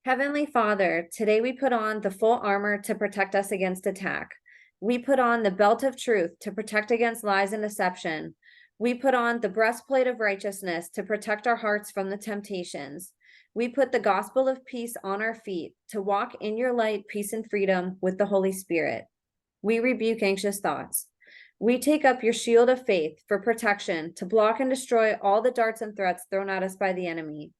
Heavenly Father, today we put on the full armor to protect us against attack. We put on the belt of truth to protect against lies and deception. We put on the breastplate of righteousness to protect our hearts from the temptations. We put the gospel of peace on our feet to walk in your light, peace, and freedom with the Holy Spirit. We rebuke anxious thoughts. We take up your shield of faith for protection to block and destroy all the darts and threats thrown at us by the enemy.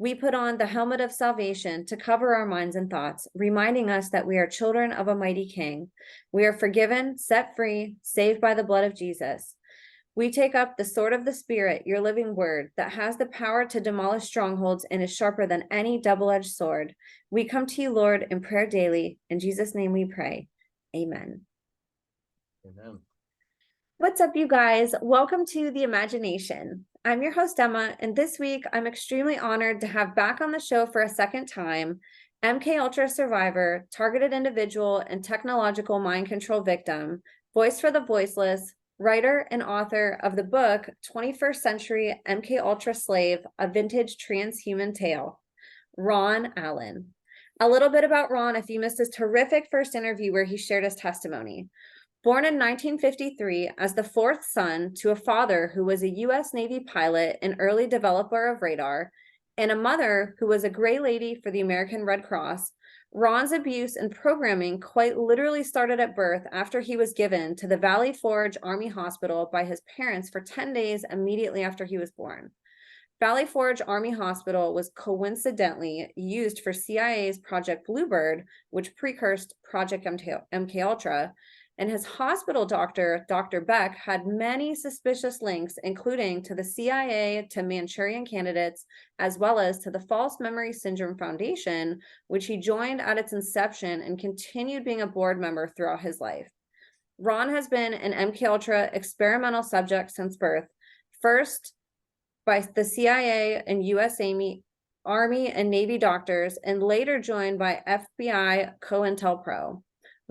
We put on the helmet of salvation to cover our minds and thoughts, reminding us that we are children of a mighty King. We are forgiven, set free, saved by the blood of Jesus. We take up the sword of the Spirit, your living word, that has the power to demolish strongholds and is sharper than any double-edged sword. We come to you, Lord, in prayer daily. In Jesus' name we pray. Amen. Amen. What's up, you guys? Welcome to The Imagination. I'm your host, Emma, and this week I'm extremely honored to have back on the show for a second time MKUltra survivor, targeted individual, and technological mind control victim, voice for the voiceless, writer and author of the book 21st Century MKUltra Slave, A Vintage Transhuman Tale, Ron Allen. A little bit about Ron if you missed his terrific first interview where he shared his testimony. Born in 1953 as the fourth son to a father who was a U.S. Navy pilot and early developer of radar, and a mother who was a gray lady for the American Red Cross, Ron's abuse and programming quite literally started at birth after he was given to the Valley Forge Army Hospital by his parents for 10 days immediately after he was born. Valley Forge Army Hospital was coincidentally used for CIA's Project Bluebird, which precursed Project MKUltra, and his hospital doctor, Dr. Beck, had many suspicious links, including to the CIA, to Manchurian candidates, as well as to the False Memory Syndrome Foundation, which he joined at its inception and continued being a board member throughout his life. Ron has been an MKUltra experimental subject since birth, first by the CIA and U.S. Army and Navy doctors, and later joined by FBI COINTELPRO.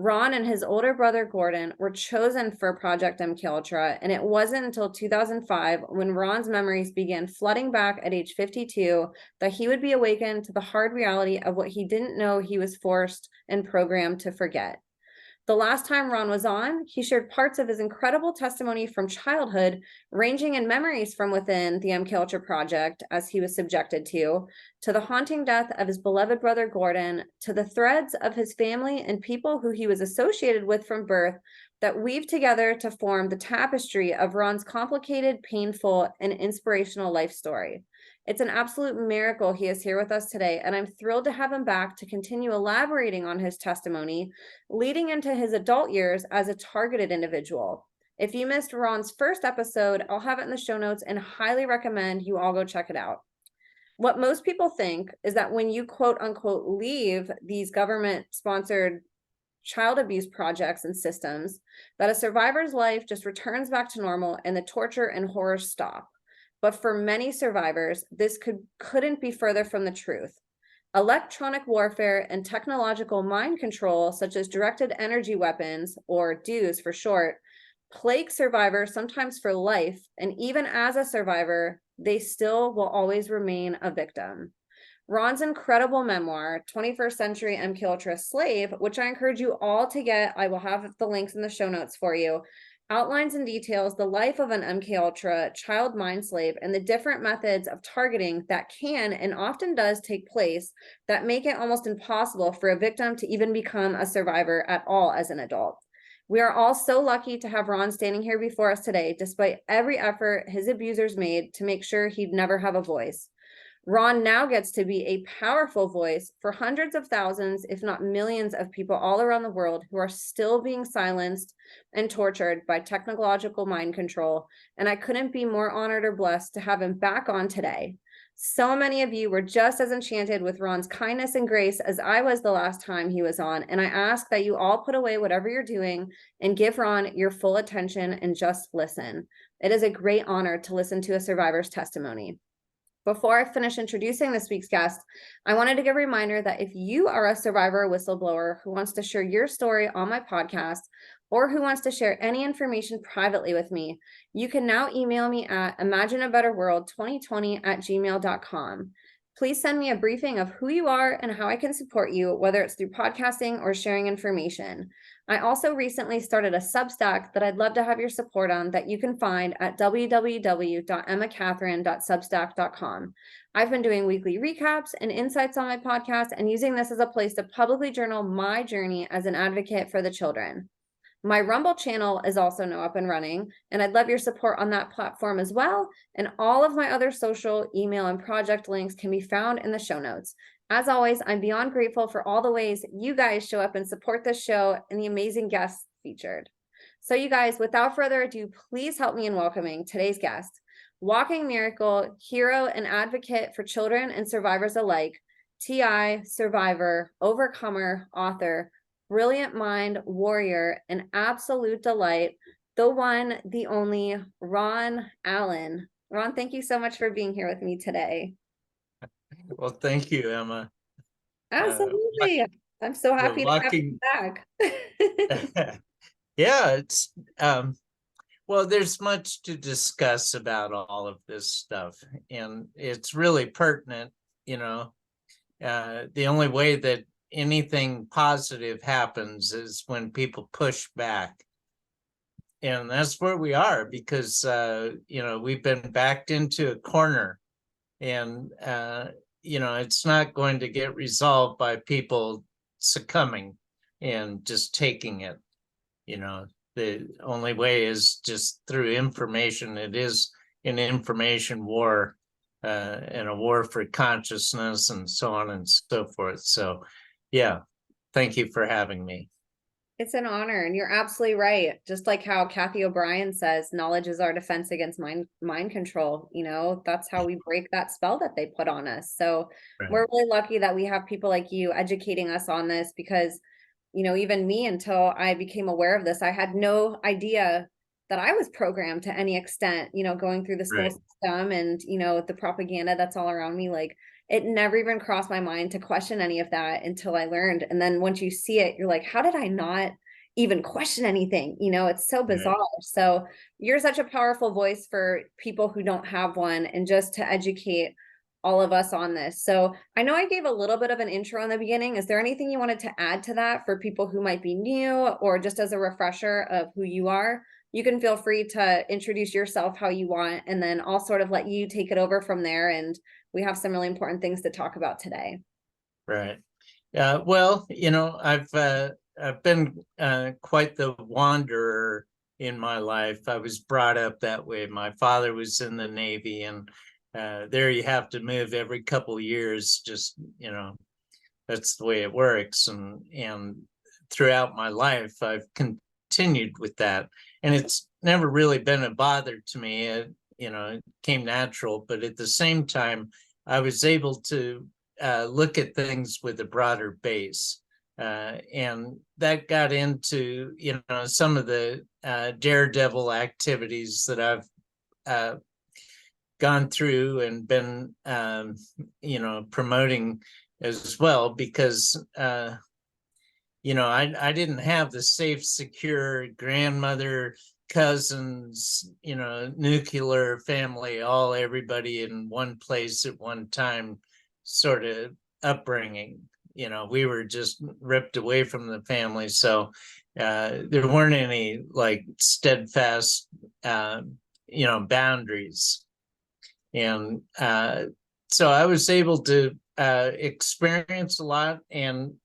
Ron and his older brother Gordon were chosen for Project MKUltra, and it wasn't until 2005 when Ron's memories began flooding back at age 52 that he would be awakened to the hard reality of what he didn't know he was forced and programmed to forget. The last time Ron was on, he shared parts of his incredible testimony from childhood, ranging in memories from within the MKUltra project, as he was subjected to the haunting death of his beloved brother Gordon, to the threads of his family and people who he was associated with from birth that weave together to form the tapestry of Ron's complicated, painful, and inspirational life story. It's an absolute miracle he is here with us today, and I'm thrilled to have him back to continue elaborating on his testimony, leading into his adult years as a targeted individual. If you missed Ron's first episode, I'll have it in the show notes and highly recommend you all go check it out. What most people think is that when you quote unquote leave these government-sponsored child abuse projects and systems, that a survivor's life just returns back to normal and the torture and horror stop. But for many survivors, this couldn't be further from the truth. Electronic warfare and technological mind control, such as directed energy weapons, or DEWs for short, plague survivors sometimes for life, and even as a survivor, they still will always remain a victim. Ron's incredible memoir, 21st Century MKUltra Slave, which I encourage you all to get, I will have the links in the show notes for you, outlines and details the life of an MKUltra child mind slave and the different methods of targeting that can and often does take place that make it almost impossible for a victim to even become a survivor at all as an adult. We are all so lucky to have Ron standing here before us today, despite every effort his abusers made to make sure he'd never have a voice. Ron now gets to be a powerful voice for hundreds of thousands, if not millions, of people all around the world who are still being silenced and tortured by technological mind control. And I couldn't be more honored or blessed to have him back on today. So many of you were just as enchanted with Ron's kindness and grace as I was the last time he was on. And I ask that you all put away whatever you're doing and give Ron your full attention and just listen. It is a great honor to listen to a survivor's testimony. Before I finish introducing this week's guest, I wanted to give a reminder that if you are a survivor or whistleblower who wants to share your story on my podcast, or who wants to share any information privately with me, you can now email me at imagineabetterworld2020@gmail.com. please send me a briefing of who you are and how I can support you, whether it's through podcasting or sharing information. I also recently started a Substack that I'd love to have your support on that you can find at www.emmacatherine.substack.com. I've been doing weekly recaps and insights on my podcast and using this as a place to publicly journal my journey as an advocate for the children. My Rumble channel is also now up and running, and I'd love your support on that platform as well. And all of my other social, email, and project links can be found in the show notes. As always, I'm beyond grateful for all the ways you guys show up and support this show and the amazing guests featured. So you guys, without further ado, please help me in welcoming today's guest, walking miracle, hero, and advocate for children and survivors alike, TI, survivor, overcomer, author, brilliant mind, warrior, and absolute delight, the one, the only, Ron Allen. Ron, thank you so much for being here with me today. Well, thank you, Emma. Absolutely. I'm so happy to have you back. Yeah, it's well, there's much to discuss about all of this stuff, and it's really pertinent, the only way that anything positive happens is when people push back. And that's where we are because, we've been backed into a corner, and, it's not going to get resolved by people succumbing and just taking it. The only way is just through information. It is an information war, and a war for consciousness and so on and so forth. So, yeah, thank you for having me. It's an honor, and you're absolutely right. Just like how Kathy O'Brien says, knowledge is our defense against mind control. That's how we break that spell that they put on us. So Right. We're really lucky that we have people like you educating us on this because, even me, until I became aware of this, I had no idea that I was programmed to any extent, going through the school Right. system and, the propaganda that's all around me. Like, it never even crossed my mind to question any of that until I learned. And then once you see it, you're like, how did I not even question anything? It's so bizarre. Right. So you're such a powerful voice for people who don't have one, and just to educate all of us on this. So I know I gave a little bit of an intro in the beginning. Is there anything you wanted to add to that for people who might be new, or just as a refresher of who you are? You can feel free to introduce yourself how you want, and then I'll sort of let you take it over from there. And we have some really important things to talk about today. Right. Well, I've been quite the wanderer in my life. I was brought up that way. My father was in the Navy, and there you have to move every couple of years. Just, that's the way it works. And throughout my life, I've continued with that. And it's never really been a bother to me. It came natural. But at the same time, I was able to look at things with a broader base. And that got into, some of the daredevil activities that I've gone through and been, promoting as well, because, I didn't have the safe, secure grandmother, cousins, nuclear family, everybody in one place at one time sort of upbringing. We were just ripped away from the family. So there weren't any like steadfast, boundaries. And so I was able to experience a lot and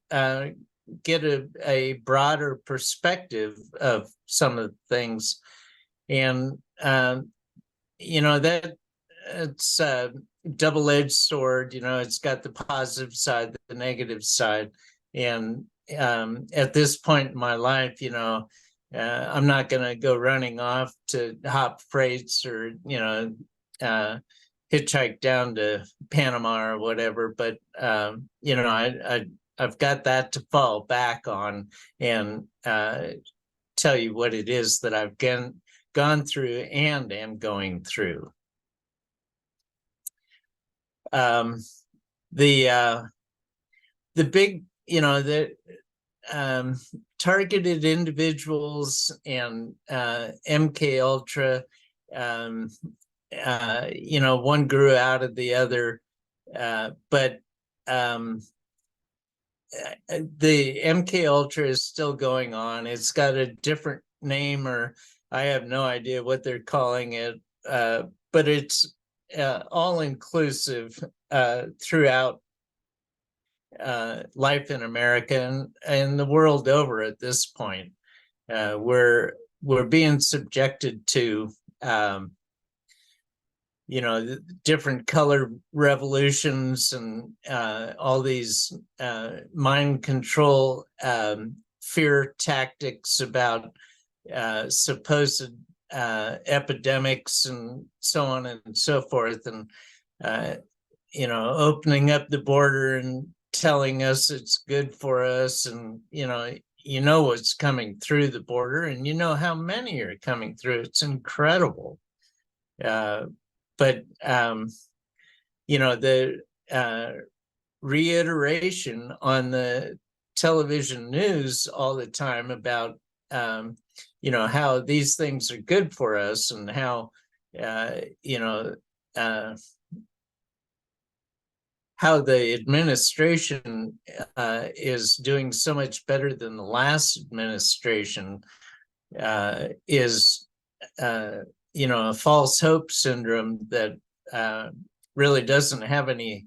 get a broader perspective of some of the things. And, that it's a double-edged sword. It's got the positive side, the negative side. And at this point in my life, I'm not going to go running off to hop freights or, hitchhike down to Panama or whatever. But, I've got that to fall back on and tell you what it is that I've gone through and am going through. The big, the targeted individuals and MK Ultra, one grew out of the other. but the MK Ultra is still going on. It's got a different name, or I have no idea what they're calling it, but it's all inclusive throughout life in America and the world over at this point. We're being subjected to different color revolutions and all these mind control fear tactics about supposed epidemics and so on and so forth, and opening up the border and telling us it's good for us, and what's coming through the border, and how many are coming through. It's incredible. But the reiteration on the television news all the time about how these things are good for us, and how how the administration is doing so much better than the last administration is a false hope syndrome that really doesn't have any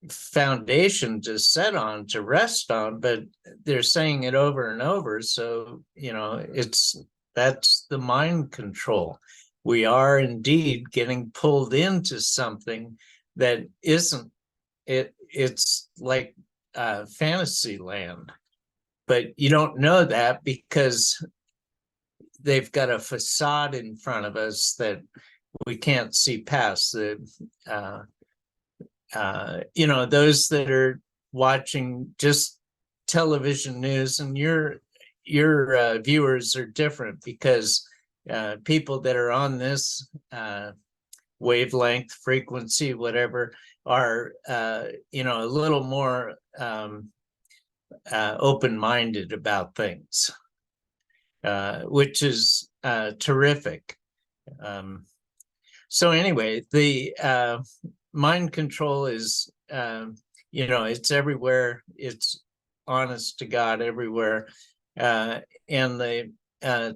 foundation to set on, to rest on, but they're saying it over and over. So, that's the mind control. We are indeed getting pulled into something that isn't it. It's like fantasy land, but you don't know that because they've got a facade in front of us that we can't see past. Those that are watching just television news, and your viewers are different, because people that are on this wavelength, frequency, whatever, are a little more open-minded about things. Which is terrific. So anyway, the mind control is, it's everywhere. It's honest to God everywhere. And the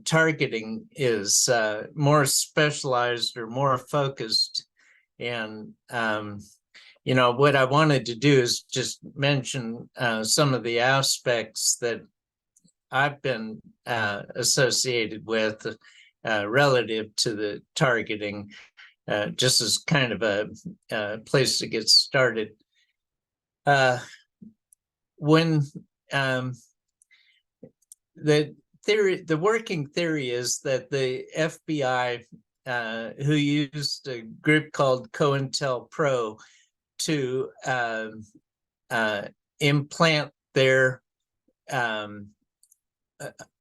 targeting is more specialized or more focused. And, what I wanted to do is just mention some of the aspects that I've been associated with relative to the targeting, just as kind of a place to get started. When the working theory is that the FBI, who used a group called COINTELPRO to implant their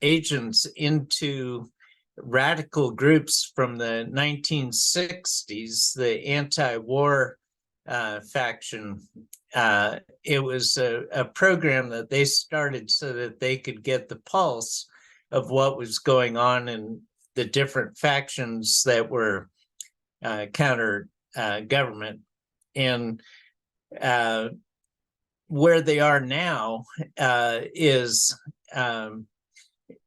agents into radical groups from the 1960s, the anti-war faction. It was a program that they started so that they could get the pulse of what was going on in the different factions that were counter government. And where they are now is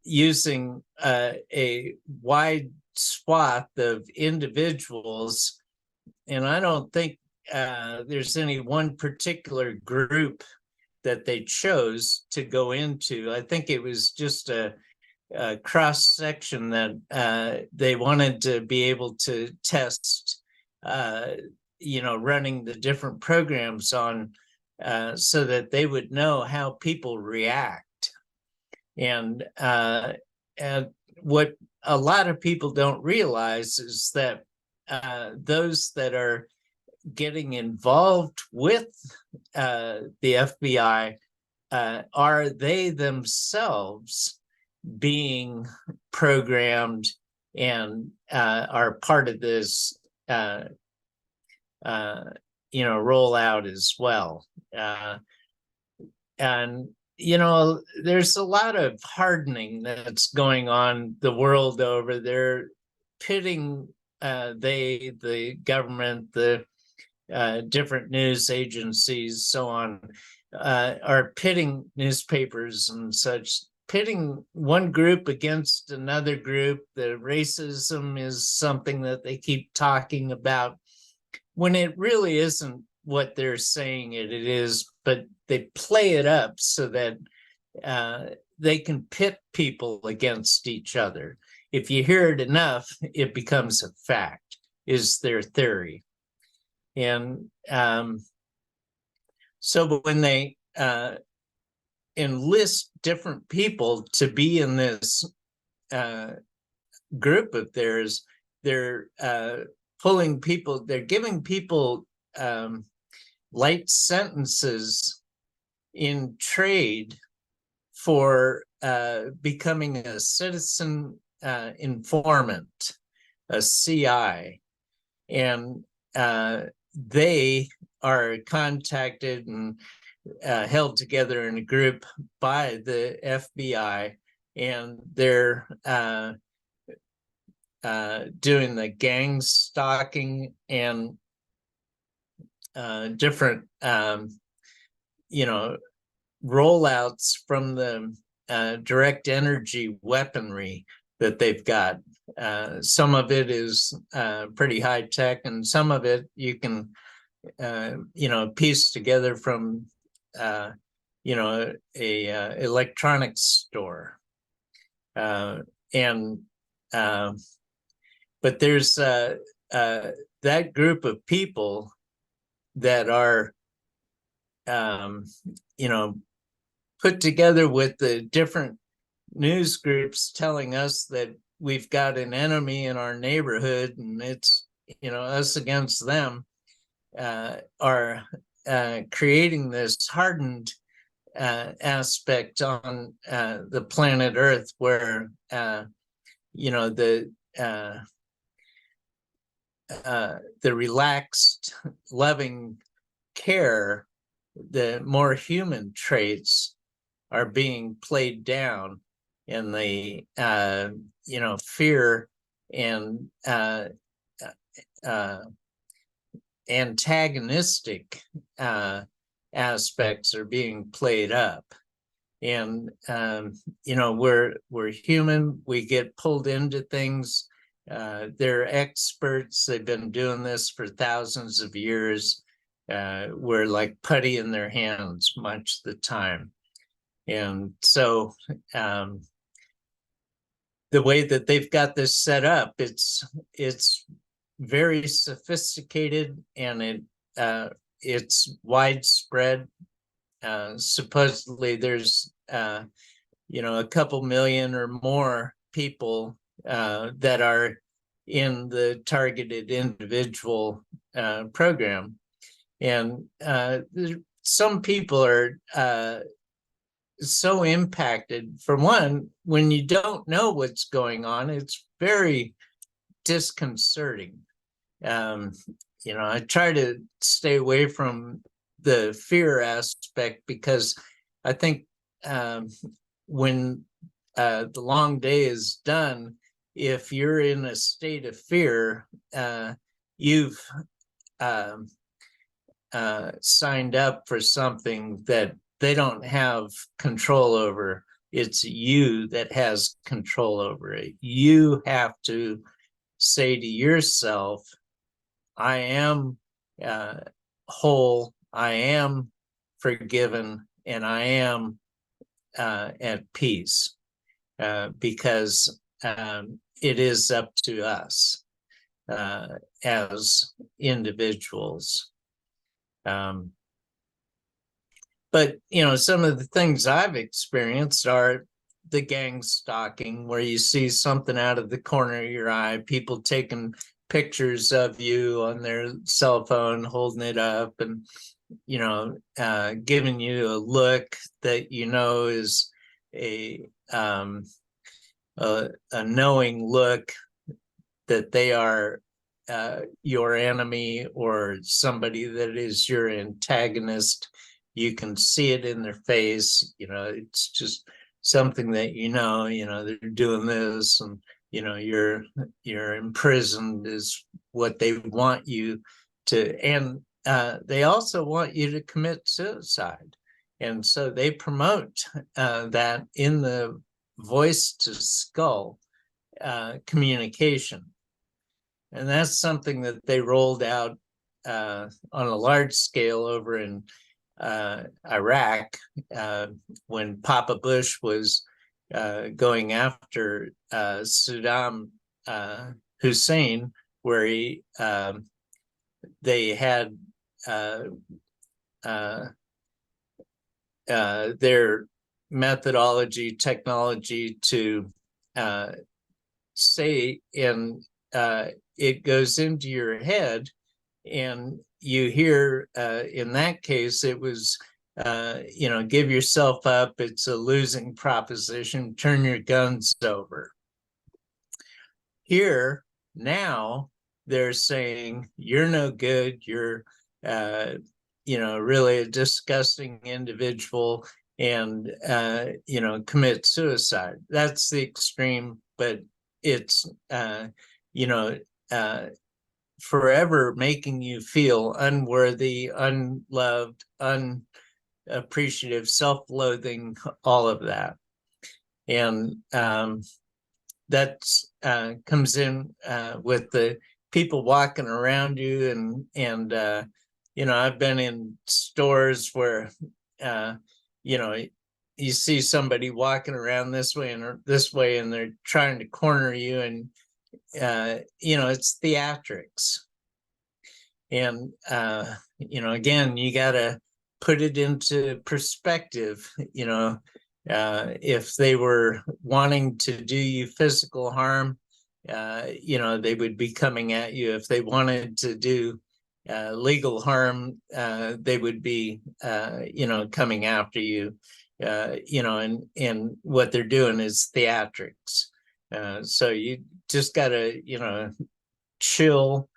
using a wide swath of individuals, and I don't think there's any one particular group that they chose to go into. I think it was just a cross section that they wanted to be able to test, running the different programs on, so that they would know how people react. And what a lot of people don't realize is that those that are getting involved with the FBI are they themselves being programmed and are part of this rollout as well. And there's a lot of hardening that's going on the world over. They're pitting the government, the different news agencies, so on, are pitting newspapers and such, pitting one group against another group. The racism is something that they keep talking about when it really isn't what they're saying it is, but they play it up so that they can pit people against each other. If you hear it enough, it becomes a fact, is their theory. And so when they enlist different people to be in this group of theirs, they're pulling people, they're giving people light sentences in trade for becoming a citizen informant, a CI. And they are contacted and held together in a group by the FBI, and they're doing the gang stalking and different, rollouts from the direct energy weaponry that they've got. Some of it is pretty high tech, and some of it you can, piece together from, a electronics store. But there's that group of people that are, put together with the different news groups telling us that we've got an enemy in our neighborhood and it's, us against them, are creating this hardened aspect on the planet Earth where, the relaxed, loving care, the more human traits are being played down, and the fear and antagonistic aspects are being played up. And we're human, we get pulled into things. They're experts, they've been doing this for thousands of years. We're like putty in their hands much of the time. And so the way that they've got this set up, it's very sophisticated, and it's widespread. Supposedly there's a couple million or more people that are in the targeted individual program. And some people are so impacted. For one, when you don't know what's going on, it's very disconcerting. I try to stay away from the fear aspect, because I think when the long day is done, if you're in a state of fear, you've signed up for something that they don't have control over. It's you that has control over it. You have to say to yourself, I am whole, I am forgiven, and I am at peace, because it is up to us as individuals. But some of the things I've experienced are the gang stalking, where you see something out of the corner of your eye, people taking pictures of you on their cell phone, holding it up, and giving you a look that is a knowing look that they are your enemy or somebody that is your antagonist. You can see it in their face. It's just something that they're doing this, and you're imprisoned is what they want you to. And they also want you to commit suicide. And so they promote that in the voice to skull communication. And that's something that they rolled out on a large scale over in Iraq when Papa Bush was going after Saddam Hussein, where they had their methodology, technology to say, and it goes into your head, and you hear, in that case, it was, give yourself up, it's a losing proposition, turn your guns over. Here, now, they're saying, you're no good, you're, really a disgusting individual, and, commit suicide. That's the extreme, but it's, forever making you feel unworthy, unloved, unappreciative, self-loathing, all of that. And that comes in with the people walking around you, and I've been in stores where you see somebody walking around this way and they're trying to corner you, and it's theatrics. And again, you got to put it into perspective. If they were wanting to do you physical harm, they would be coming at you. If they wanted to do legal harm, they would be coming after you. And what they're doing is theatrics. So you just gotta chill,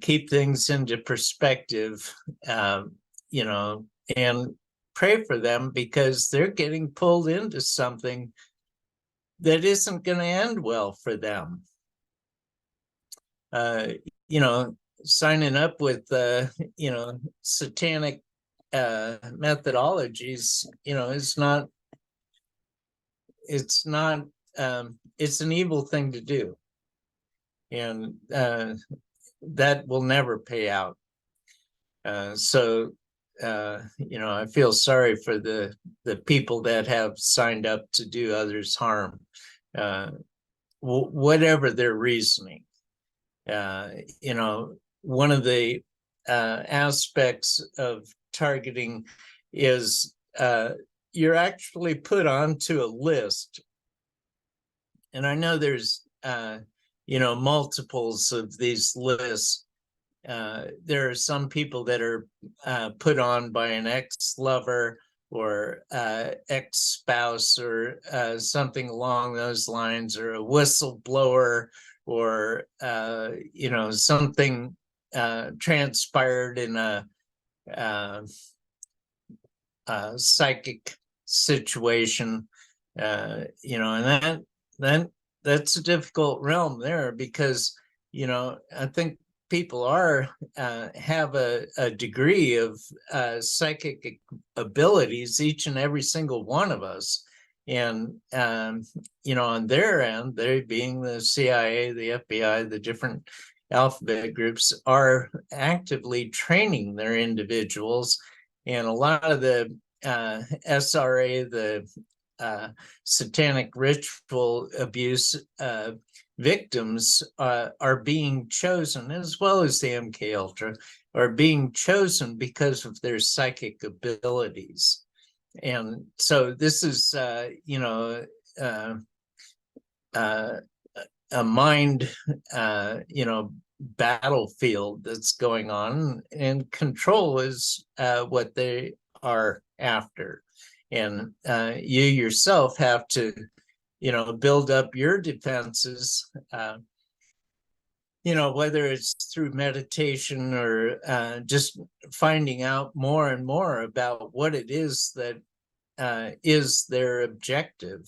keep things into perspective, and pray for them, because they're getting pulled into something that isn't going to end well for them. Signing up with satanic methodologies, it's an evil thing to do, and that will never pay out. So I feel sorry for the people that have signed up to do others harm, whatever their reasoning. One of the aspects of targeting is you're actually put onto a list. And I know there's, multiples of these lists. There are some people that are put on by an ex-lover or ex-spouse or something along those lines, or a whistleblower, or something transpired in a psychic situation, and that's a difficult realm there, because I think people have a degree of psychic abilities, each and every single one of us. And on their end, they, being the CIA, the FBI, the different alphabet groups, are actively training their individuals. And a lot of the SRA, the satanic ritual abuse victims are being chosen, as well as the MK Ultra, are being chosen because of their psychic abilities. And so this is, a mind, battlefield that's going on, and control is what they are after. And you yourself have to, build up your defenses, whether it's through meditation or just finding out more and more about what it is that is their objective,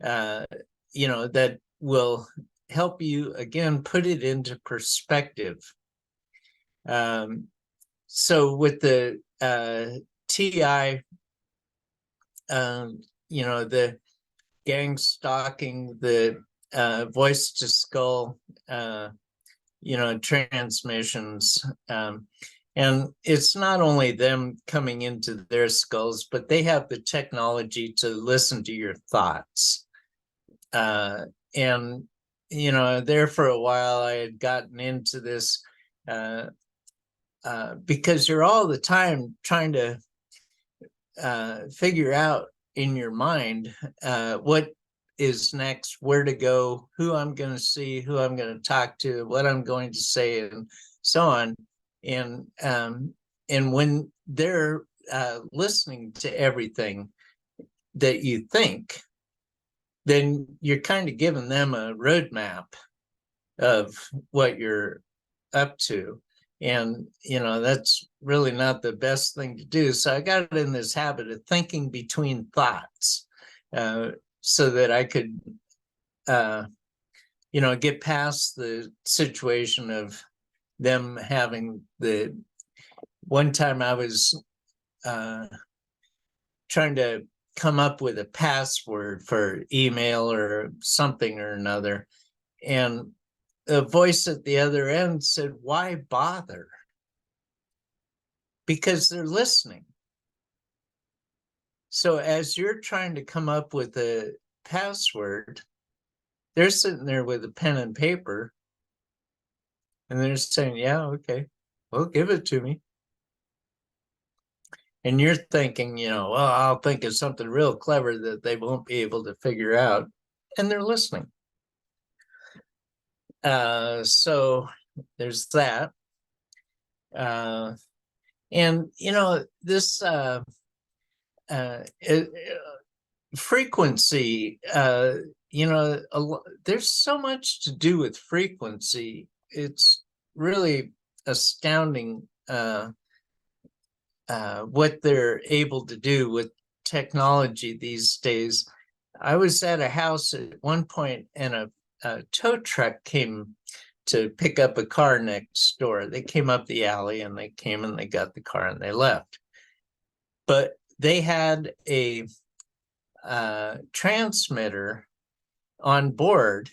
that will help you, again, put it into perspective. So with the TI, the gang stalking, the voice to skull, transmissions. And it's not only them coming into their skulls, but they have the technology to listen to your thoughts. And, there for a while, I had gotten into this because you're all the time trying to figure out in your mind what is next, where to go, who I'm going to see, who I'm going to talk to, what I'm going to say, and so on. And when they're listening to everything that you think, then you're kind of giving them a roadmap of what you're up to. And, that's really not the best thing to do. So I got in this habit of thinking between thoughts so that I could, get past the situation of them having the one time I was trying to come up with a password for email or something or another. And the voice at the other end said, "Why bother?" Because they're listening. So as you're trying to come up with a password, they're sitting there with a pen and paper, and they're saying, "Yeah, okay, well, give it to me." And you're thinking, well, I'll think of something real clever that they won't be able to figure out. And they're listening. So there's that. And, this frequency, there's so much to do with frequency. It's really astounding what they're able to do with technology these days. I was at a house at one point and a tow truck came to pick up a car next door. They came up the alley and they came and they got the car and they left. But they had a transmitter on board.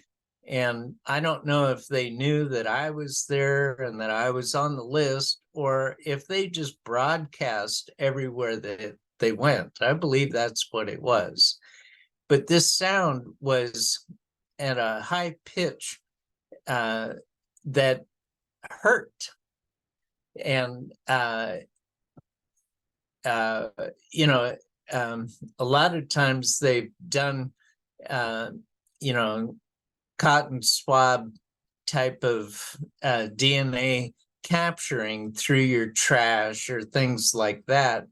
And I don't know if they knew that I was there and that I was on the list, or if they just broadcast everywhere that they went. I believe that's what it was. But this sound was at a high pitch that hurt. And, a lot of times they've done, cotton swab type of DNA capturing through your trash or things like that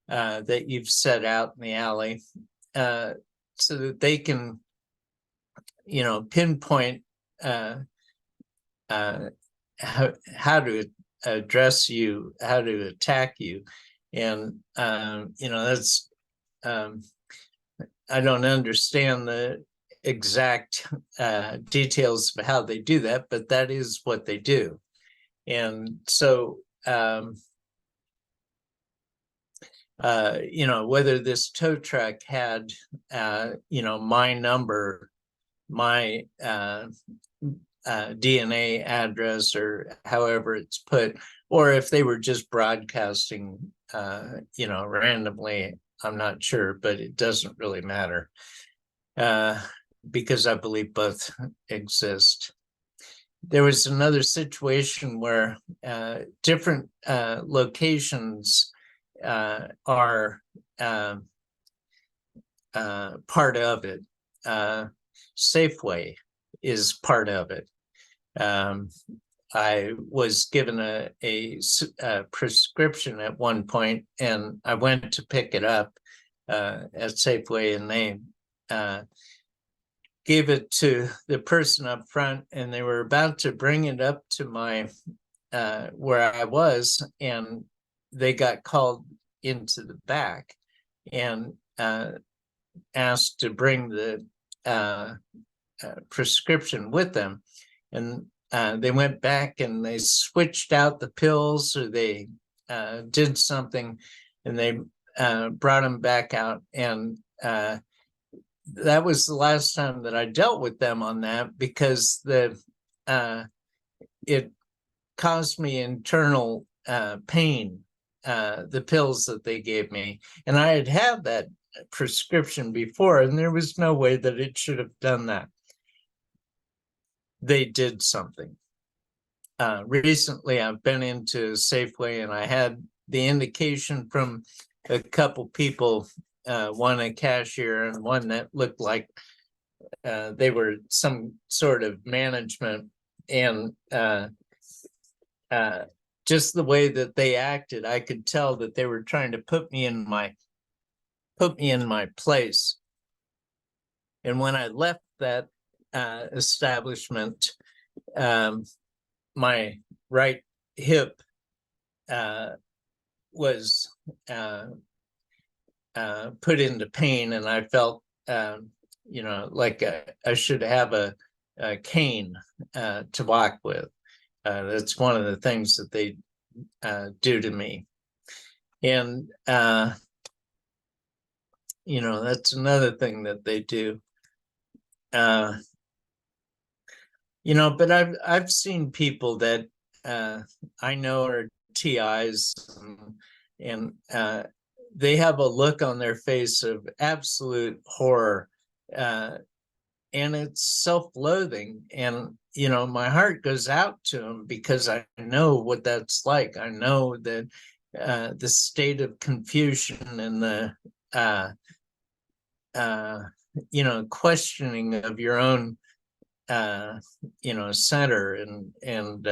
that you've set out in the alley so that they can, pinpoint how to address you, how to attack you. And, that's, I don't understand the exact details of how they do that, but that is what they do. And so, whether this tow truck had, my number, my DNA address, or however it's put, or if they were just broadcasting, randomly, I'm not sure, but it doesn't really matter because I believe both exist. There was another situation where different locations are part of it. Safeway is part of it. I was given a prescription at one point, and I went to pick it up at Safeway, and they gave it to the person up front, and they were about to bring it up to my where I was, and they got called into the back and asked to bring the prescription with them. And they went back and they switched out the pills, or they did something, and they brought him back out, and that was the last time that I dealt with them on that, because it caused me internal pain, the pills that they gave me. And I had that prescription before, and there was no way that it should have done that. They did something. Recently, I've been into Safeway, and I had the indication from a couple people, one a cashier and one that looked like they were some sort of management, and just the way that they acted, I could tell that they were trying to put me in my place. And when I left that establishment, my right hip was put into pain, and I felt like I should have a cane to walk with. That's one of the things that they do to me. And that's another thing that they do. But I've seen people that I know are TIs, and they have a look on their face of absolute horror, and it's self-loathing. And my heart goes out to them, because I know what that's like. I know that the state of confusion and the questioning of your own center and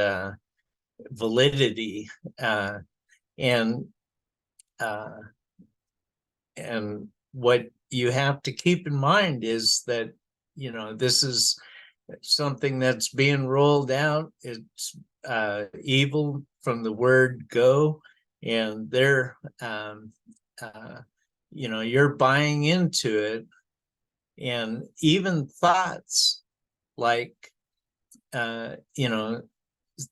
validity, and what you have to keep in mind is that this is something that's being rolled out. It's evil from the word go, and they're you're buying into it. And even thoughts like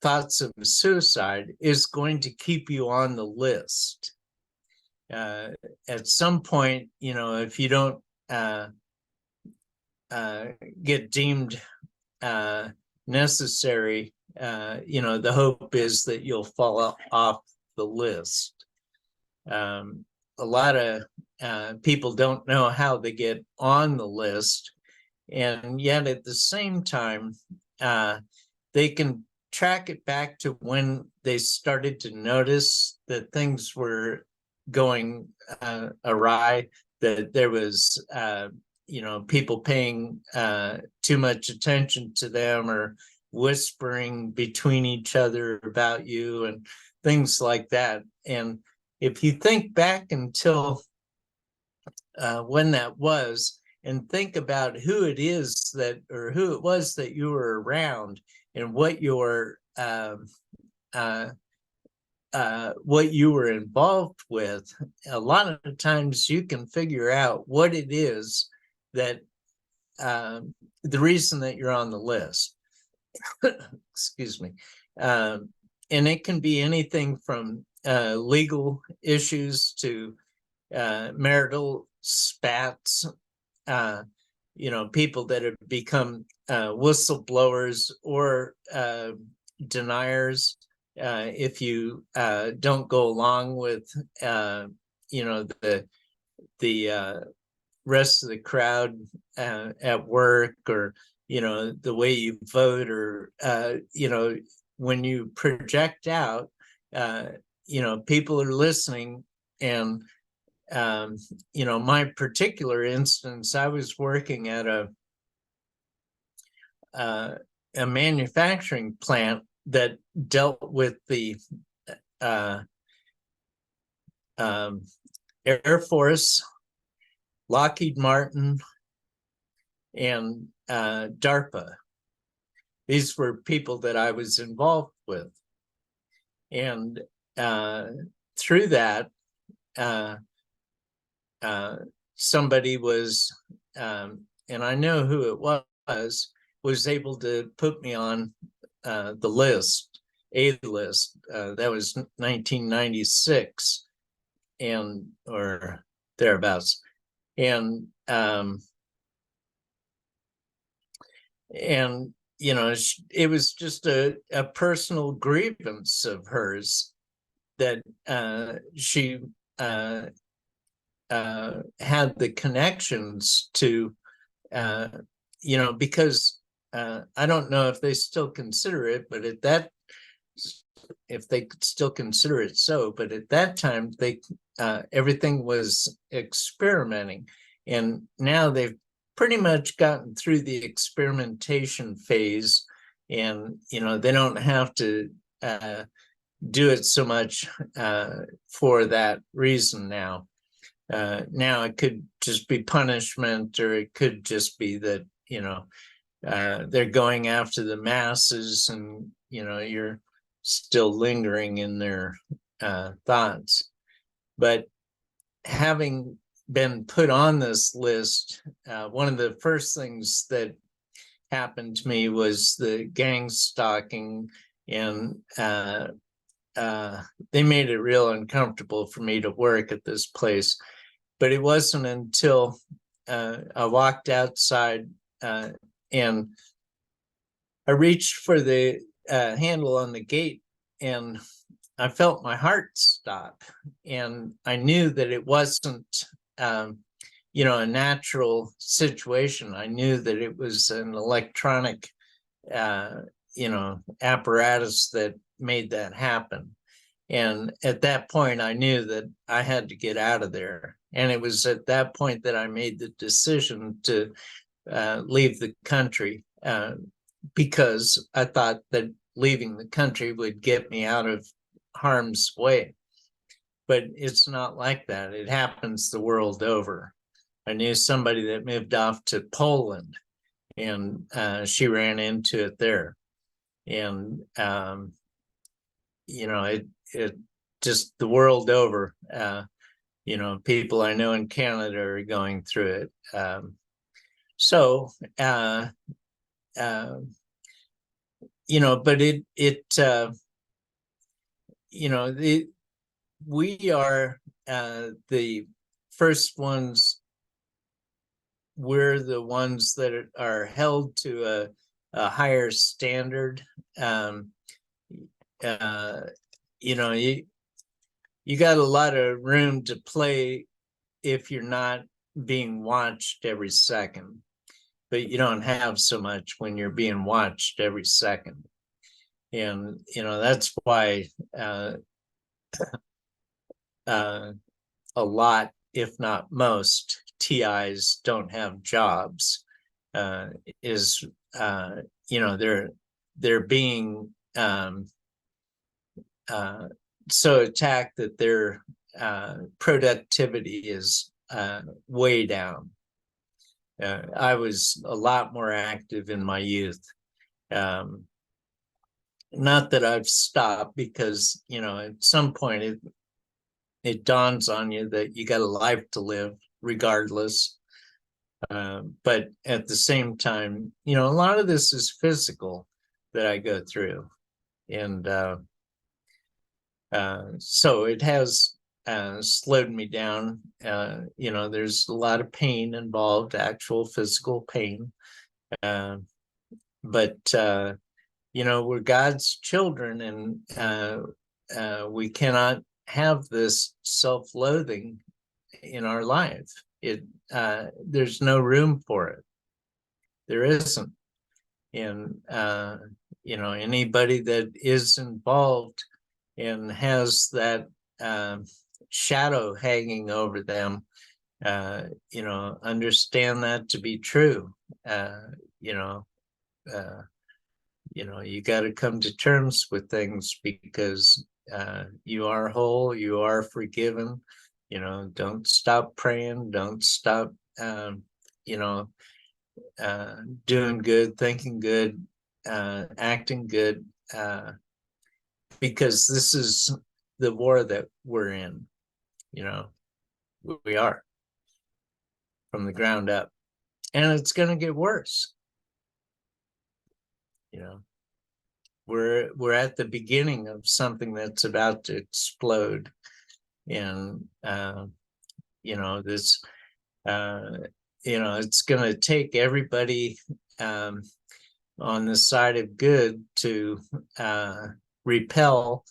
thoughts of suicide is going to keep you on the list. At some point, if you don't get deemed necessary, the hope is that you'll fall off the list. A lot of people don't know how they get on the list, and yet at the same time, they can track it back to when they started to notice that things were going awry, that there was people paying too much attention to them, or whispering between each other about you and things like that. And if you think back until when that was, and think about who it is that, or who it was that you were around, and what what you were involved with, a lot of the times you can figure out what it is that the reason that you're on the list. Excuse me. And it can be anything from legal issues to marital spats, people that have become whistleblowers or deniers. If you don't go along with the rest of the crowd at work, or the way you vote, or when you project out, people are listening. And my particular instance, I was working at a manufacturing plant that dealt with the Air Force, Lockheed Martin, and DARPA. These were people that I was involved with. And through that, somebody was, and I know who it was able to put me on the list. A-list. That was 1996 or thereabouts. And you know, it was just a personal grievance of hers that she had the connections to, you know, because I don't know if they still consider it, but if they could still consider it so, but at that time everything was experimenting, and now they've pretty much gotten through the experimentation phase, and you know, they don't have to do it so much for that reason now. Now it could just be punishment, or it could just be that, you know, they're going after the masses, and you know, you're still lingering in their thoughts. But having been put on this list, one of the first things that happened to me was the gang stalking, and they made it real uncomfortable for me to work at this place. But it wasn't until I walked outside and I reached for the handle on the gate, and I felt my heart stop, and I knew that it wasn't, you know, a natural situation. I knew that it was an electronic, you know, apparatus that made that happen. And at that point, I knew that I had to get out of there. And it was at that point that I made the decision to leave the country, because I thought that leaving the country would get me out of harm's way. But it's not like that. It happens the world over. I knew somebody that moved off to Poland, and she ran into it there. And, you know, it just the world over. You know, people I know in Canada are going through it. So, you know, but you know, we are the first ones. We're the ones that are held to a higher standard. You know, you got a lot of room to play if you're not being watched every second, but you don't have so much when you're being watched every second. And you know, that's why a lot, if not most, TIs don't have jobs. Is you know, they're being so attacked that their productivity is way down. I was a lot more active in my youth. Not that I've stopped, because you know, at some point it dawns on you that you got a life to live regardless. But at the same time, you know, a lot of this is physical that I go through, and so it has slowed me down. You know, there's a lot of pain involved, actual physical pain. But you know, we're God's children, and we cannot have this self-loathing in our life. There's no room for it. There isn't. And you know, anybody that is involved and has that shadow hanging over them, you know, understand that to be true. You know, you got to come to terms with things, because you are whole, you are forgiven. You know, don't stop praying, don't stop, you know, doing good, thinking good, acting good, because this is the war that we're in. You know, we are, from the ground up, and it's going to get worse. You know, we're at the beginning of something that's about to explode. And this it's going to take everybody on the side of good to repel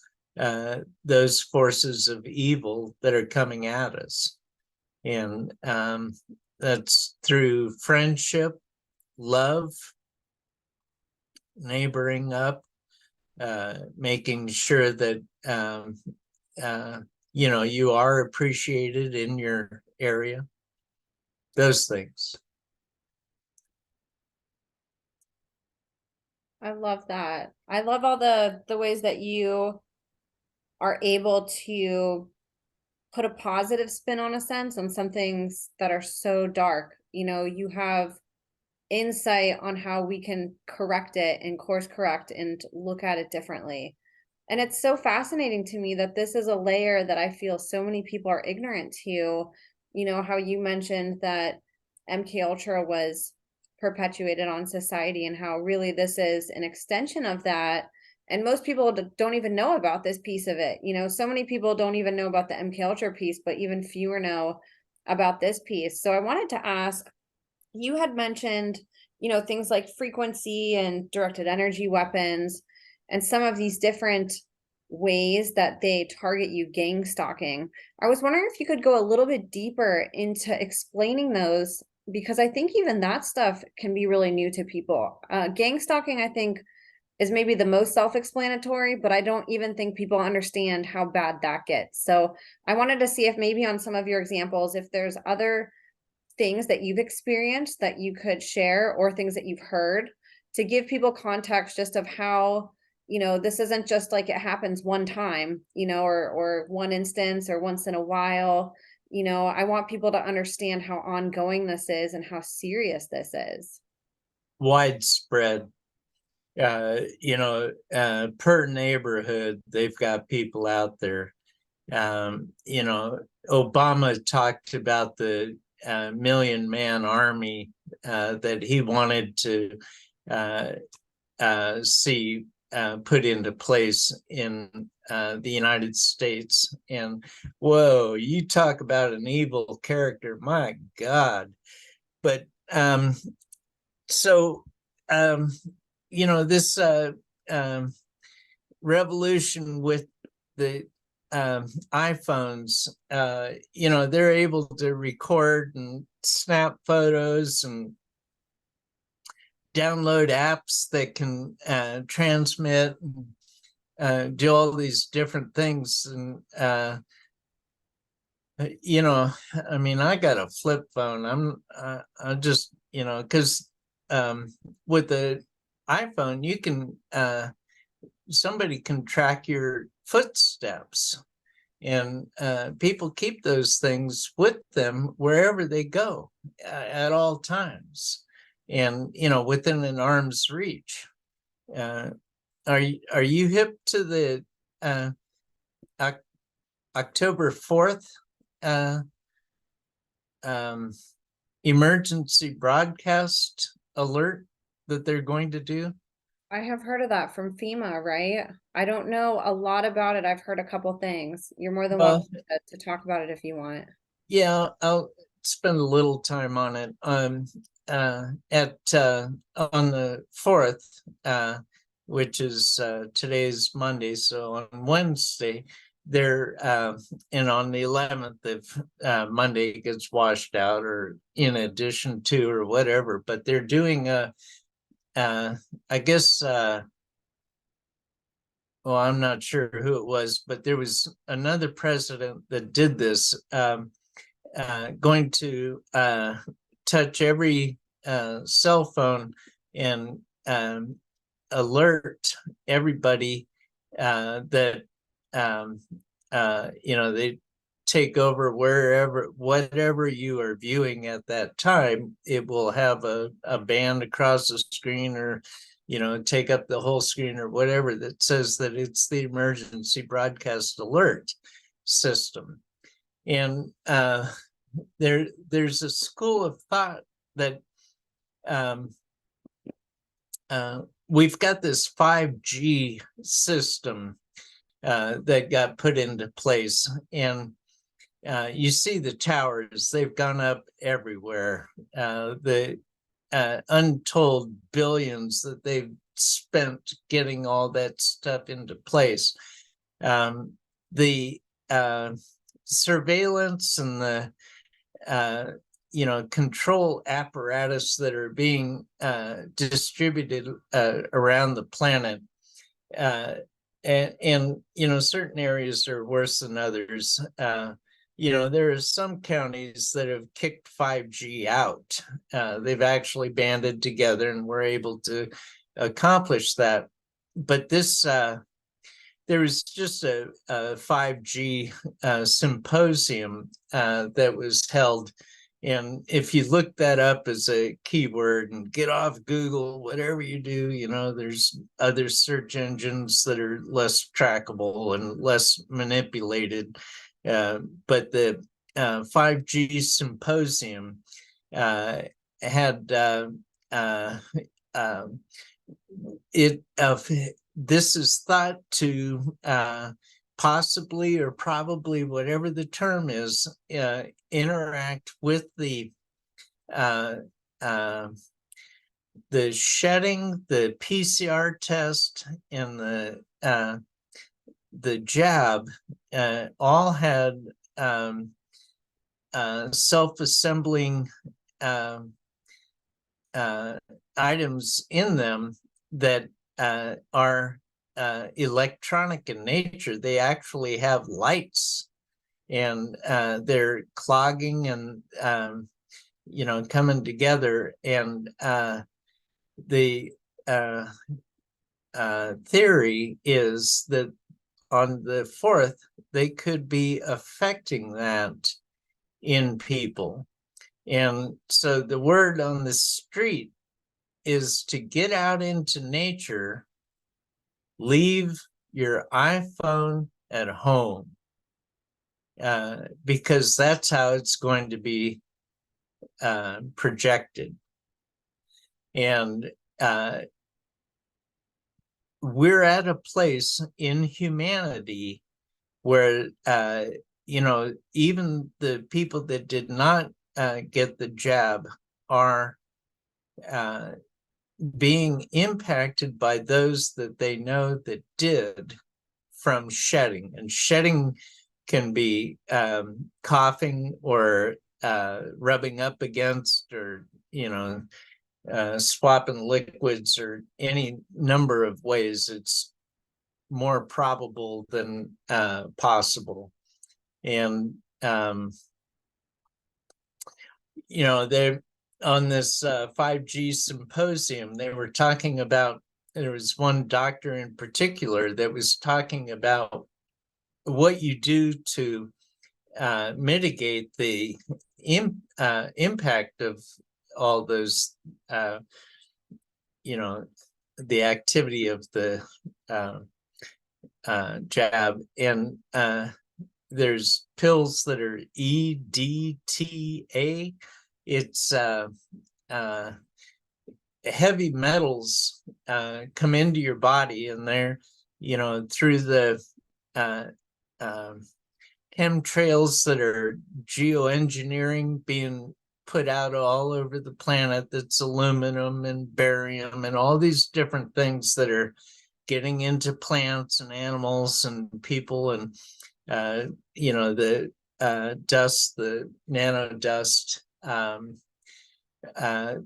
those forces of evil that are coming at us. And that's through friendship, love, neighboring up, making sure that you are appreciated in your area, those things. I love that. I love all the ways that you are able to put a positive spin on a sense on some things that are so dark. You have insight on how we can correct it and course correct and look at it differently. And it's so fascinating to me that this is a layer that I feel so many people are ignorant to. How you mentioned that MK Ultra was perpetuated on society and how really this is an extension of that. And most people don't even know about this piece of it. So many people don't even know about the MK Ultra piece, but even fewer know about this piece. So I wanted to ask, you had mentioned, things like frequency and directed energy weapons and some of these different ways that they target you gang stalking. I was wondering if you could go a little bit deeper into explaining those, because I think even that stuff can be really new to people. Gang stalking, I think, is maybe the most self-explanatory, but I don't even think people understand how bad that gets. So I wanted to see if maybe on some of your examples, if there's other things that you've experienced that you could share, or things that you've heard, to give people context just of how, this isn't just like it happens one time, or one instance or once in a while. I want people to understand how ongoing this is and how serious this is. Widespread. Per neighborhood, they've got people out there. Obama talked about the million-man army that he wanted to see put into place in the United States. And whoa, you talk about an evil character, my God. But this revolution with the iPhones, they're able to record and snap photos and download apps that can transmit and do all these different things. And I got a flip phone. I'm just, because with the iPhone, you can somebody can track your footsteps, and people keep those things with them wherever they go at all times, and within an arm's reach. Are you hip to the October 4th emergency broadcast alert that they're going to do? I have heard of that from FEMA, right? I don't know a lot about it. I've heard a couple things. You're more than welcome to talk about it if you want. Yeah, I'll spend a little time on it. On the 4th, which is today's Monday, so on Wednesday, they're and on the 11th, if Monday gets washed out or in addition to or whatever, but they're doing I guess well, I'm not sure who it was, but there was another president that did this, going to touch every cell phone and alert everybody that they take over whatever you are viewing at that time. It will have a band across the screen, or take up the whole screen, or whatever, that says that it's the emergency broadcast alert system. And there's a school of thought that we've got this 5G system that got put into place, and you see the towers, they've gone up everywhere. The untold billions that they've spent getting all that stuff into place. The surveillance and the control apparatus that are being distributed around the planet, and certain areas are worse than others. There are some counties that have kicked 5G out. They've actually banded together and were able to accomplish that. But there was just a 5G symposium that was held. And if you look that up as a keyword and get off Google, whatever you do, there's other search engines that are less trackable and less manipulated. But the 5G symposium had this is thought to possibly or probably, whatever the term is, interact with the shedding, the PCR test, and the jab. All had self-assembling items in them that are electronic in nature. They actually have lights, and they're clogging and coming together. And the theory is that on the 4th, they could be affecting that in people. And so the word on the street is to get out into nature, leave your iPhone at home, because that's how it's going to be projected. And we're at a place in humanity where, even the people that did not get the jab are being impacted by those that they know that did, from shedding. And shedding can be coughing or rubbing up against, or swapping liquids, or any number of ways. It's more probable than possible. And they're on this 5G symposium, they were talking about, there was one doctor in particular that was talking about what you do to mitigate the impact of all those, the activity of the jab. And there's pills that are EDTA. It's heavy metals come into your body, and they're, through the chemtrails that are geoengineering being put out all over the planet. That's aluminum and barium and all these different things that are getting into plants and animals and people. And the dust, the nano dust.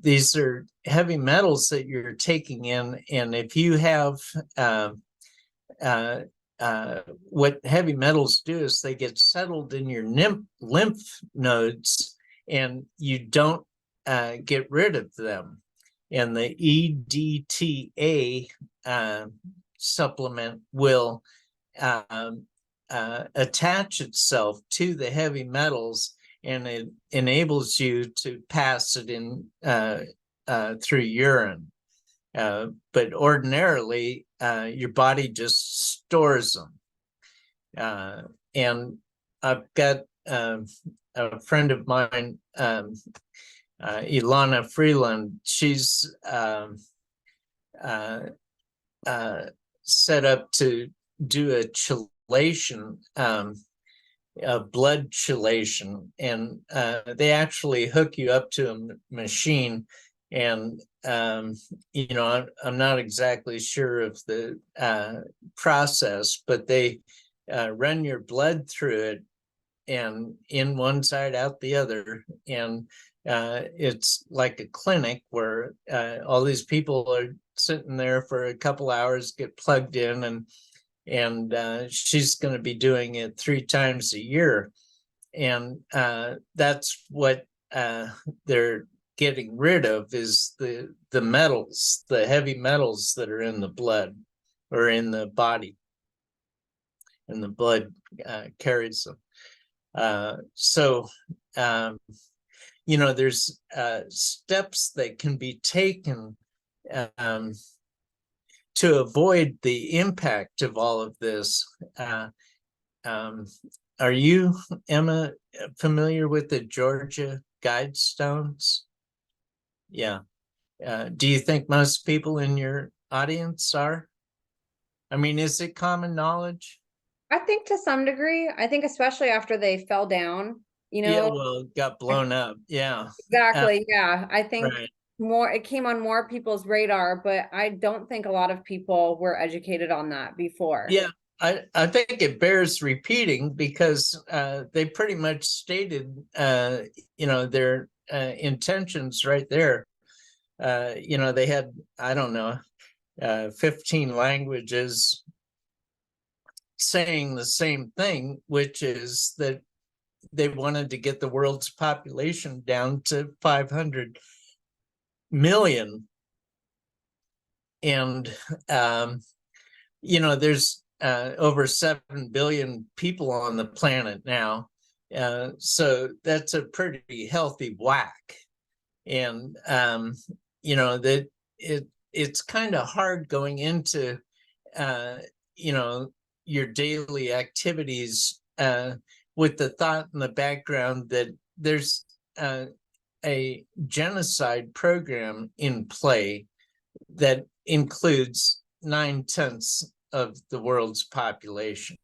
These are heavy metals that you're taking in, and if you have what heavy metals do is they get settled in your lymph nodes, and you don't get rid of them. And the EDTA supplement will attach itself to the heavy metals, and it enables you to pass it in through urine. But ordinarily, your body just stores them. And I've got a friend of mine, Ilana Freeland. She's uh, set up to do a chelation, a blood chelation, and they actually hook you up to a machine. And I'm not exactly sure of the process, but they run your blood through it, and in one side out the other, and it's like a clinic where all these people are sitting there for a couple hours, get plugged in, and she's going to be doing it 3 times a year. And that's what they're getting rid of, is the metals, the heavy metals that are in the blood or in the body, and the blood carries them. So there's steps that can be taken to avoid the impact of all of this. Are you, Emma, familiar with the Georgia Guidestones? Yeah. Do you think most people in your audience are? I mean, is it common knowledge? I think to some degree, I think especially after they fell down, Yeah, well, it got blown up. Yeah. exactly. Yeah. I think Right. it came on more people's radar, but I don't think a lot of people were educated on that before. Yeah, I think it bears repeating, because they pretty much stated, their intentions right there. They had, I don't know, 15 languages saying the same thing, which is that they wanted to get the world's population down to 500 million. And, there's over 7 billion people on the planet now. So that's a pretty healthy whack. And, that it's kind of hard going into, your daily activities with the thought in the background that there's a genocide program in play that includes 9/10 of the world's population.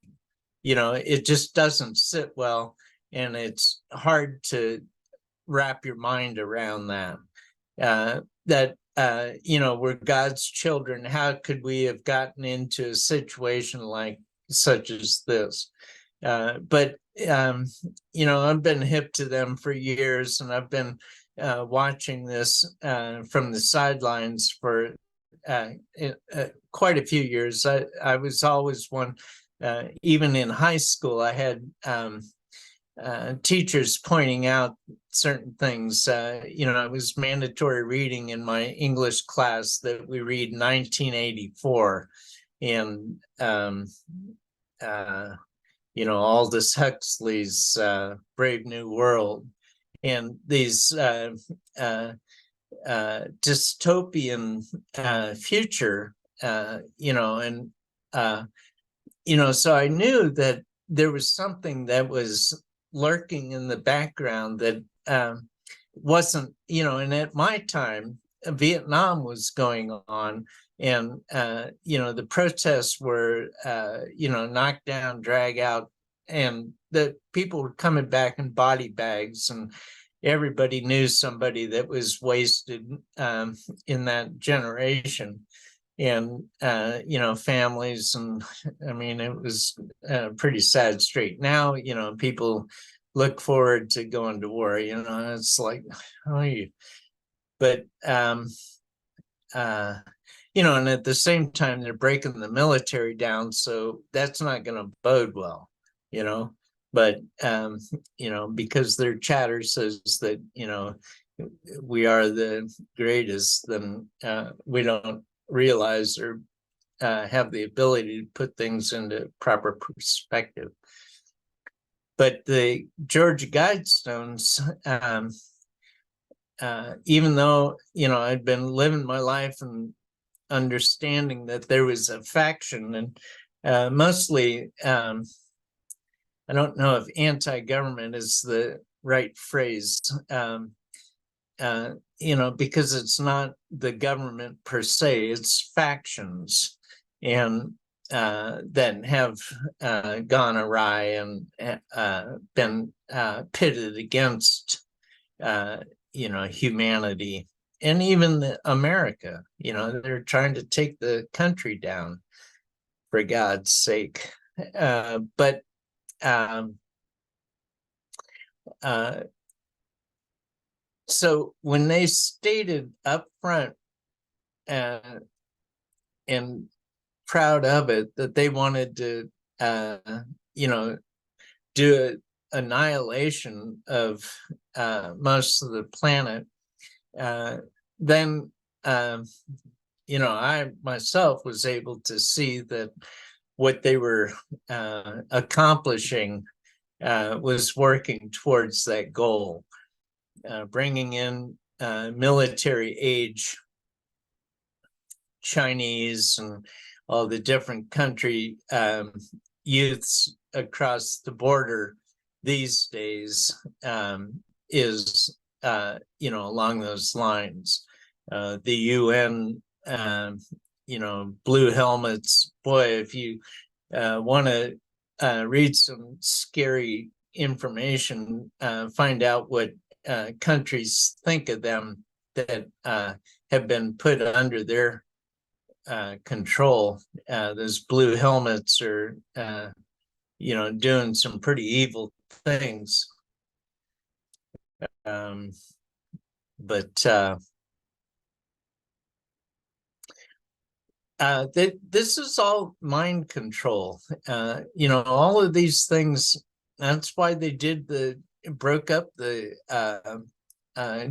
It just doesn't sit well, and it's hard to wrap your mind around that. We're God's children. How could we have gotten into a situation like such as this? But I've been hip to them for years, and I've been watching this from the sidelines for quite a few years. I was always one, even in high school, I had teachers pointing out certain things. It was mandatory reading in my English class that we read 1984, and Aldous Huxley's Brave New World, and these dystopian future, so I knew that there was something that was lurking in the background that wasn't, and at my time, Vietnam was going on, and the protests were knock down, drag out, and the people were coming back in body bags, and everybody knew somebody that was wasted in that generation, and families, and I mean, it was a pretty sad street. Now people look forward to going to war. It's like, oh, but and at the same time, they're breaking the military down, so that's not going to bode well. But because their chatter says that we are the greatest, then we don't realize or have the ability to put things into proper perspective. But the Georgia Guidestones, even though I'd been living my life and understanding that there was a faction, and mostly, I don't know if anti-government is the right phrase. because it's not the government per se, it's factions, and that have gone awry and been pitted against humanity, and even America. They're trying to take the country down, for God's sake. But so when they stated up front and proud of it that they wanted to, do annihilation of most of the planet, then I myself was able to see that what they were accomplishing was working towards that goal, bringing in military age Chinese and all the different country youths across the border these days, is along those lines. The UN, blue helmets. Boy, if you want to read some scary information, find out what countries think of them that have been put under their control. Those blue helmets are doing some pretty evil things. But this is all mind control. All of these things. That's why they broke up the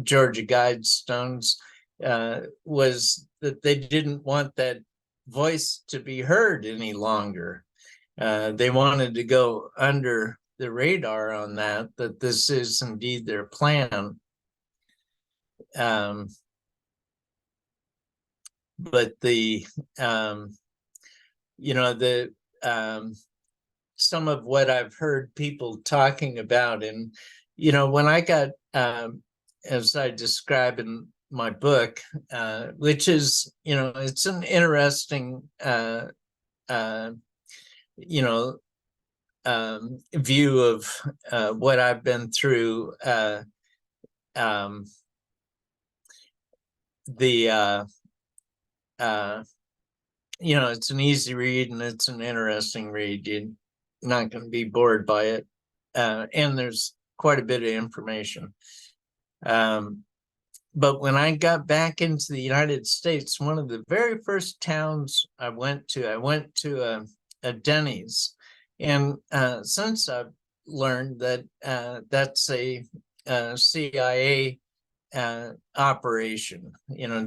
Georgia Guidestones, was that they didn't want that voice to be heard any longer. They wanted to go under the radar on that this is indeed their plan. But some of what I've heard people talking about, and when I got, as I describe in my book, which is it's an interesting view of what I've been through. It's an easy read and it's an interesting read. You're not going to be bored by it, and there's quite a bit of information. But when I got back into the United States, one of the very first towns I went to a Denny's. And since I've learned that that's a CIA operation,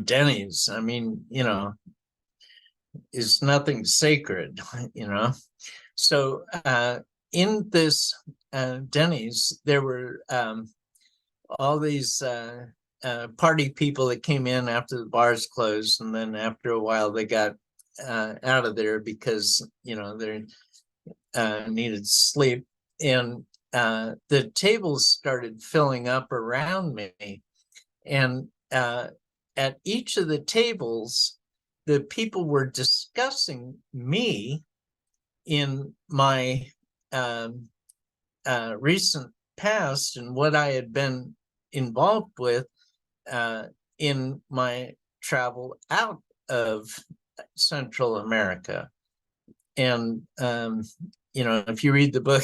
Denny's, I mean, is nothing sacred, So in this Denny's, there were all these party people that came in after the bars closed, and then after a while they got out of there because they needed sleep, and the tables started filling up around me, and at each of the tables the people were discussing me in my recent past and what I had been involved with in my travel out of Central America. And if you read the book,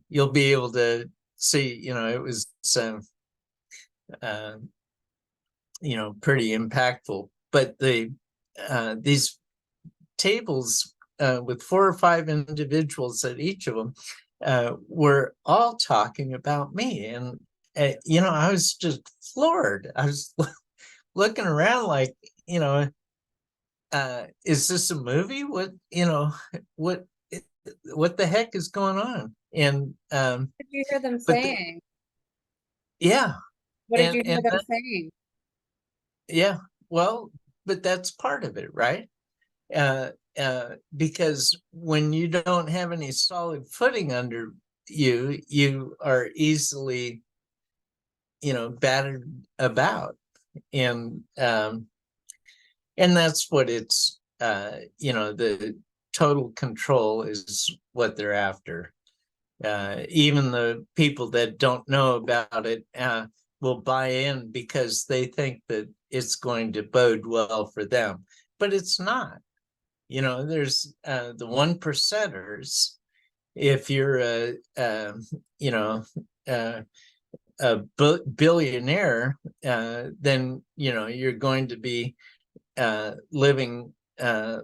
you'll be able to see, it was pretty impactful. But these tables with 4 or 5 individuals at each of them were all talking about me, and I was just floored. I was looking around like, is this a movie? What the heck is going on? And what did you hear them saying? Yeah. What did you hear them saying? Yeah, well, but that's part of it, right? Because when you don't have any solid footing under you, you are easily battered about. And that's what it's, the total control is what they're after. Even the people that don't know about it will buy in because they think that it's going to bode well for them, but it's not. There's the 1%ers. If you're a billionaire, then you're going to be living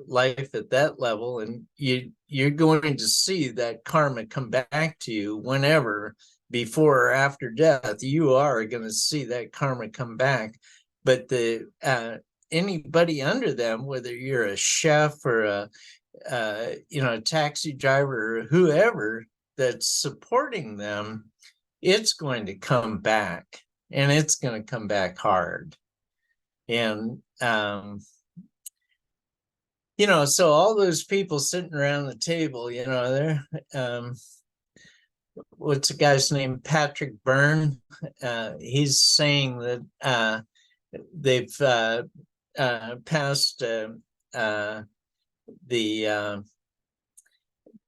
life at that level, and you're going to see that karma come back to you whenever, before or after death. You are going to see that karma come back. But the anybody under them, whether you're a chef or a taxi driver or whoever that's supporting them, it's going to come back, and it's going to come back hard. And so all those people sitting around the table, they're what's the guy's name? Patrick Byrne. He's saying that they've passed the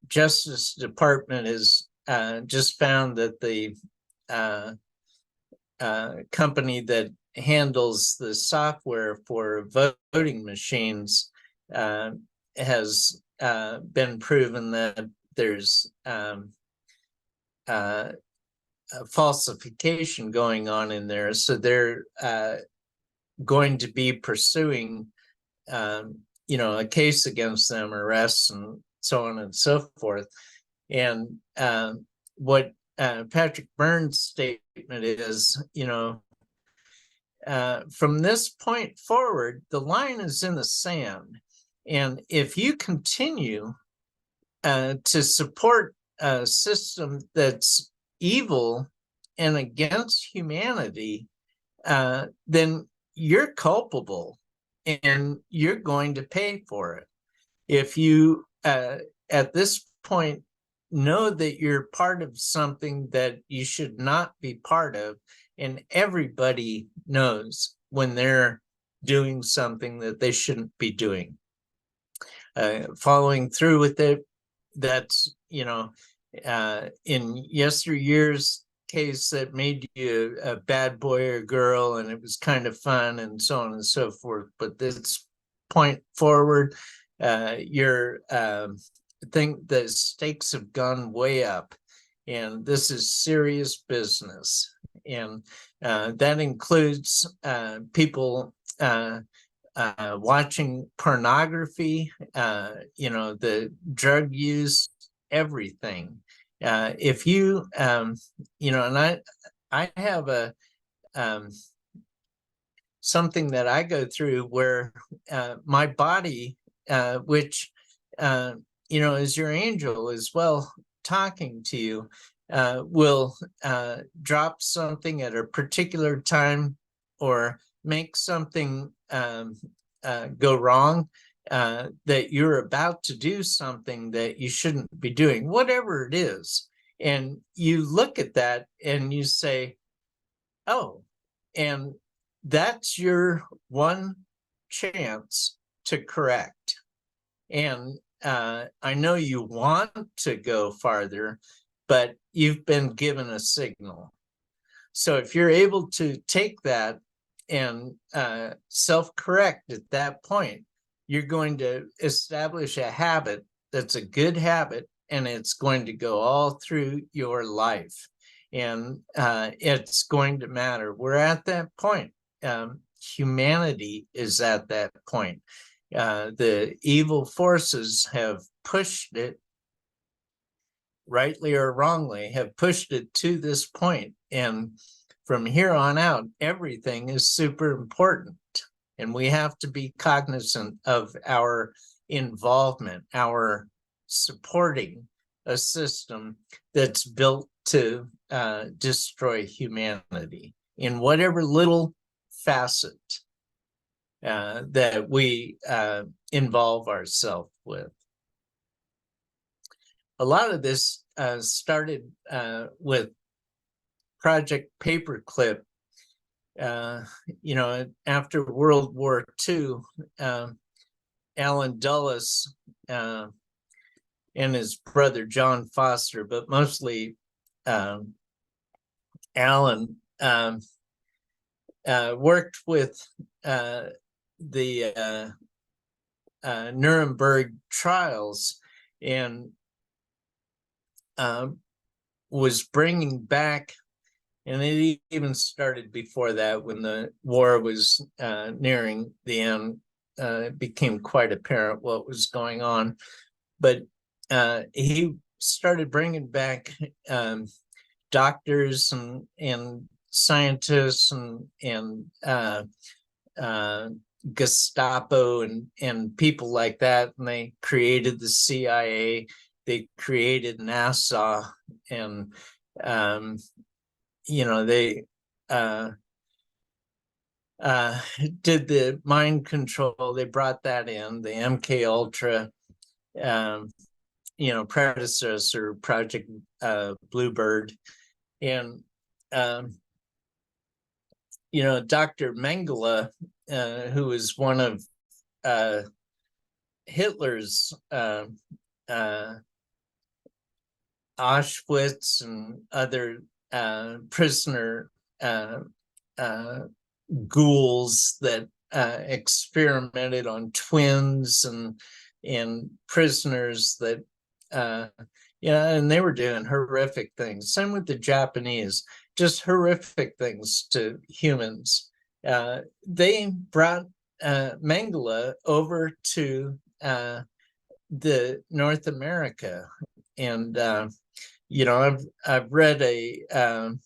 Justice Department has just found that the company that handles the software for voting machines has been proven that there's a falsification going on in there. So they're going to be pursuing a case against them, arrests and so on and so forth. And what Patrick Byrne's statement is, from this point forward, the line is in the sand. And if you continue to support a system that's evil and against humanity, then you're culpable and you're going to pay for it. If you, at this point, know that you're part of something that you should not be part of, and everybody knows when they're doing something that they shouldn't be doing. Following through with it, that's, in yesteryear's case, that made you a bad boy or girl, and it was kind of fun and so on and so forth. But this point forward, the stakes have gone way up, and this is serious business. And that includes people watching pornography, the drug use, everything. If you, and I have a something that I go through where my body, which is your angel as well talking to you, will drop something at a particular time or make something go wrong, that you're about to do something that you shouldn't be doing, whatever it is. And you look at that and you say, oh, and that's your one chance to correct. And I know you want to go farther, but you've been given a signal. So if you're able to take that and self-correct at that point, you're going to establish a habit that's a good habit, and it's going to go all through your life. And it's going to matter. We're at that point. Humanity is at that point. The evil forces have pushed it, rightly or wrongly, have pushed it to this point. And from here on out, everything is super important. And we have to be cognizant of our involvement, our supporting a system that's built to destroy humanity in whatever little facet that we involve ourselves with. A lot of this started with Project Paperclip after World War II, Alan Dulles and his brother John Foster, but mostly Alan, worked with the Nuremberg trials and was bringing back, and it even started before that when the war was nearing the end. It became quite apparent what was going on, but he started bringing back doctors and scientists and Gestapo and people like that, and they created the CIA. They created NASA, and they did the mind control. They brought that in, the MK Ultra, predecessor, Project Bluebird, and Dr. Mengele, who was one of Hitler's Auschwitz and other prisoner ghouls that experimented on twins and prisoners that and they were doing horrific things. Same with the Japanese, just horrific things to humans. They brought Mengele over to the North America, and I've read a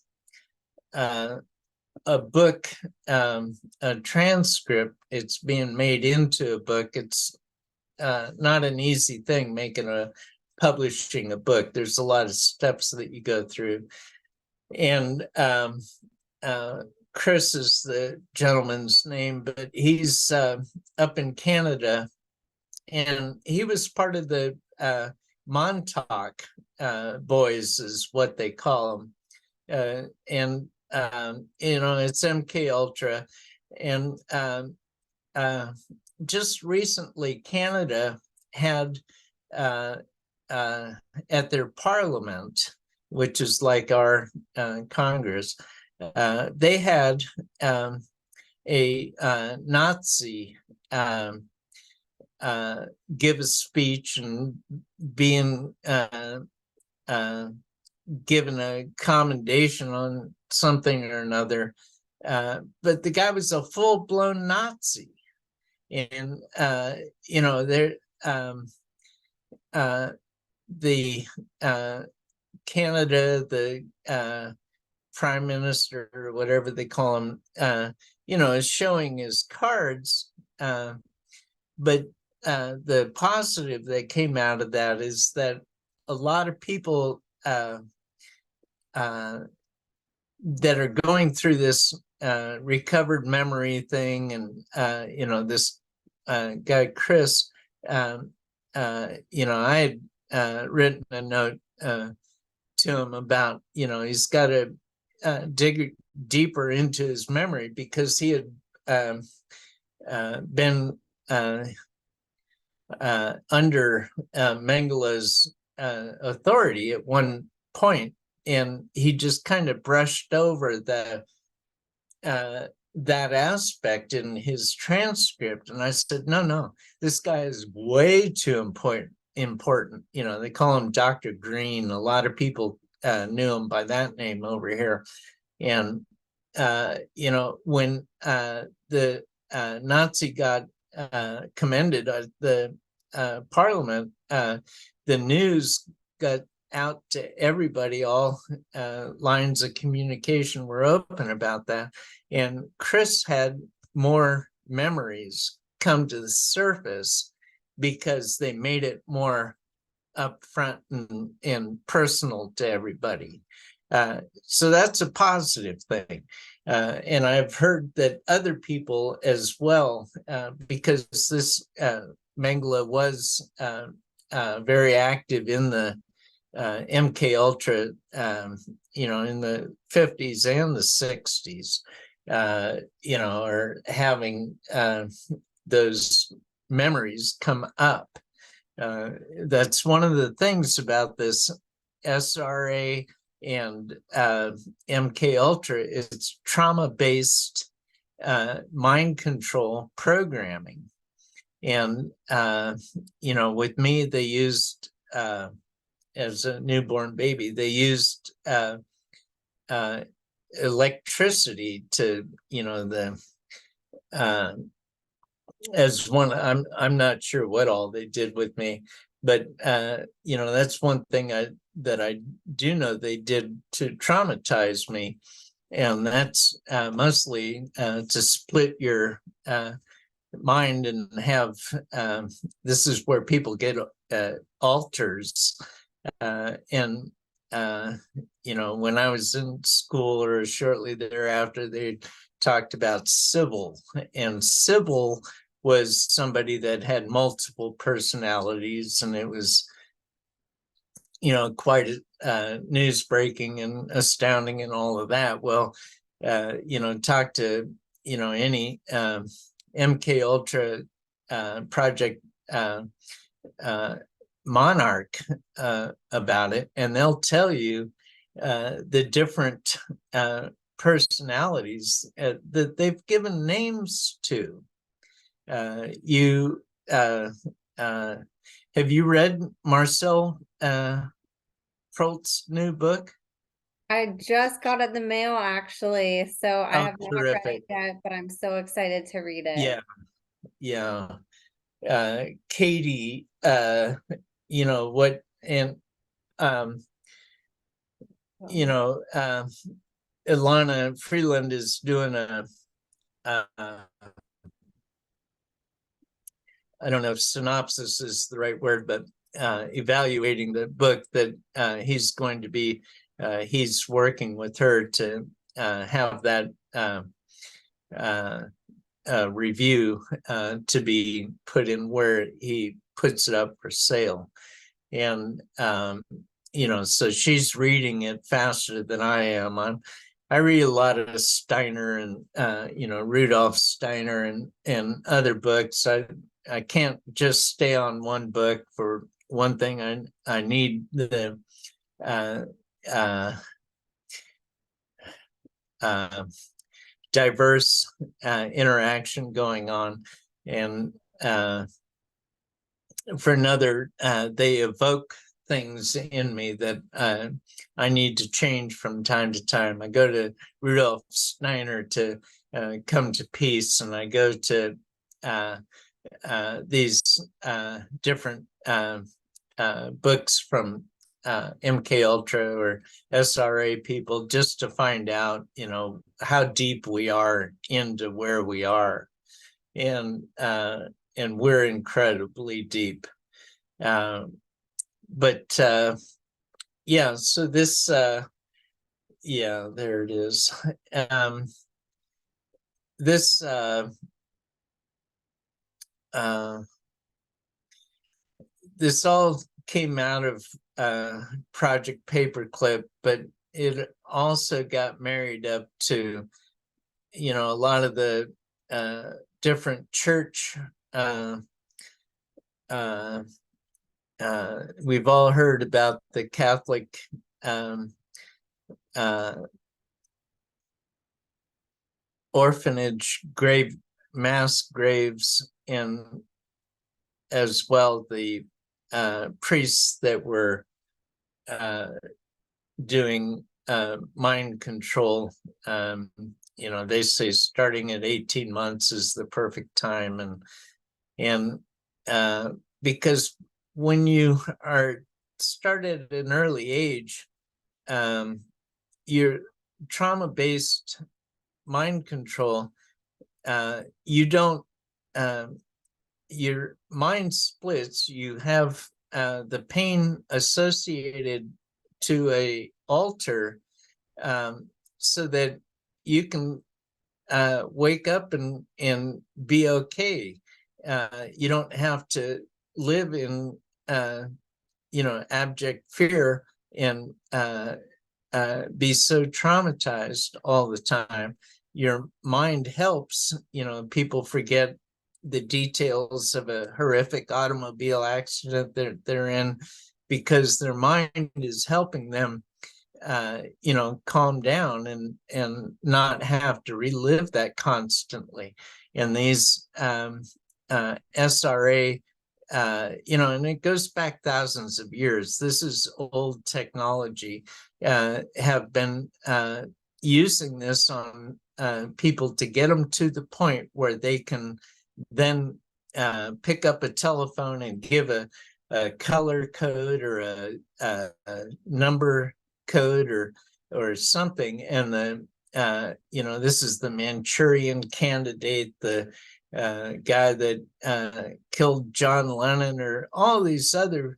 book, a transcript. It's being made into a book. It's not an easy thing publishing a book. There's a lot of steps that you go through, and Chris is the gentleman's name, but he's up in Canada, and he was part of the Montauk boys, is what they call them, and it's MK Ultra, and just recently Canada had at their parliament, which is like our Congress, they had a Nazi give a speech and being given a commendation on something or another, but the guy was a full-blown Nazi, and the Canada, the prime minister or whatever they call him, is showing his cards, but the positive that came out of that is that a lot of people that are going through this recovered memory thing, and this guy Chris, I had written a note to him about, he's got to dig deeper into his memory, because he had been under Mengele's authority at one point, and he just kind of brushed over that aspect in his transcript. And I said, no, this guy is way too important. They call him Dr. Green. A lot of people knew him by that name over here. And when the Nazi got commended at the parliament, the news got out to everybody. All lines of communication were open about that, and Chris had more memories come to the surface because they made it more upfront and personal to everybody. So that's a positive thing. And I've heard that other people as well, because this Mengele was very active in the MK Ultra, in the 50s and the 60s. or having those memories come up. That's one of the things about this SRA and MK Ultra. It's trauma-based mind control programming. And, with me, they used, as a newborn baby, they used electricity to, as one, I'm not sure what all they did with me, but that's one thing that I do know they did to traumatize me, and that's mostly to split your mind and have this is where people get alters, and when I was in school or shortly thereafter, they talked about Sybil, and Sybil was somebody that had multiple personalities, and it was quite news breaking and astounding and all of that. Well, talk to any MK Ultra project monarch about it, and they'll tell you the different personalities that they've given names to. Have you read Marcel Proulx's new book? I just got it in the mail, actually, so I have not read it Terrific. yet, but I'm so excited to read it. Yeah. Katie, what, and Ilana Freeland is doing I don't know if synopsis is the right word, but evaluating the book that he's going to be, he's working with her to have that review to be put in where he puts it up for sale. And, so she's reading it faster than I am. I read a lot of Steiner and, Rudolf Steiner and other books. I can't just stay on one book for one thing. I need the diverse interaction going on. And for another, they evoke things in me that I need to change from time to time. I go to Rudolf Steiner to come to peace, and I go to these different books from MK Ultra or SRA people, just to find out, how deep we are into where we are, and we're incredibly deep. But yeah, so this, yeah, there it is. This this all came out of Project Paperclip, but it also got married up to, a lot of the different church. We've all heard about the Catholic orphanage mass graves, and as well the priests that were doing mind control. They say starting at 18 months is the perfect time, and because when you are started at an early age, your trauma-based mind control, you don't, your mind splits. You have the pain associated to a alter, so that you can wake up and be okay. You don't have to live in abject fear and be so traumatized all the time. your mind helps. People forget the details of a horrific automobile accident that they're in, because their mind is helping them calm down and not have to relive that constantly. And these SRA, and it goes back thousands of years. This is old technology. Have been using this on people to get them to the point where they can then pick up a telephone and give a color code or a number code or something, and this is the Manchurian Candidate, the guy that killed John Lennon, or all these other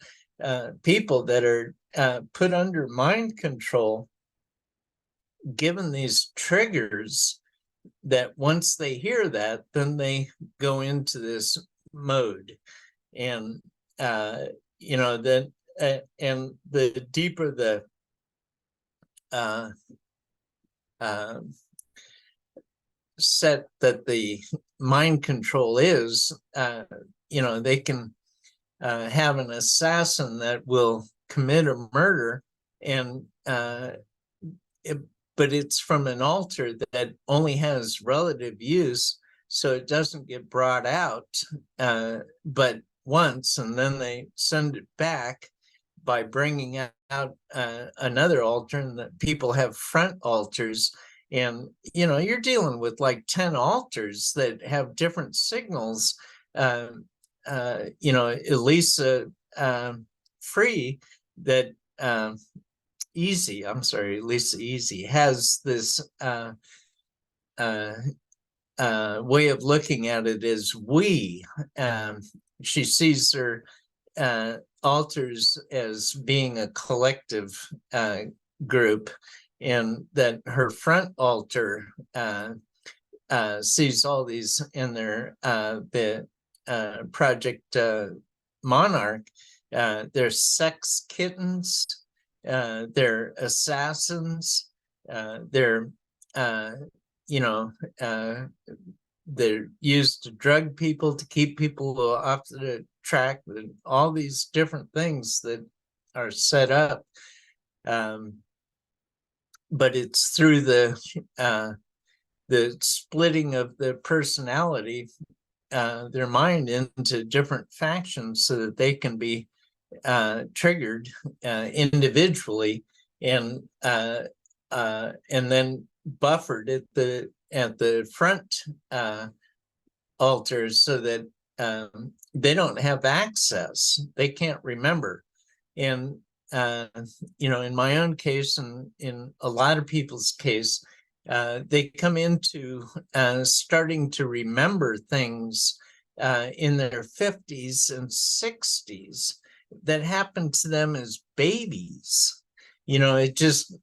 people that are put under mind control, given these triggers, that once they hear that, then they go into this mode. And then and the deeper the set that the mind control is, they can have an assassin that will commit a murder, and but it's from an altar that only has relative use, so it doesn't get brought out but once, and then they send it back by bringing out another altar. And that people have front altars, and you're dealing with like 10 altars that have different signals. Elisa Free, that Lisa Easy has this way of looking at it as we. She sees her altars as being a collective group, and that her front altar sees all these in their the Project Monarch. They're sex kittens, they're assassins, they're they're used to drug people, to keep people off the track, and all these different things that are set up. But it's through the splitting of the personality, their mind, into different factions, so that they can be triggered individually, and then buffered at the front altars, so that they don't have access. They can't remember. And in my own case, and in a lot of people's case, they come into starting to remember things in their 50s and 60s that happened to them as babies. It just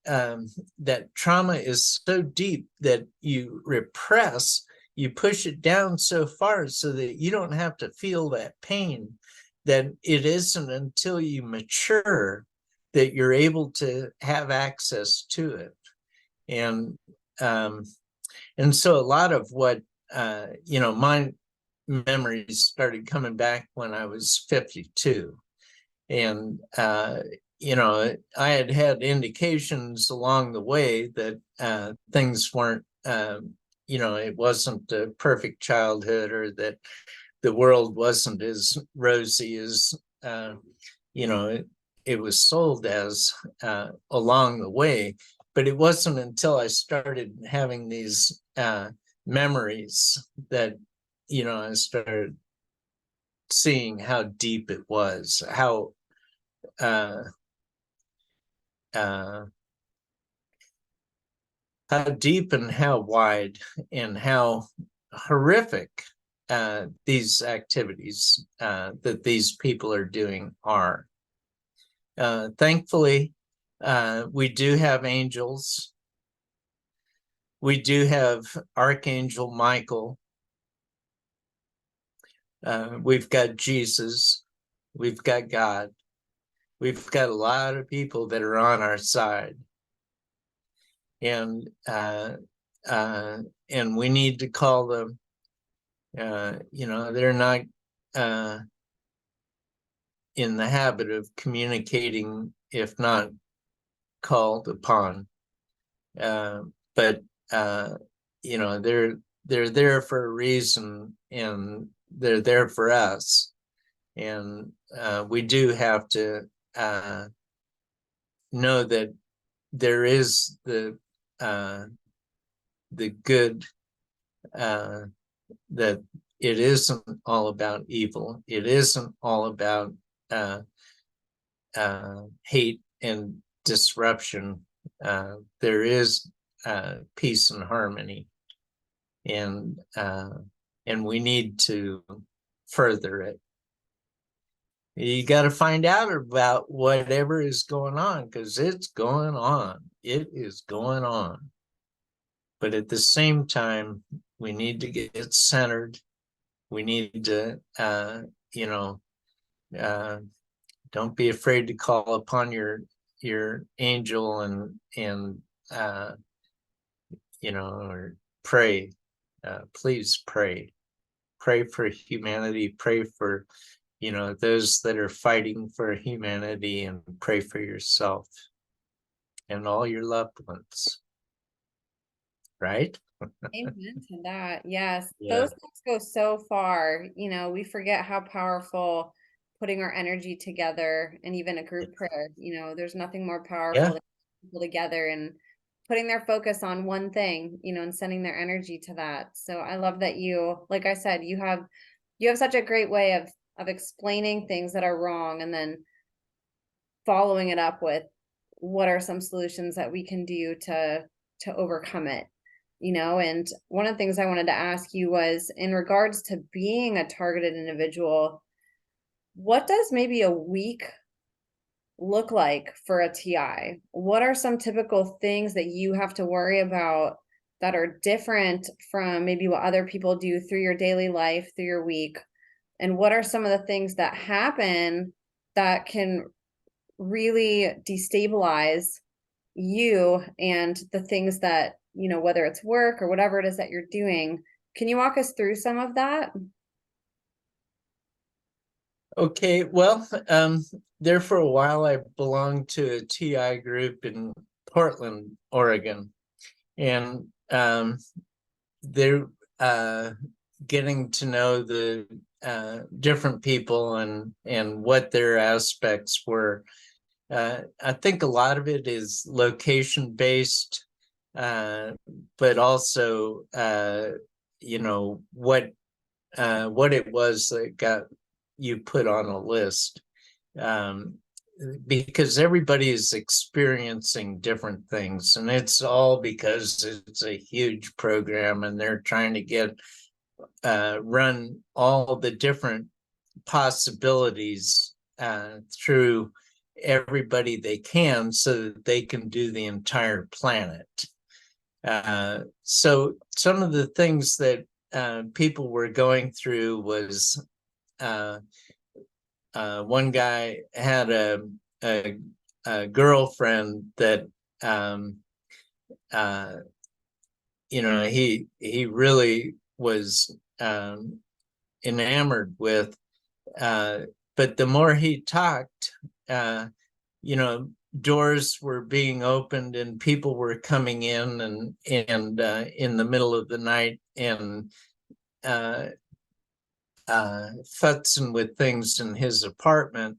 that trauma is so deep that you repress, you push it down so far so that you don't have to feel that pain. That it isn't until you mature that you're able to have access to it. And so a lot of what my memories started coming back when I was 52. And I had indications along the way that things weren't it wasn't a perfect childhood, or that the world wasn't as rosy as it was sold as along the way. But it wasn't until I started having these memories that I started seeing how deep it was, how deep and how wide and how horrific these activities that these people are doing are. Thankfully, we do have angels. We do have Archangel Michael. We've got Jesus. We've got God. We've got a lot of people that are on our side. And and we need to call them. They're not in the habit of communicating if not called upon. But they're there for a reason, and they're there for us. And we do have to know that there is the good, that it isn't all about evil. It isn't all about hate and disruption. There is peace and harmony, and we need to further it. You got to find out about whatever is going on, because it's going on. It is going on. But at the same time, we need to get centered. We need to, don't be afraid to call upon your angel and or pray. Please pray. Pray for humanity. Pray for those that are fighting for humanity, and pray for yourself and all your loved ones. Right? Amen to that. Yes. Yeah. Those things go so far. We forget how powerful putting our energy together, and even a group prayer, there's nothing more powerful than people together and putting their focus on one thing, and sending their energy to that. So I love that like I said, you have such a great way of explaining things that are wrong, and then following it up with what are some solutions that we can do to overcome it. And one of the things I wanted to ask you was, in regards to being a targeted individual, what does maybe a week look like for a TI? What are some typical things that you have to worry about that are different from maybe what other people do through your daily life, through your week? And what are some of the things that happen that can really destabilize you and the things that, whether it's work or whatever it is that you're doing? Can you walk us through some of that? Okay, well, there for a while I belonged to a TI group in Portland, Oregon, and they're getting to know the different people and what their aspects were. I think a lot of it is location based, but also what it was that got you put on a list, because everybody is experiencing different things, and it's all because it's a huge program and they're trying to get run all the different possibilities through everybody they can, so that they can do the entire planet. So some of the things that people were going through was, one guy had a girlfriend that he really was enamored with, but the more he talked, doors were being opened and people were coming in and in the middle of the night and futzing with things in his apartment,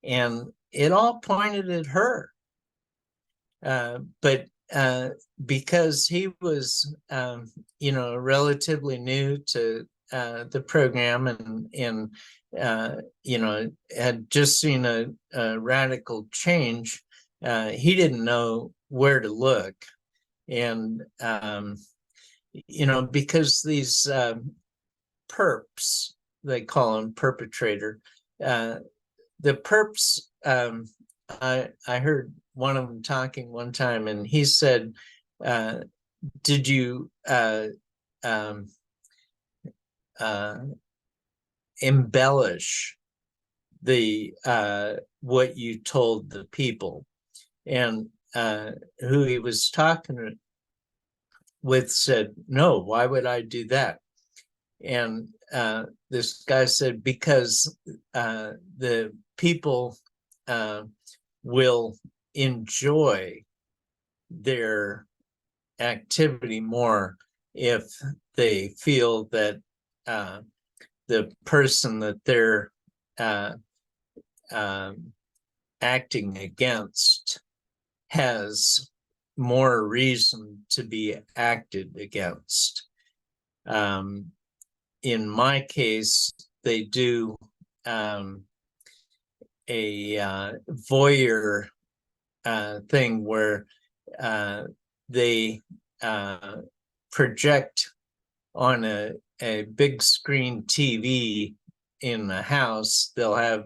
and it all pointed at her. But because he was, relatively new to the program, and had just seen a radical change, he didn't know where to look. And, because these perps, they call them perpetrator, the perps, I heard one of them talking one time, and he said, did you embellish the what you told the people? And who he was talking with said, no, why would I do that? And this guy said, because the people will enjoy their activity more if they feel that the person that they're acting against has more reason to be acted against. In my case, they do a voyeur thing where they project on a big screen TV in the house. They'll have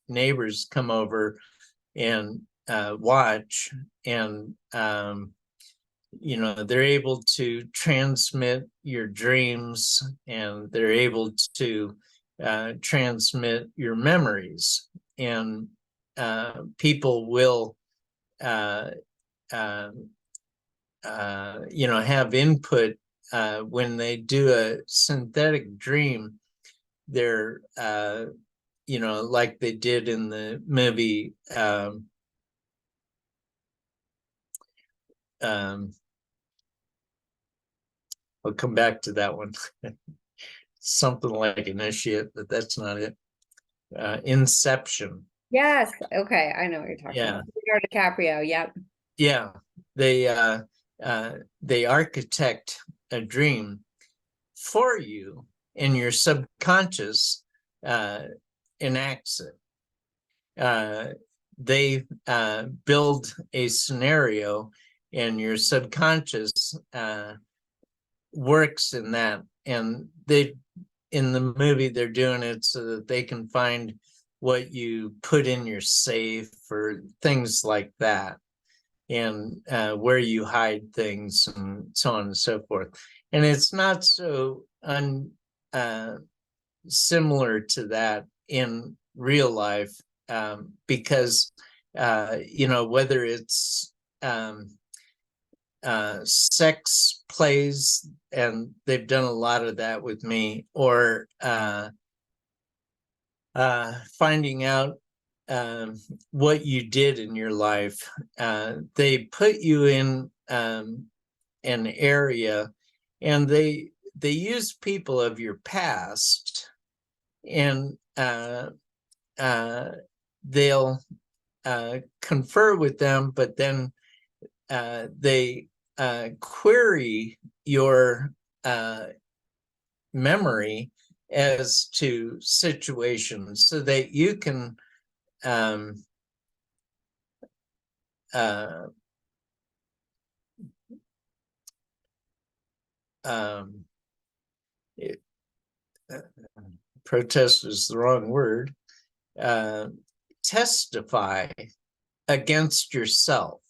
neighbors come over and watch, and they're able to transmit your dreams, and they're able to transmit your memories, and people will have input when they do a synthetic dream. They're like they did in the movie I'll come back to that one. Something like Initiate, but that's not it. Inception. Yes. Okay. I know what you're talking about. Leonardo DiCaprio. Yep. Yeah. They architect a dream for you, and your subconscious enacts it. They build a scenario, and your subconscious works in that. And in the movie, they're doing it so that they can find what you put in your safe or things like that, and where you hide things, and so on and so forth. And it's not so similar to that in real life, because whether it's sex plays, and they've done a lot of that with me, or finding out what you did in your life. They put you in an area, and they use people of your past, and they'll confer with them, but then they query your memory as to situations, so that you can protest is the wrong word, testify against yourself.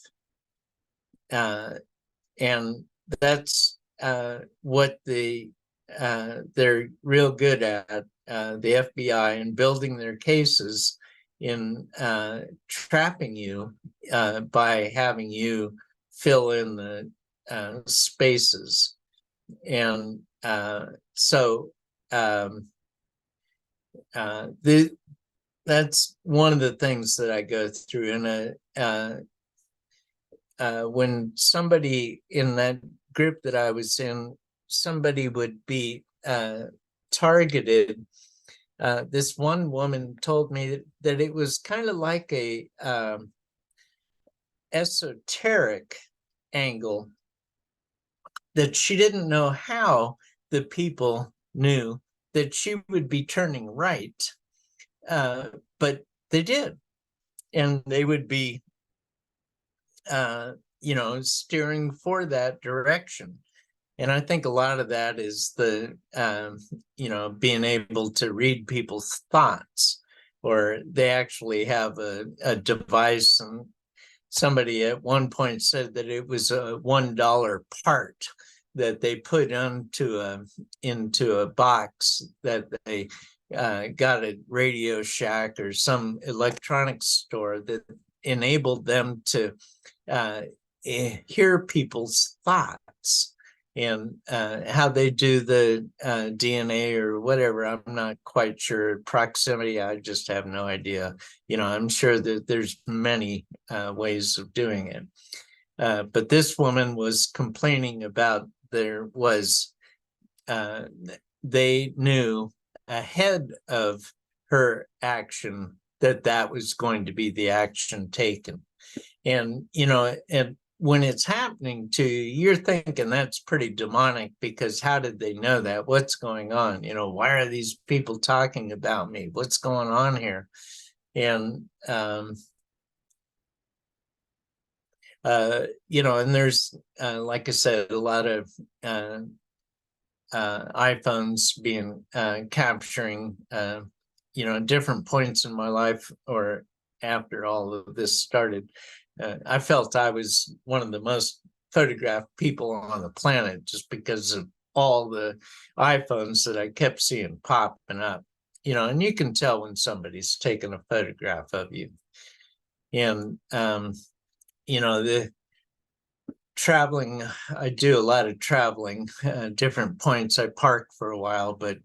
And that's what they're real good at, the FBI, in building their cases, in trapping you by having you fill in the spaces. And so that's one of the things that I go through. And when somebody in that group that I was in, somebody would be targeted, this one woman told me that it was kind of like a esoteric angle, that she didn't know how the people knew that she would be turning right, but they did, and they would be steering for that direction. And I think a lot of that is the being able to read people's thoughts, or they actually have a device. And somebody at one point said that it was a $1 part that they put into a box that they got at Radio Shack or some electronics store, that enabled them to hear people's thoughts and how they do the DNA or whatever. I'm not quite sure. Proximity, I just have no idea. I'm sure that there's many ways of doing it. But this woman was complaining about they knew ahead of her action that was going to be the action taken. And, and when it's happening to you, you're thinking that's pretty demonic, because how did they know that? What's going on? Why are these people talking about me? What's going on here? And, and there's, like I said, a lot of iPhones being capturing, different points in my life or after all of this started. I felt I was one of the most photographed people on the planet just because of all the iPhones that I kept seeing popping up, and you can tell when somebody's taking a photograph of you. And, the traveling, I do a lot of traveling, different points. I park for a while, but,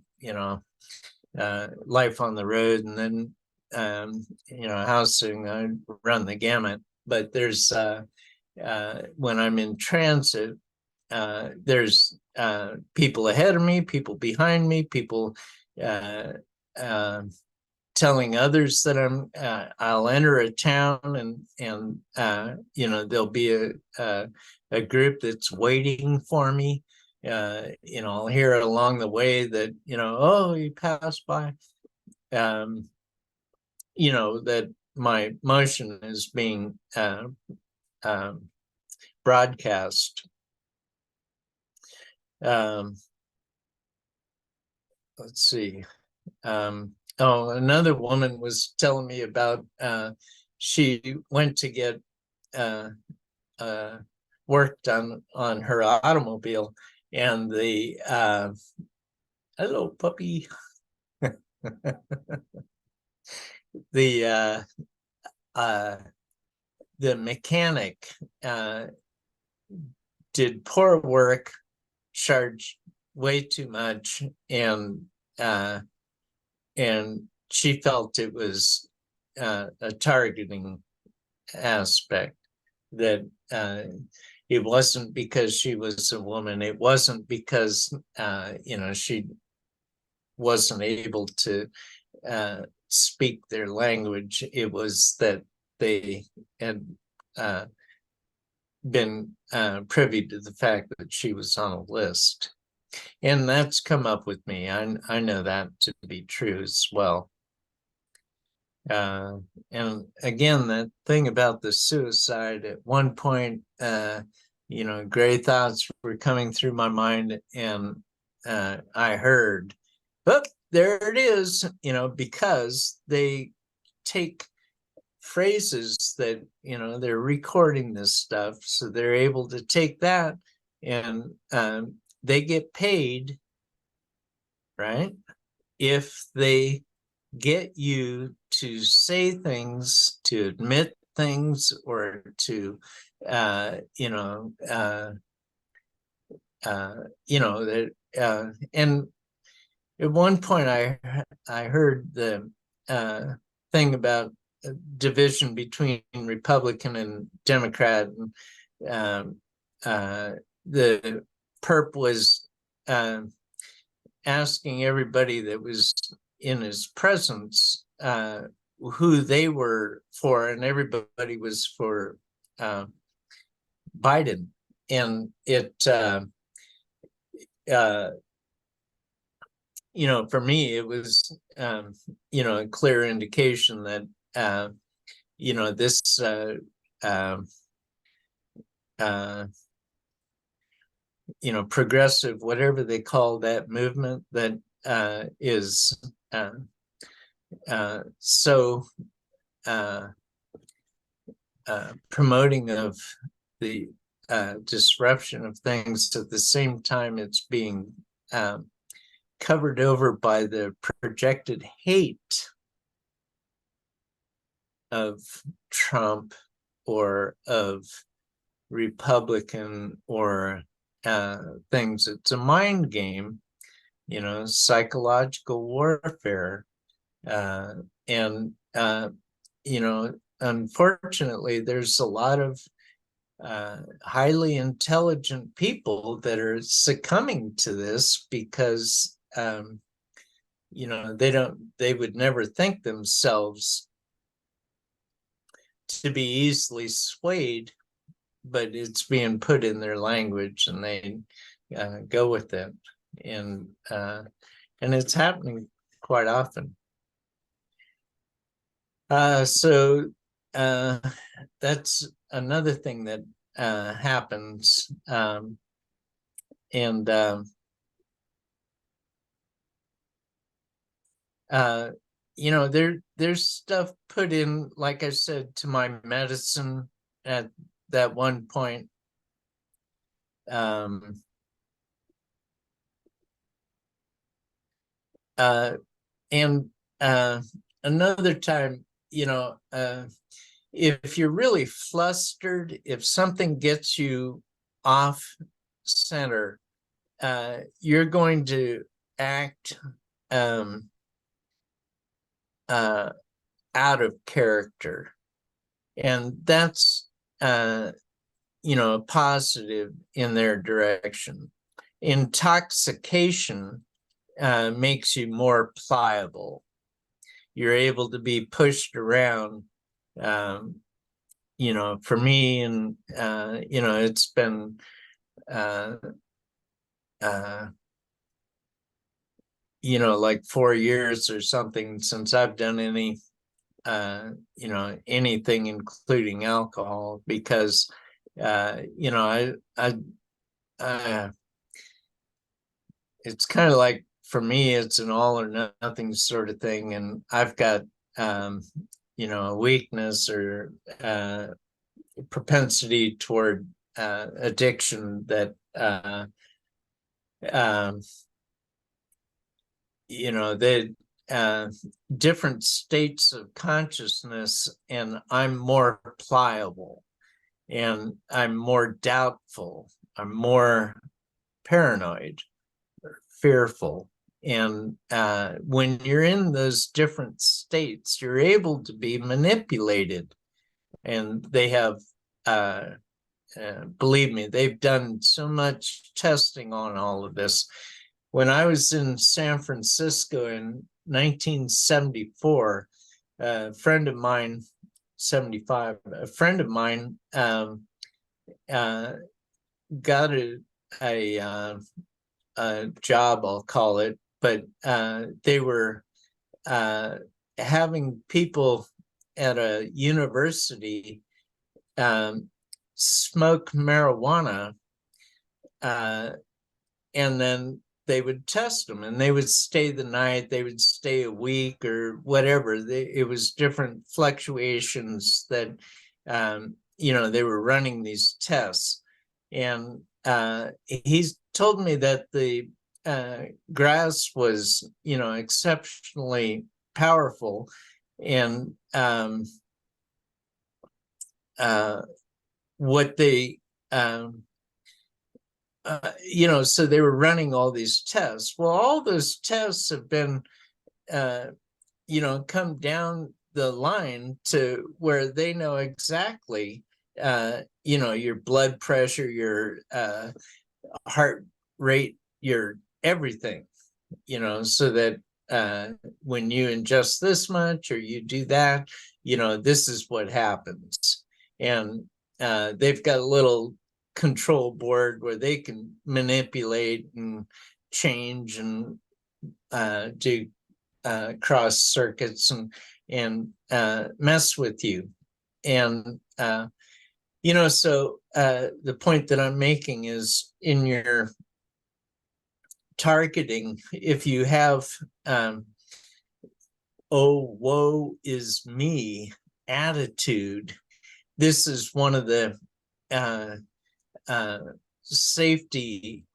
life on the road, and then, housing, I run the gamut. But there's, when I'm in transit, there's people ahead of me, people behind me, people telling others that I'll enter a town, and there'll be a group that's waiting for me. I'll hear along the way that, oh, you passed by. That my motion is being broadcast. Let's see. Another woman was telling me about, she went to get work done on her automobile, and the hello puppy. The mechanic did poor work, charged way too much, and she felt it was a targeting aspect, that it wasn't because she was a woman. It wasn't because she wasn't able to speak their language. It was that they had been privy to the fact that she was on a list. And that's come up with me. I know that to be true as well. And again, that thing about the suicide, at one point, gray thoughts were coming through my mind, and I heard, oh, there it is, because they take phrases that, they're recording this stuff, so they're able to take that, and they get paid, right, if they get you to say things, to admit things, or to and at one point I heard the thing about division between Republican and Democrat, and the perp was asking everybody that was in his presence who they were for, and everybody was for Biden. And it for me, it was a clear indication that this progressive, whatever they call that movement, that is so promoting of the disruption of things. At the same time, it's being covered over by the projected hate of Trump, or of Republican or things. It's a mind game, psychological warfare. And unfortunately, there's a lot of highly intelligent people that are succumbing to this because they would never think themselves to be easily swayed, but it's being put in their language and they go with it. And it's happening quite often. So that's another thing that happens. There's stuff put in, like I said, to my medicine at that one point. And another time, if you're really flustered, if something gets you off center, you're going to act out of character. And that's, positive in their direction. Intoxication makes you more pliable. You're able to be pushed around. For me, and it's been like 4 years or something since I've done anything including alcohol, because it's kind of like, for me, it's an all or nothing sort of thing. And I've got, a weakness or propensity toward addiction that, different states of consciousness, and I'm more pliable and I'm more doubtful. I'm more paranoid, fearful. And when you're in those different states, you're able to be manipulated. And they have, believe me, they've done so much testing on all of this. When I was in San Francisco in 1974, a friend of mine, 75, a friend of mine got a job, I'll call it, but they were having people at a university smoke marijuana, and then they would test them, and they would stay the night, they would stay a week or whatever. It was different fluctuations that, they were running these tests. And he's told me that the grass was, exceptionally powerful. And what they, so they were running all these tests. Well, all those tests have been, come down the line to where they know exactly, your blood pressure, your heart rate, your everything, so that when you ingest this much or you do that, this is what happens. And they've got a little control board where they can manipulate and change and do cross circuits and mess with you. And so the point that I'm making is, in your targeting, if you have oh, woe is me attitude, this is one of the safety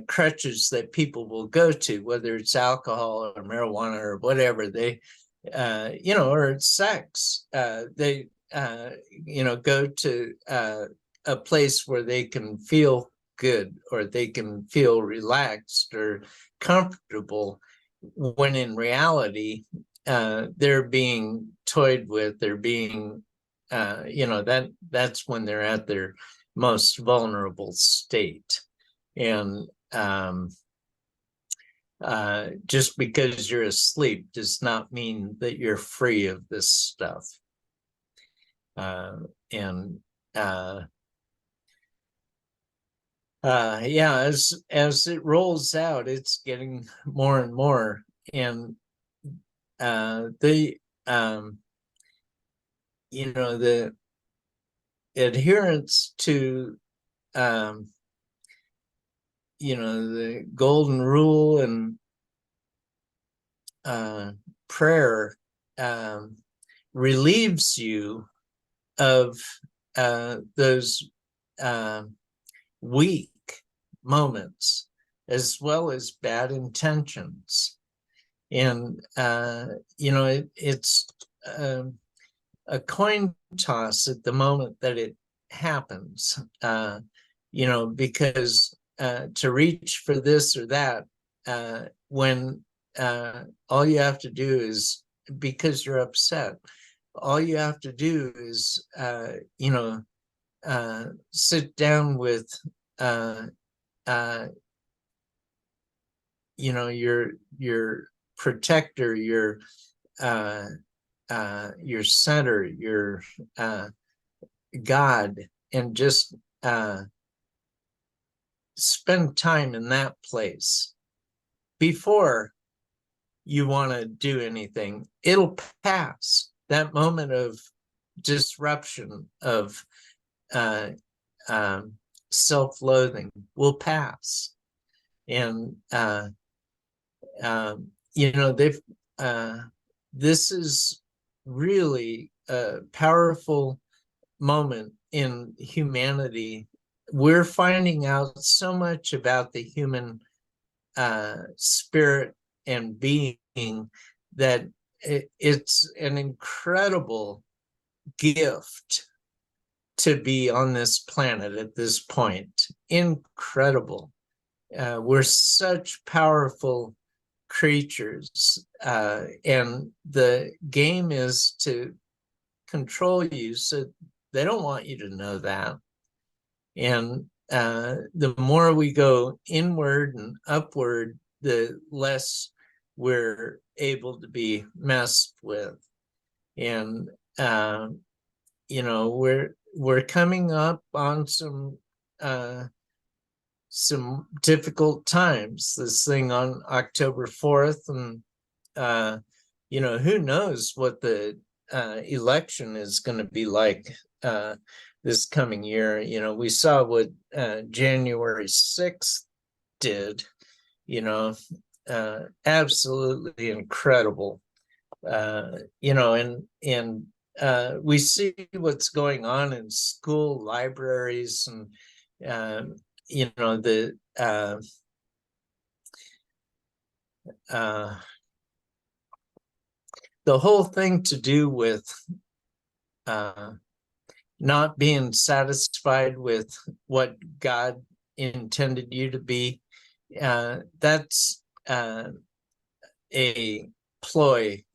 crutches that people will go to, whether it's alcohol or marijuana or whatever, they or it's sex. They go to a place where they can feel good, or they can feel relaxed or comfortable, when in reality they're being toyed with. They're being that's when they're at their most vulnerable state. And just because you're asleep does not mean that you're free of this stuff. And as it rolls out, it's getting more and more. And the adherence to the golden rule and prayer relieves you of those weak moments, as well as bad intentions. And it's a coin toss at the moment that it happens, because to reach for this or that, when all you have to do is, because you're upset, all you have to do is sit down with your protector, your center, your God, and just spend time in that place before you want to do anything. It'll pass. That moment of disruption, of self-loathing, will pass. And they've this is really a powerful moment in humanity. We're finding out so much about the human spirit and being that it's an incredible gift to be on this planet at this point. Incredible. We're such powerful creatures, and the game is to control you, so they don't want you to know that. And the more we go inward and upward, the less we're able to be messed with. And we're coming up on some difficult times. This thing on October 4th, and who knows what the election is going to be like this coming year. We saw what January 6th did. Absolutely incredible. And we see what's going on in school libraries, and the whole thing to do with not being satisfied with what God intended you to be. That's a ploy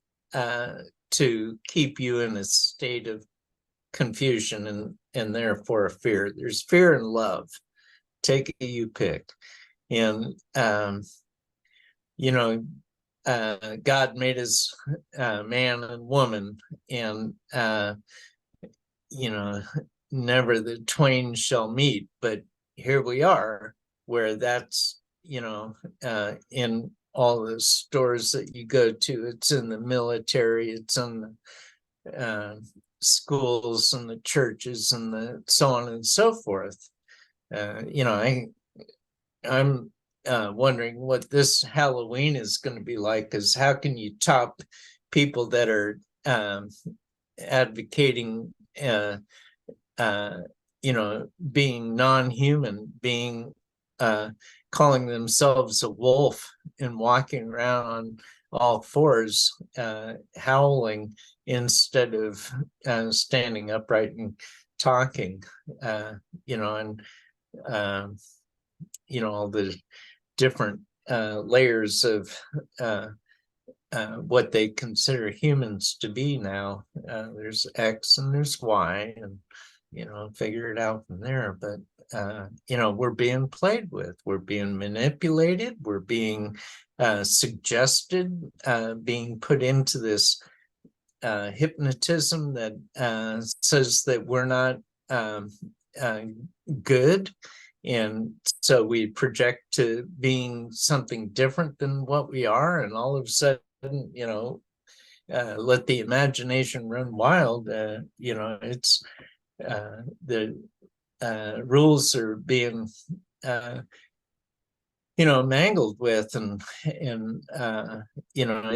to keep you in a state of confusion and therefore fear. There's fear and love. Take it, you pick. And God made us man and woman, and never the twain shall meet. But here we are, where that's in all the stores that you go to. It's in the military, it's in the schools and the churches and the so on and so forth. I'm wondering what this Halloween is going to be like, because how can you top people that are advocating being non-human, being calling themselves a wolf and walking around all fours, howling instead of standing upright and talking, and all the different layers of what they consider humans to be now. There's X and there's Y, and figure it out from there. But we're being played with, we're being manipulated, we're being suggested, being put into this hypnotism that says that we're not good. And so we project to being something different than what we are. And all of a sudden, let the imagination run wild. It's the rules are being mangled with, and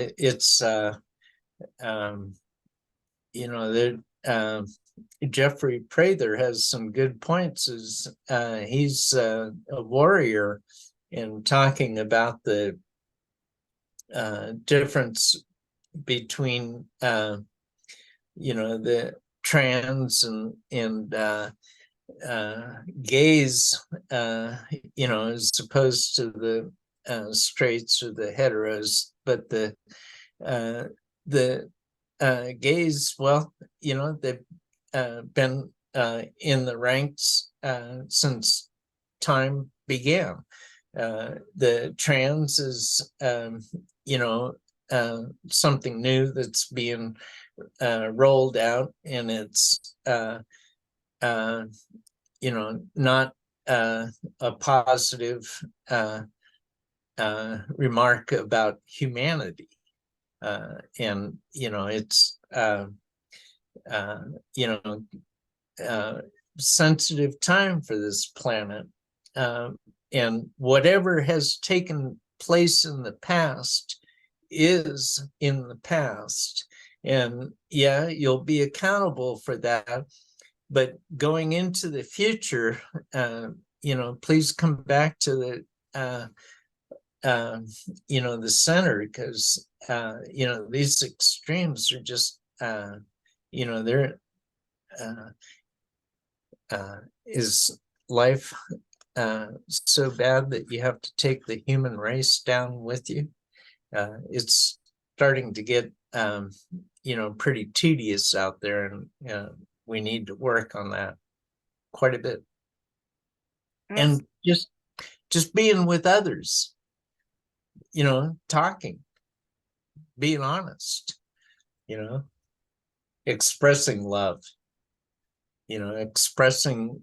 it's Jeffrey Prather has some good points. He's a warrior in talking about the difference between the trans and gays, as opposed to the straights or the heteros. But the gays, well, they've been in the ranks since time began. The trans is something new that's being rolled out, and it's not a positive remark about humanity. And it's sensitive time for this planet, and whatever has taken place in the past is in the past, and you'll be accountable for that. But going into the future, please come back to the the center, because these extremes are just they're is life so bad that you have to take the human race down with you? It's starting to get pretty tedious out there, and we need to work on that quite a bit. And just being with others, talking, being honest, expressing love, expressing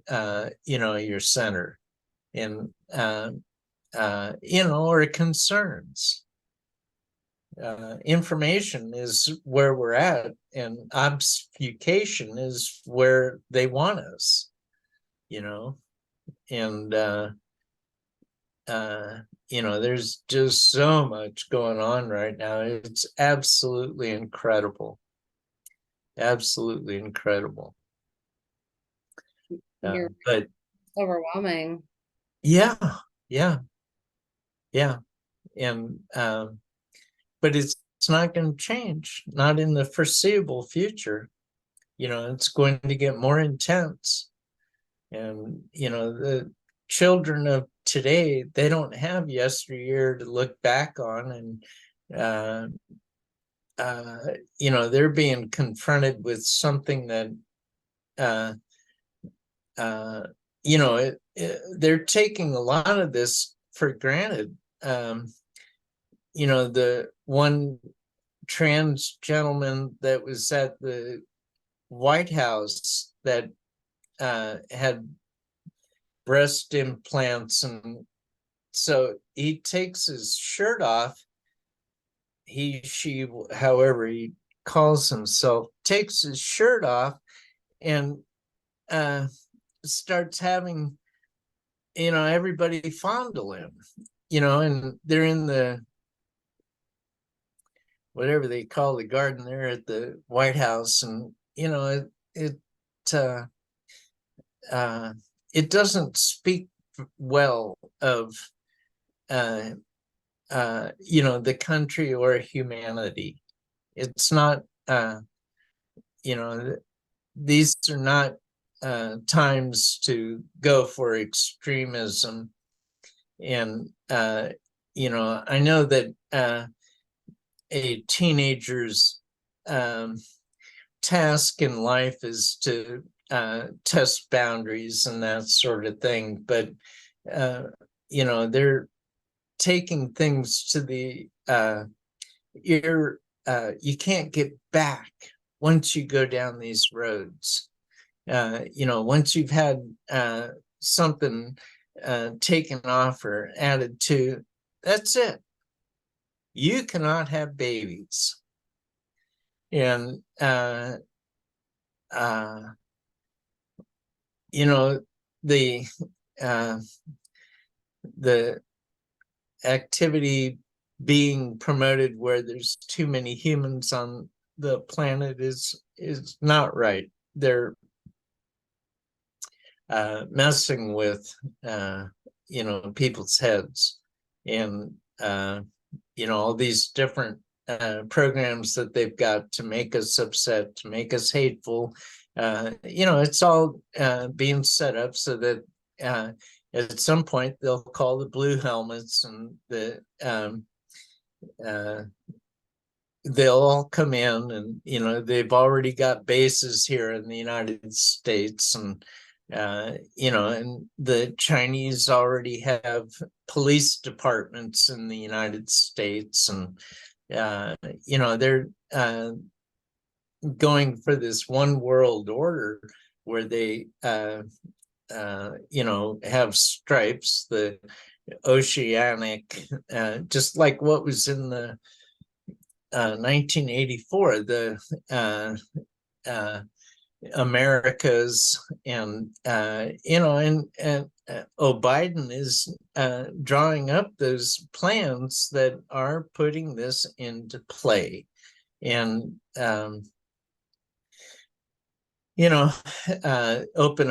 your center, and or concerns. Information is where we're at, and obfuscation is where they want us, and there's just so much going on right now. It's absolutely incredible. Absolutely incredible. But overwhelming. Yeah. And but it's not going to change, not in the foreseeable future. It's going to get more intense. And the children of today, they don't have yesteryear to look back on, and they're being confronted with something that they're taking a lot of this for granted. The one trans gentleman that was at the White House that had breast implants, and so he takes his shirt off. She, however he calls himself, takes his shirt off and starts having everybody fondle him, and they're in the whatever they call the garden there at the White House, and it doesn't speak well of the country or humanity. It's not, these are not times to go for extremism. And, I know that a teenager's task in life is to test boundaries and that sort of thing. But, they're taking things to the you can't get back once you go down these roads. Once you've had something taken off or added to, that's it. You cannot have babies. And, the activity being promoted where there's too many humans on the planet is not right. They're messing with people's heads, and all these different programs that they've got to make us upset, to make us hateful. It's all being set up so that at some point they'll call the blue helmets, and they'll all come in, and they've already got bases here in the United States, and and the Chinese already have police departments in the United States, and they're going for this one world order where they have stripes, the oceanic, just like what was in the 1984, the Americas, and Biden is drawing up those plans that are putting this into play. And open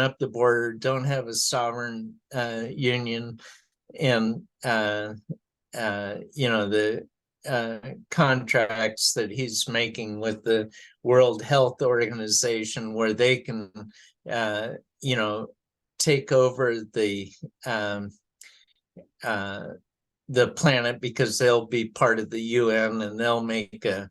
up the border, don't have a sovereign union, and the contracts that he's making with the World Health Organization, where they can take over the planet, because they'll be part of the UN, and they'll make a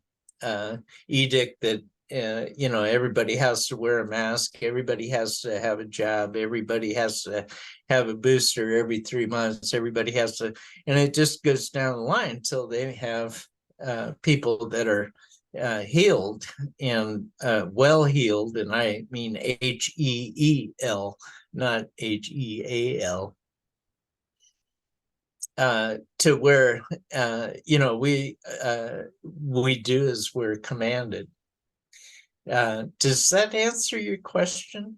edict that everybody has to wear a mask, everybody has to have a job, everybody has to have a booster every 3 months, everybody has to, and it just goes down the line until they have people that are healed, and well healed, and I mean HEEL, not HEAL, to where we do as we're commanded. Does that answer your question?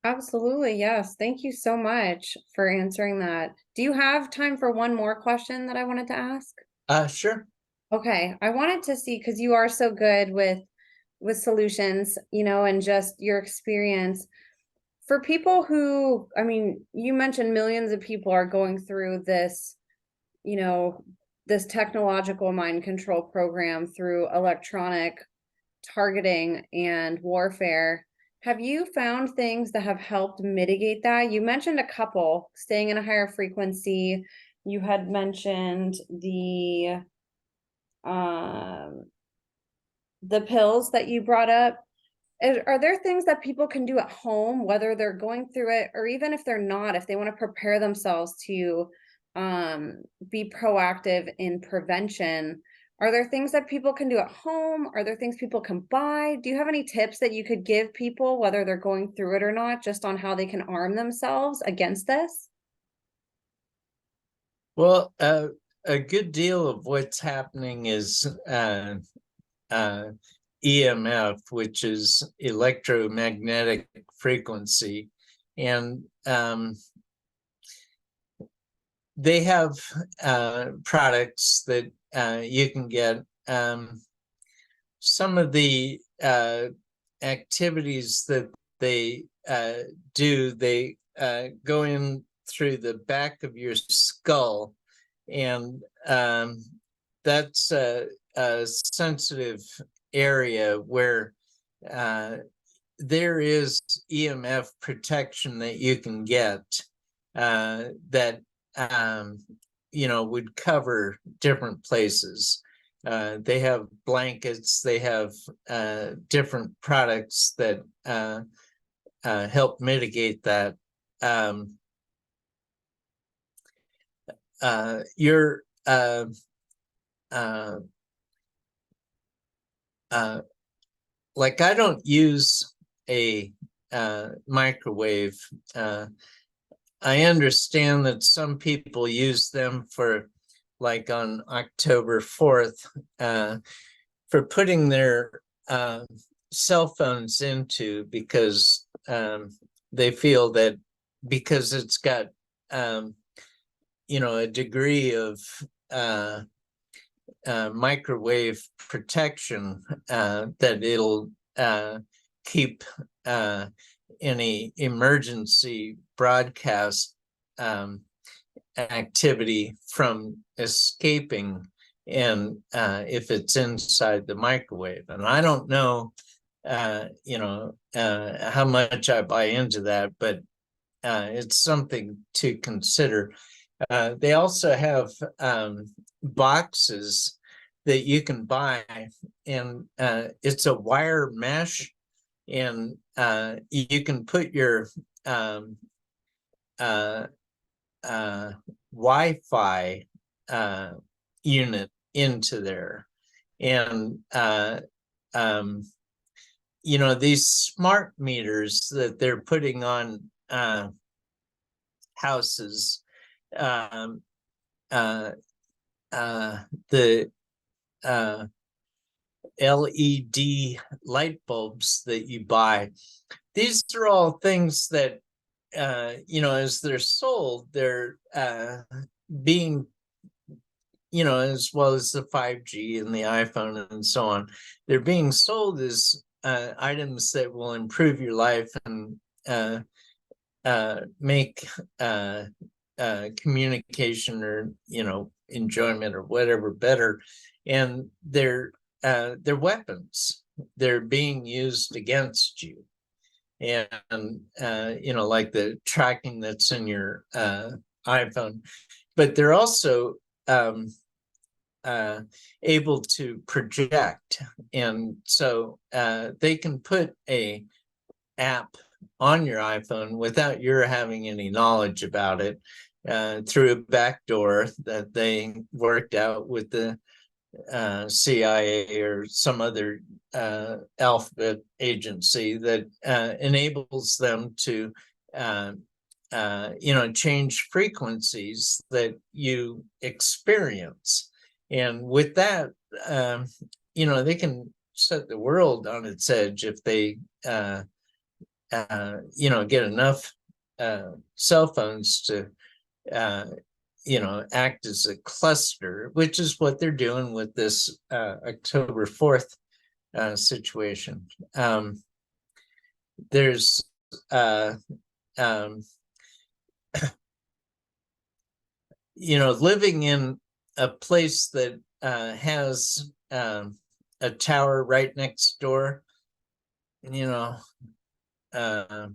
Absolutely, yes. Thank you so much for answering that. Do you have time for one more question that I wanted to ask? Sure. Okay, I wanted to see, because you are so good with solutions, and just your experience. For people who, I mean, you mentioned millions of people are going through this, this technological mind control program through electronic targeting and warfare. Have you found things that have helped mitigate that? You mentioned a couple, staying in a higher frequency. You had mentioned the pills that you brought up. Are there things that people can do at home, whether they're going through it, or even if they're not, if they want to prepare themselves to be proactive in prevention? Are there things that people can do at home? Are there things people can buy? Do you have any tips that you could give people, whether they're going through it or not, just on how they can arm themselves against this? Well, a good deal of what's happening is EMF, which is electromagnetic frequency, and they have products that you can get. Some of the activities that they do, they go in through the back of your skull, And that's a sensitive area where there is EMF protection that you can get that would cover different places. They have blankets, they have different products that help mitigate that. Your like, I don't use a microwave. I understand that some people use them for, like on October 4th, for putting their cell phones into, because they feel that because it's got a degree of microwave protection, that it'll keep any emergency broadcast activity from escaping, and if it's inside the microwave. And I don't know how much I buy into that, but it's something to consider. They also have boxes that you can buy, and it's a wire mesh, and you can put your Wi-Fi unit into there. And these smart meters that they're putting on houses, the LED light bulbs that you buy, these are all things that as they're sold, they're being, as well as the 5G and the iPhone and so on, they're being sold as items that will improve your life and make communication or enjoyment or whatever better. And they're weapons. They're being used against you. And like the tracking that's in your iPhone, but they're also able to project, and so they can put a app on your iPhone without your having any knowledge about it, through a backdoor that they worked out with the CIA or some other alphabet agency that enables them to change frequencies that you experience. And with that, they can set the world on its edge if they get enough cell phones to act as a cluster, which is what they're doing with this October 4th situation. There's living in a place that has a tower right next door, but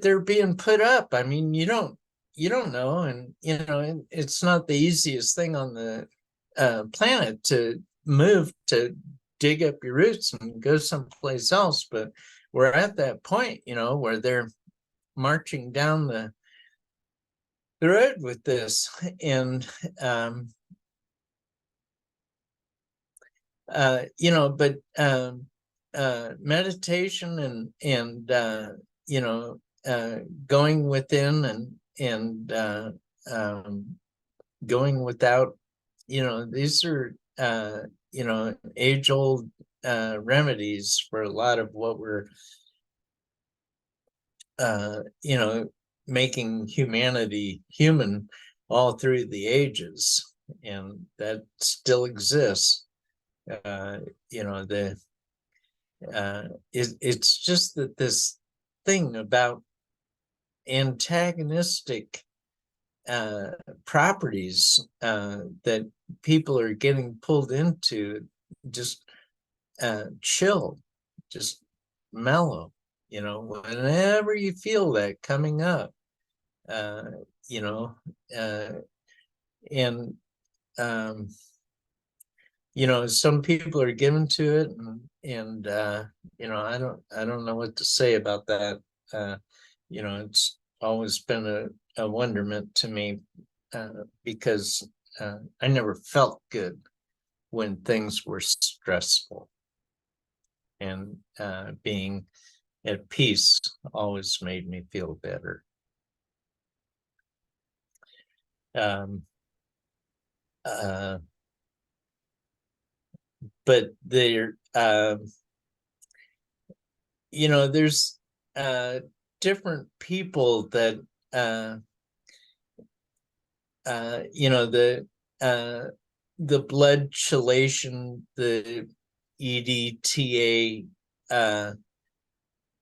they're being put up. I mean, you don't know, and it's not the easiest thing on the planet to move, to dig up your roots and go someplace else. But we're at that point, where they're marching down the road with this. And but meditation and going within and going without, these are age-old remedies for a lot of what we're making humanity human all through the ages, and that still exists. It's just that this thing about antagonistic properties that people are getting pulled into. Just chill, just mellow, whenever you feel that coming up, you know, and some people are given to it, and I don't know what to say about that. It's always been a wonderment to me, because I never felt good when things were stressful, and being at peace always made me feel better. But there, there's different people that, the blood chelation, the EDTA,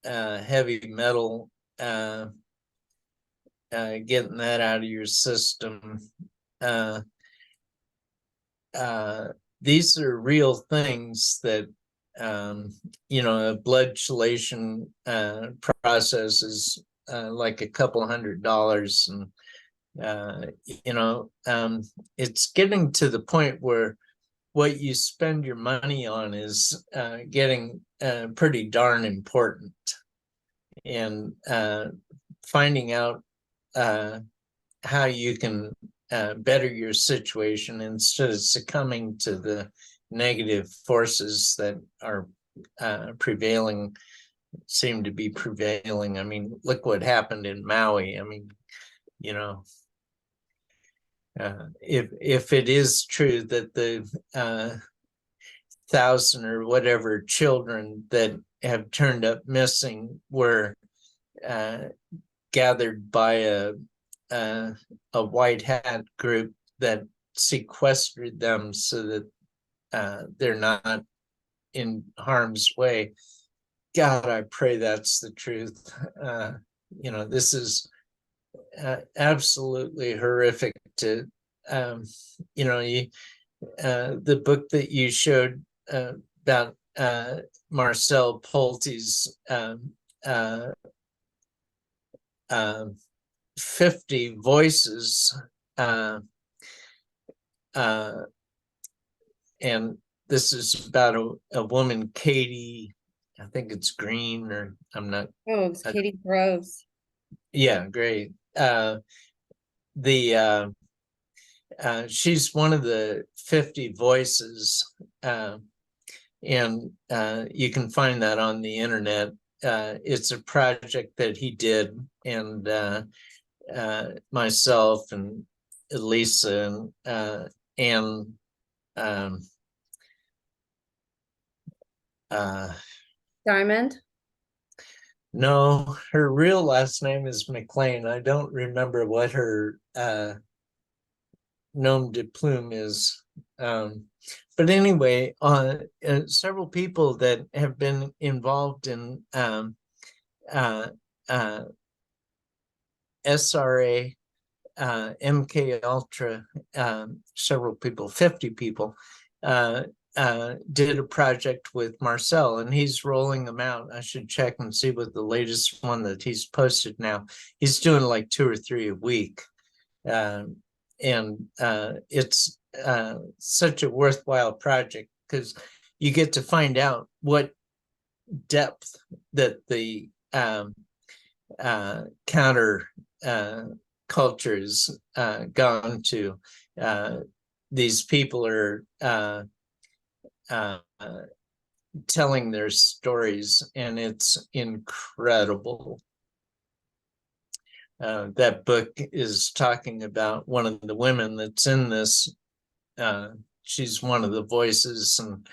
heavy metal, getting that out of your system. These are real things that, a blood chelation process is like a couple $100, and it's getting to the point where what you spend your money on is getting pretty darn important, and finding out how you can better your situation instead of succumbing to the negative forces that are seem to be prevailing. I mean, look what happened in Maui. I mean, if it is true that the 1,000 or whatever children that have turned up missing were gathered by a white hat group that sequestered them so that they're not in harm's way. God, I pray that's the truth. This is absolutely horrific to, the book that you showed about Marcel Pulte's 50 voices, and this is about a woman, Katie, I think it's Green, or I'm not. Oh, it's Katie Groves. Yeah, great. She's one of the 50 voices, and you can find that on the internet. It's a project that he did, and myself and Elisa and Diamond? No, her real last name is McLean. I don't remember what her nom de plume is. But anyway, several people that have been involved in SRA, MK Ultra, several people, 50 people, did a project with Marcel, and he's rolling them out. I should check and see what the latest one that he's posted now. He's doing like 2 or 3 a week. And it's such a worthwhile project, because you get to find out what depth that the counter cultures gone to. These people are telling their stories, and it's incredible. That book is talking about one of the women that's in this. She's one of the voices, and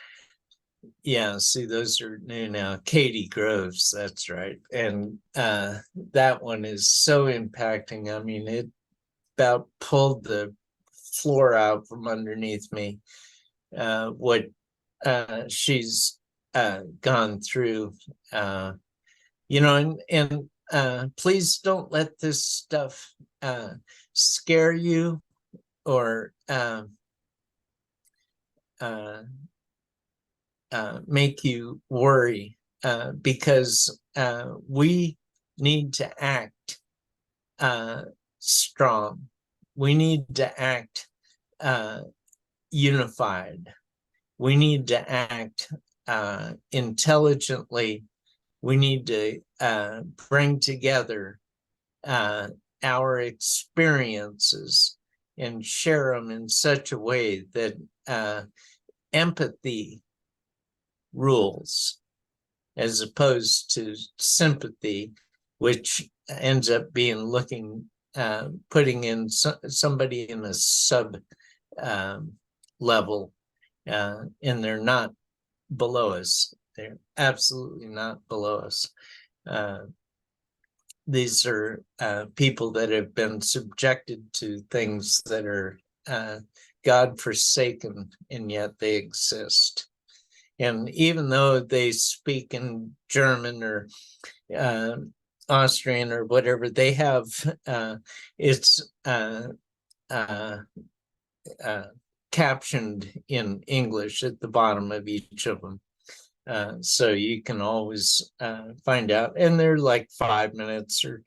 yeah, see, those are new now. Katie Groves, that's right. And that one is so impacting. I mean, it about pulled the floor out from underneath me. What she's gone through, and please don't let this stuff scare you or make you worry, because we need to act strong. We need to act unified. We need to act intelligently. We need to bring together our experiences and share them in such a way that empathy rules, as opposed to sympathy, which ends up being putting in somebody in a sub level, and they're not below us. They're absolutely not below us. These are people that have been subjected to things that are God-forsaken, and yet they exist. And even though they speak in German or Austrian or whatever, they have it's captioned in English at the bottom of each of them. So you can always find out. And they're like 5 minutes or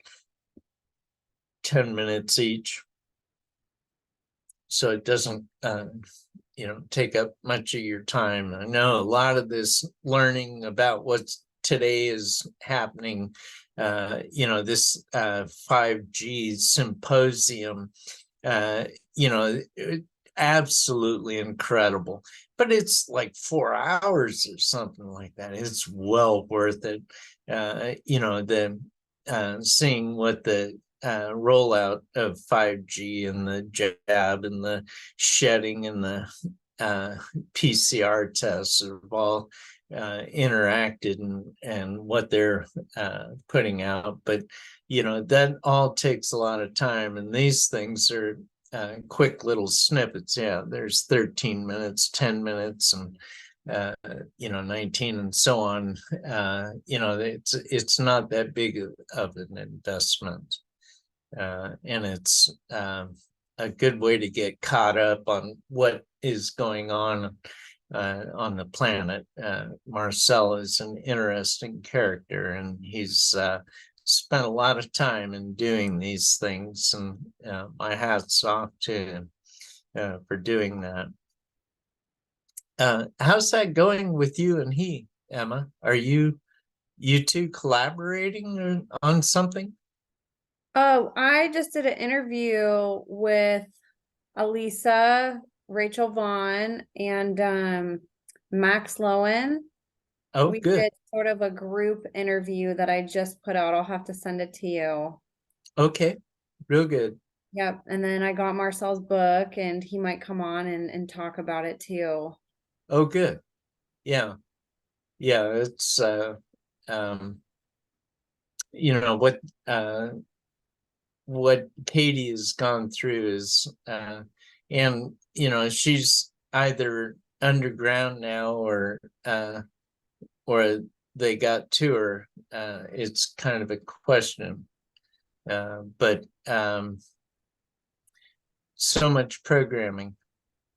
10 minutes each. So it doesn't take up much of your time. I know a lot of this learning about what's today is happening, this 5G symposium, absolutely incredible, but it's like 4 hours or something like that. It's well worth it. Seeing what the rollout of 5G and the jab and the shedding and the PCR tests have all interacted and what they're putting out. But, that all takes a lot of time. And these things are quick little snippets. Yeah, there's 13 minutes, 10 minutes, and 19 and so on. It's not that big of an investment. And it's a good way to get caught up on what is going on the planet. Marcel is an interesting character, and he's spent a lot of time in doing these things, and my hat's off to him for doing that. How's that going with you and he, Emma? Are you two collaborating on something? Oh, I just did an interview with Elisa, Rachel Vaughn, and Max Lowen. Oh, We good. did sort of a group interview that I just put out. I'll have to send it to you. Okay, real good. Yep. And then I got Marcel's book, and he might come on and talk about it too. Oh, good. Yeah. It's what Katie has gone through is and she's either underground now or they got to her. It's kind of a question, but so much programming.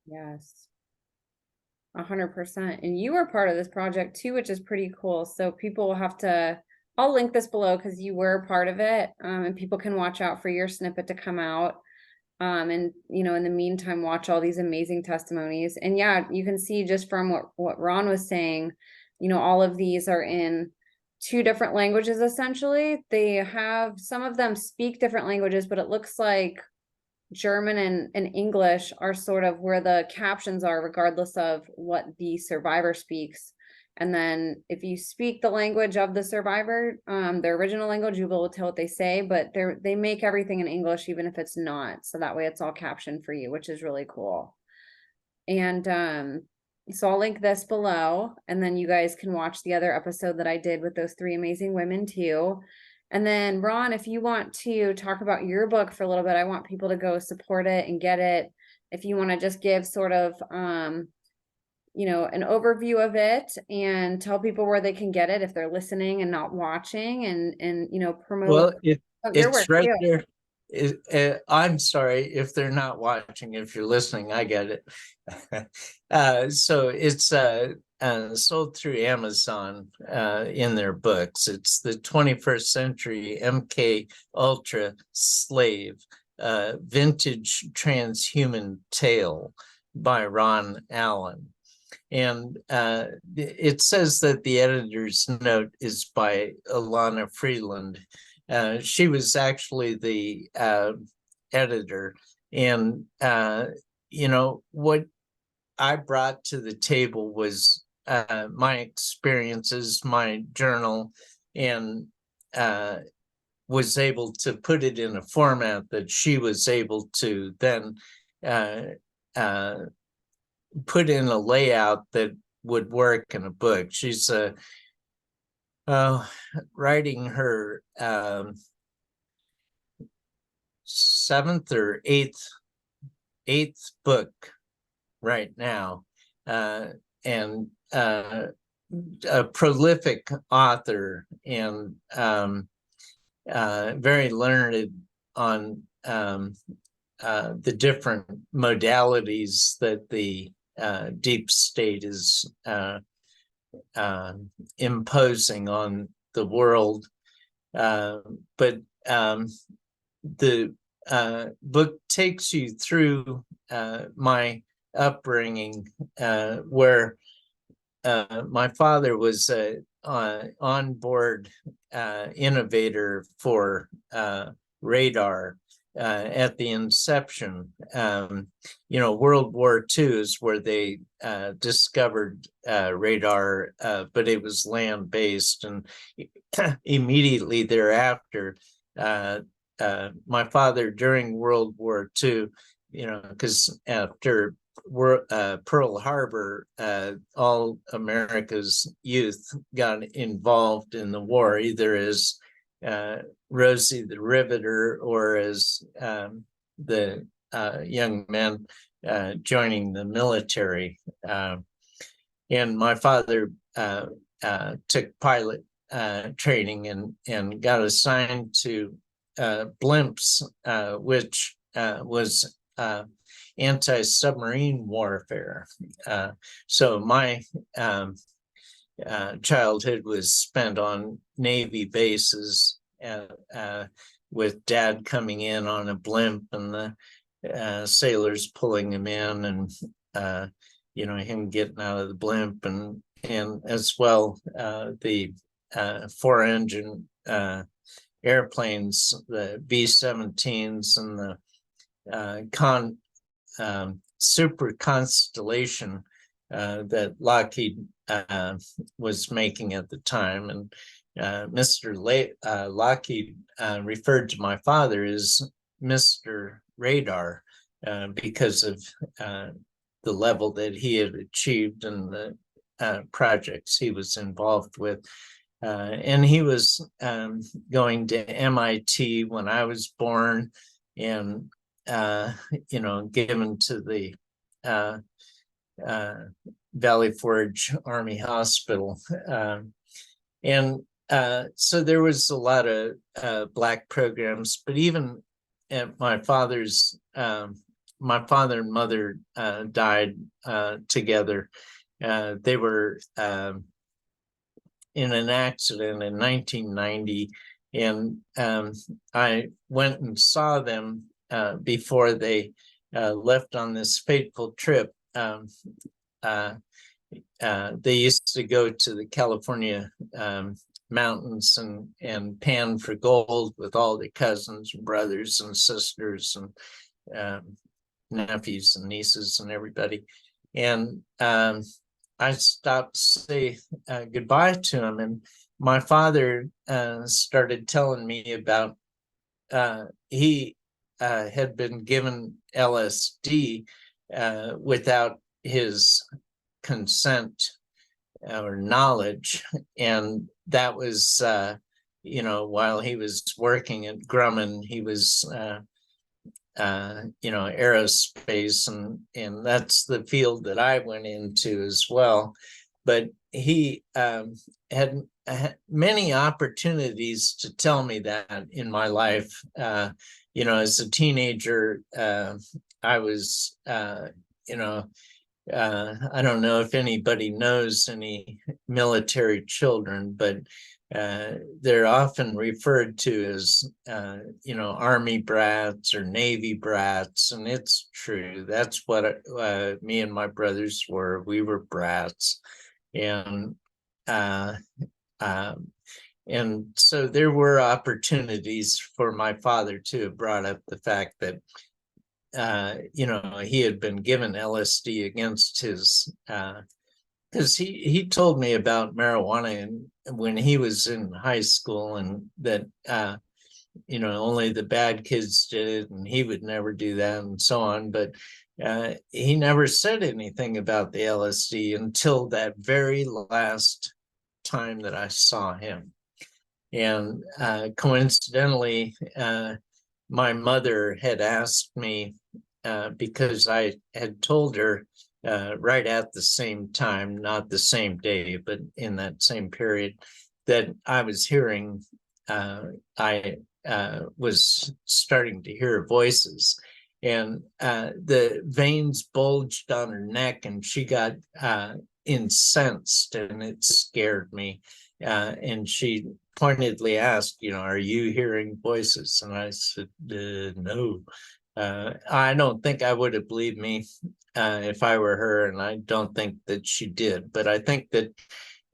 Yes. 100%. And you were part of this project too, which is pretty cool. So people will have to, I'll link this below because you were part of it. And people can watch out for your snippet to come out. And in the meantime, watch all these amazing testimonies. And yeah, you can see just from what Ron was saying, all of these are in 2 different languages essentially. They have, some of them speak different languages, but it looks like German and English are sort of where the captions are, regardless of what the survivor speaks. And then if you speak the language of the survivor, their original language, you'll be able to tell what they say, but they make everything in English, even if it's not. So that way it's all captioned for you, which is really cool. And so I'll link this below, and then you guys can watch the other episode that I did with those 3 amazing women too. And then Ron, if you want to talk about your book for a little bit, I want people to go support it and get it. If you want to just give sort of, an overview of it and tell people where they can get it if they're listening and not watching, and promote Well, your it's work right too. there. I'm sorry if they're not watching. If you're listening, I get it. So it's sold through Amazon in their books. It's the 21st Century MK Ultra Slave, Vintage Transhuman Tale by Ron Allen. And it says that the editor's note is by Alana Freeland. She was actually the editor. And, what I brought to the table was my experiences, my journal, and was able to put it in a format that she was able to then put in a layout that would work in a book. She's writing her seventh or eighth book right now, and a prolific author, and very learned on the different modalities that the deep state is imposing on the world. But the book takes you through my upbringing, where my father was an onboard innovator for radar. At the inception, World War II is where they discovered radar, but it was land-based, and immediately thereafter, my father, during World War II, because after Pearl Harbor, all America's youth got involved in the war, either as Rosie the Riveter or as the young men joining the military. And my father took pilot training and got assigned to blimps, which was anti-submarine warfare. So my childhood was spent on Navy bases, with Dad coming in on a blimp and the sailors pulling him in, and him getting out of the blimp, and as well the four-engine airplanes, the B-17s, and the Super Constellation that Lockheed was making at the time. And Mr. Lockheed referred to my father as Mr. Radar because of the level that he had achieved in the projects he was involved with. And he was going to MIT when I was born, and given to the Valley Forge Army Hospital. And so there was a lot of black programs, but even at my father's, my father and mother died together. They were in an accident in 1990, and I went and saw them before they left on this fateful trip. They used to go to the California mountains and pan for gold with all their cousins and brothers and sisters and nephews and nieces and everybody. And I stopped to say goodbye to him, and my father started telling me about he had been given LSD without his consent or knowledge, and that was while he was working at Grumman. He was aerospace, and that's the field that I went into as well. But he had many opportunities to tell me that in my life. As a teenager, I was, I don't know if anybody knows any military children, but they're often referred to as, Army brats or Navy brats. And it's true. That's what me and my brothers were. We were brats. And uh, um, and so there were opportunities for my father to have brought up the fact that he had been given LSD against his, because he told me about marijuana and when he was in high school, and that only the bad kids did it and he would never do that and so on. But he never said anything about the LSD until that very last time that I saw him. And coincidentally, my mother had asked me, because I had told her right at the same time, not the same day, but in that same period, that I was hearing, I was starting to hear voices. And the veins bulged on her neck and she got incensed, and it scared me. And she pointedly asked, are you hearing voices? And I said, no. I don't think I would have believed me if I were her, and I don't think that she did. But I think that,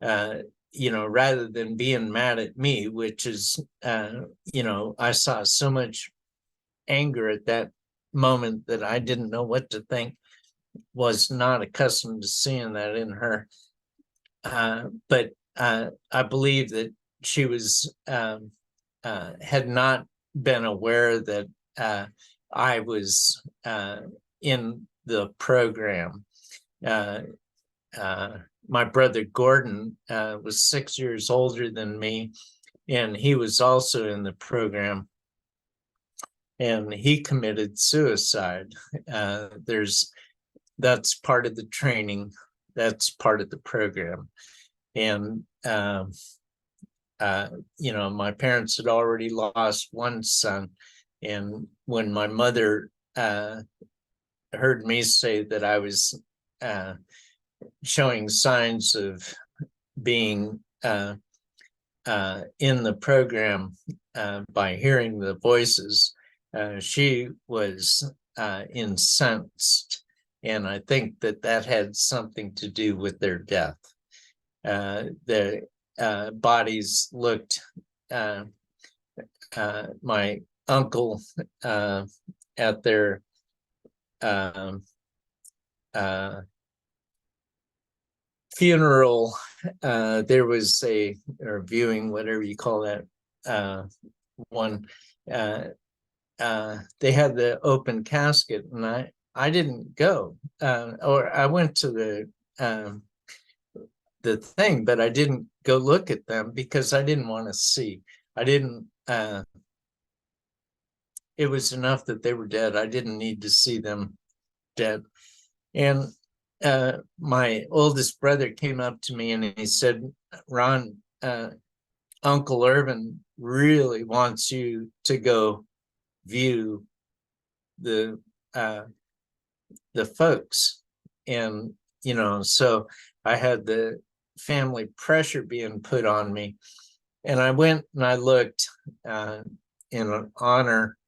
rather than being mad at me, which is, I saw so much anger at that moment that I didn't know what to think, was not accustomed to seeing that in her. But I believe that she was had not been aware that I was in the program. My brother Gordon was 6 years older than me, and he was also in the program. And he committed suicide. That's part of the training. That's part of the program. And my parents had already lost one son. And when my mother heard me say that I was showing signs of being in the program by hearing the voices, she was incensed. And I think that had something to do with their death. The bodies looked, my uncle at their funeral, there was or viewing, whatever you call that, one, they had the open casket, and I didn't go, or I went to the thing, but I didn't go look at them because I didn't want to see. I didn't, it was enough that they were dead. I didn't need to see them dead. And my oldest brother came up to me and he said, Ron, Uncle Irvin really wants you to go view the folks. And, so I had the family pressure being put on me. And I went and I looked in honor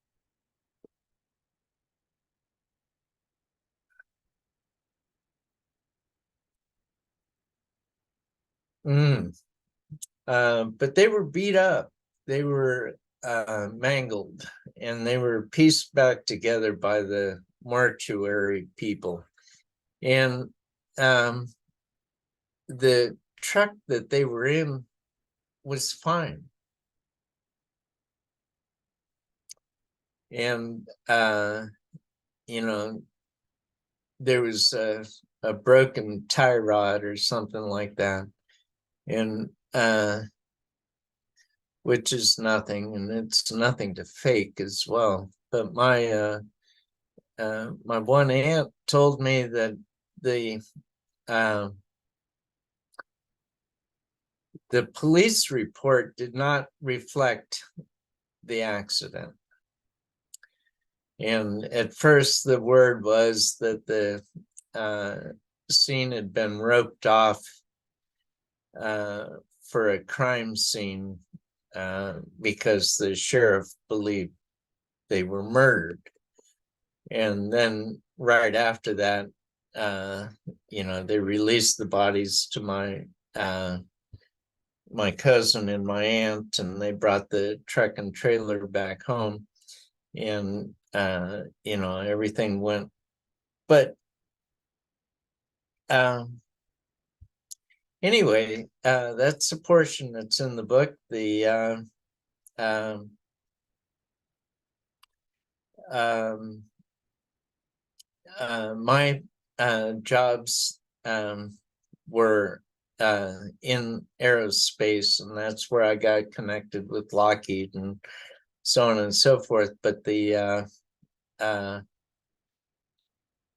but they were beat up. They were mangled, and they were pieced back together by the mortuary people. And the truck that they were in was fine. And, there was a broken tie rod or something like that. And which is nothing, and it's nothing to fake as well. But my one aunt told me that the the police report did not reflect the accident. And at first, the word was that the scene had been roped off for a crime scene because the sheriff believed they were murdered. And then right after that, they released the bodies to my cousin and my aunt, and they brought the truck and trailer back home, and everything went. But anyway, that's a portion that's in the book. The my jobs were in aerospace, and that's where I got connected with Lockheed and so on and so forth. But the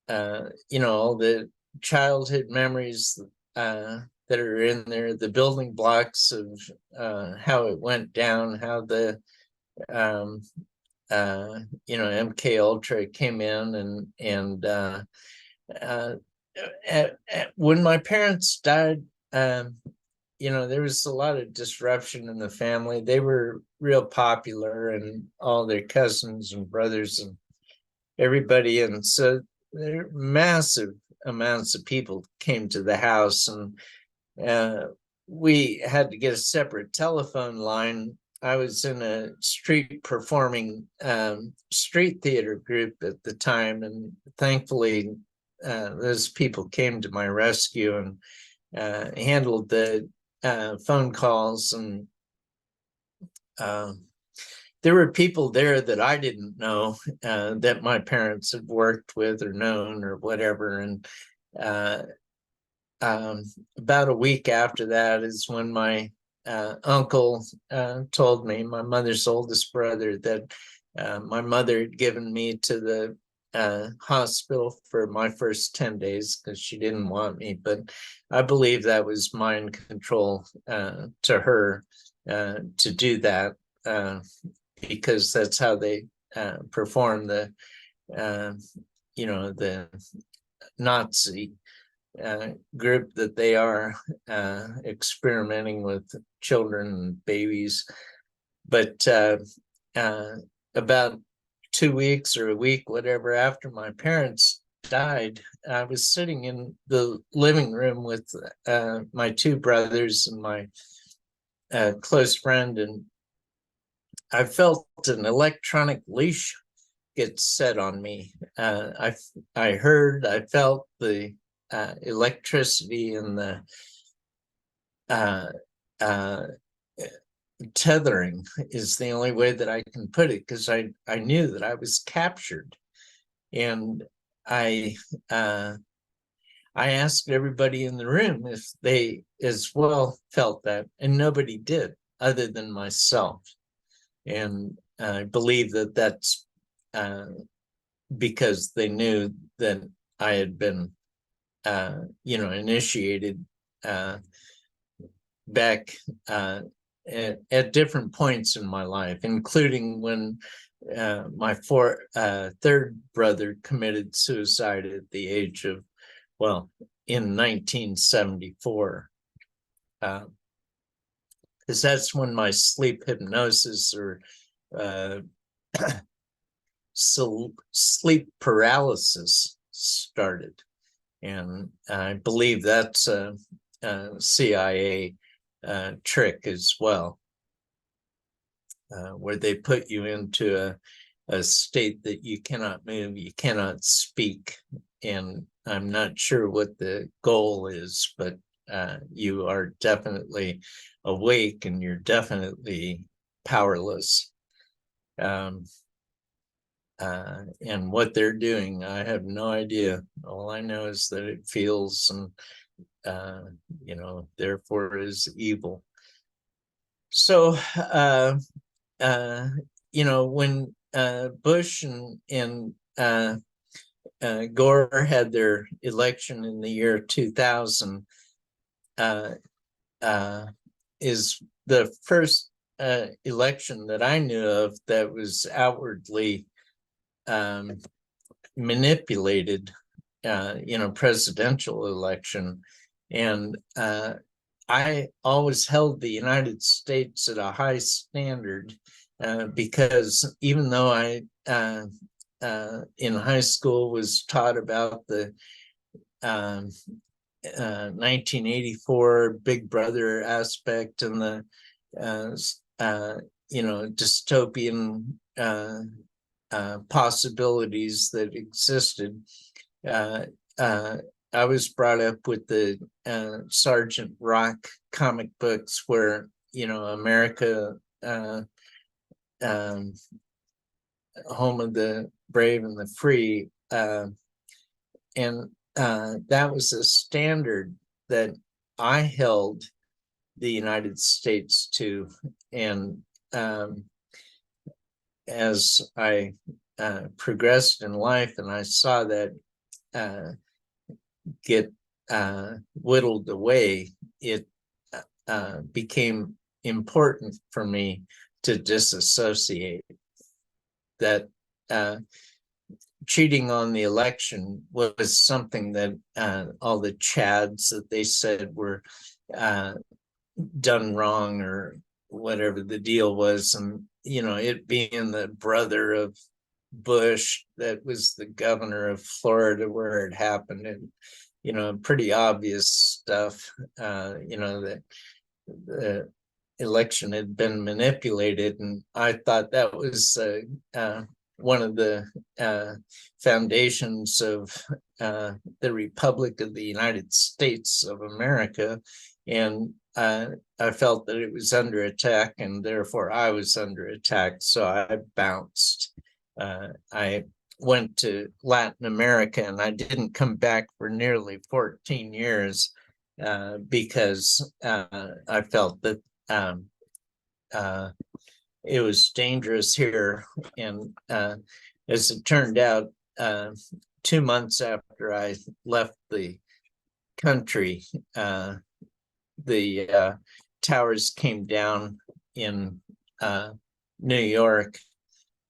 the childhood memories that are in there, the building blocks of how it went down, how the MK Ultra came in, and when my parents died, there was a lot of disruption in the family. They were real popular, and all their cousins and brothers and everybody, and so there massive amounts of people came to the house, and we had to get a separate telephone line. I was in a street performing street theater group at the time, and thankfully those people came to my rescue and handled the phone calls. And there were people there that I didn't know that my parents had worked with or known or whatever. And about a week after that is when my uncle told me, my mother's oldest brother, that my mother had given me to the hospital for my first 10 days because she didn't want me. But I believe that was mind control to her to do that, because that's how they perform the the Nazi group that they are, experimenting with children and babies. But about 2 weeks or a week, whatever, after my parents died, I was sitting in the living room with my two brothers and my close friend, and I felt an electronic leash get set on me. I felt the electricity and the tethering is the only way that I can put it, because I knew that I was captured. And I asked everybody in the room if they as well felt that, and nobody did other than myself. And I believe that that's because they knew that I had been initiated back at different points in my life, including when my third brother committed suicide at the age of, in 1974. Because that's when my sleep hypnosis or sleep paralysis started. And I believe that's a CIA trick as well, where they put you into a state that you cannot move, you cannot speak. And I'm not sure what the goal is, but you are definitely awake and you're definitely powerless. And what they're doing, I have no idea. All I know is that it feels, and therefore is evil. So when Bush and Gore had their election in the year 2000, is the first election that I knew of that was outwardly manipulated, presidential election. And I always held the United States at a high standard because even though I in high school was taught about the 1984 Big Brother aspect and the dystopian possibilities that existed. I was brought up with the Sergeant Rock comic books where, America, home of the brave and the free. And that was a standard that I held the United States to. And as I progressed in life and I saw that get whittled away, it became important for me to disassociate. That cheating on the election was something that all the chads that they said were done wrong or whatever the deal was, and it being the brother of Bush that was the governor of Florida where it happened, and pretty obvious stuff, that the election had been manipulated. And I thought that was one of the foundations of the Republic of the United States of America. And I felt that it was under attack, and therefore I was under attack. So I bounced. I went to Latin America, and I didn't come back for nearly 14 years because I felt that it was dangerous here. And as it turned out, 2 months after I left the country, the towers came down in New York,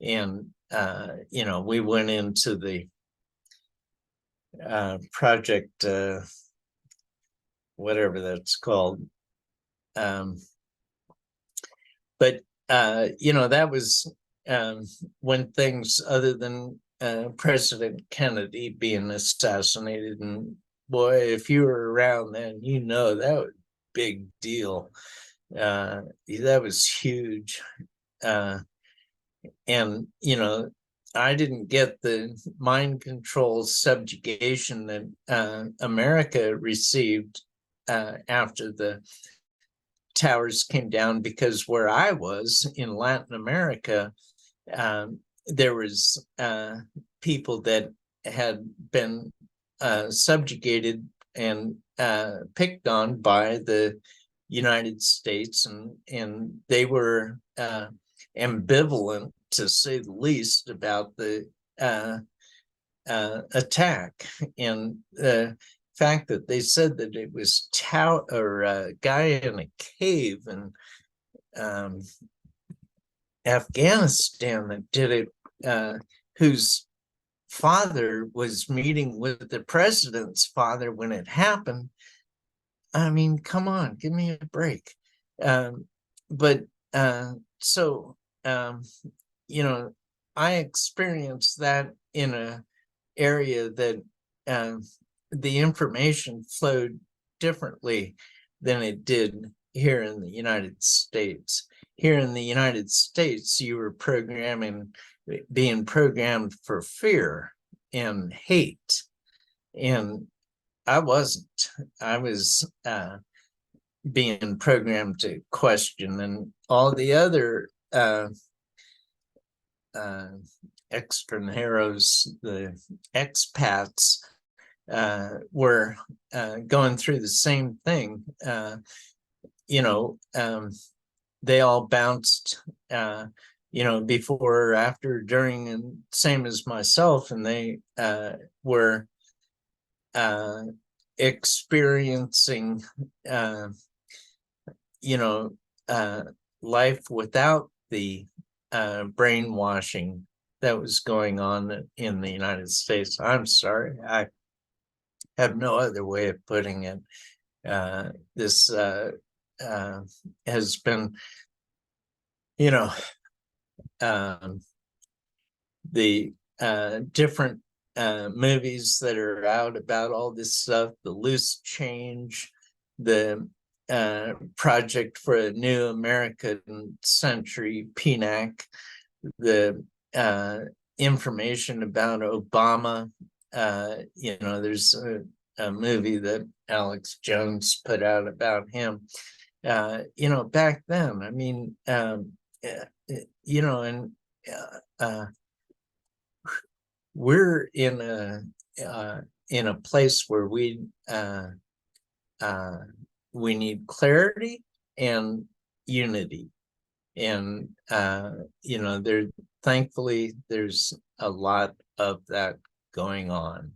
and we went into the project, whatever that's called. But that was when things, other than President Kennedy being assassinated, and boy, if you were around then, that was a big deal. That was huge. And I didn't get the mind control subjugation that America received after the towers came down, because where I was in Latin America, there was people that had been subjugated and picked on by the United States, and they were ambivalent, to say the least, about the attack. And the fact that they said that it was a guy in a cave in Afghanistan that did it, whose father was meeting with the president's father when it happened. I mean, come on, give me a break. I experienced that in an area that the information flowed differently than it did here in the United States. Here in the United States, you were being programmed for fear and hate. And I wasn't. I was being programmed to question, and all the other extranjeros, the expats, were going through the same thing. They all bounced, before, after, during, and same as myself, and they were experiencing life without the brainwashing that was going on in the United States. I'm sorry, I have no other way of putting it. This has been, the different movies that are out about all this stuff, the loose change, the Project for a New American Century, PNAC, the information about Obama. There's a movie that Alex Jones put out about him. Back then, I mean, and we're in a place where we need clarity and unity, and thankfully there's a lot of that going on,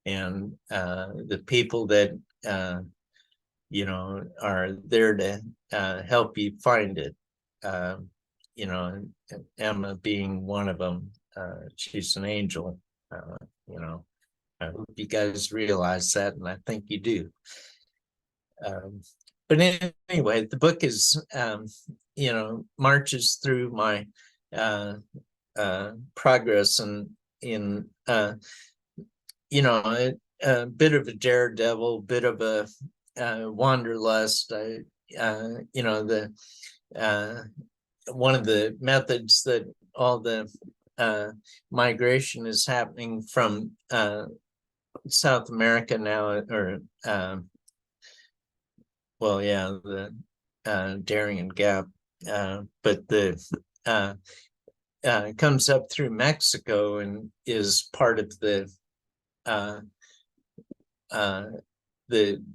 and the people that are there to help you find it, Emma being one of them. She's an angel. I hope you guys realize that, and I think you do. But anyway, the book is, marches through my progress, and in a bit of a daredevil, bit of a wanderlust. One of the methods that all the migration is happening from South America now, or the Darien Gap, but the comes up through Mexico and is part of the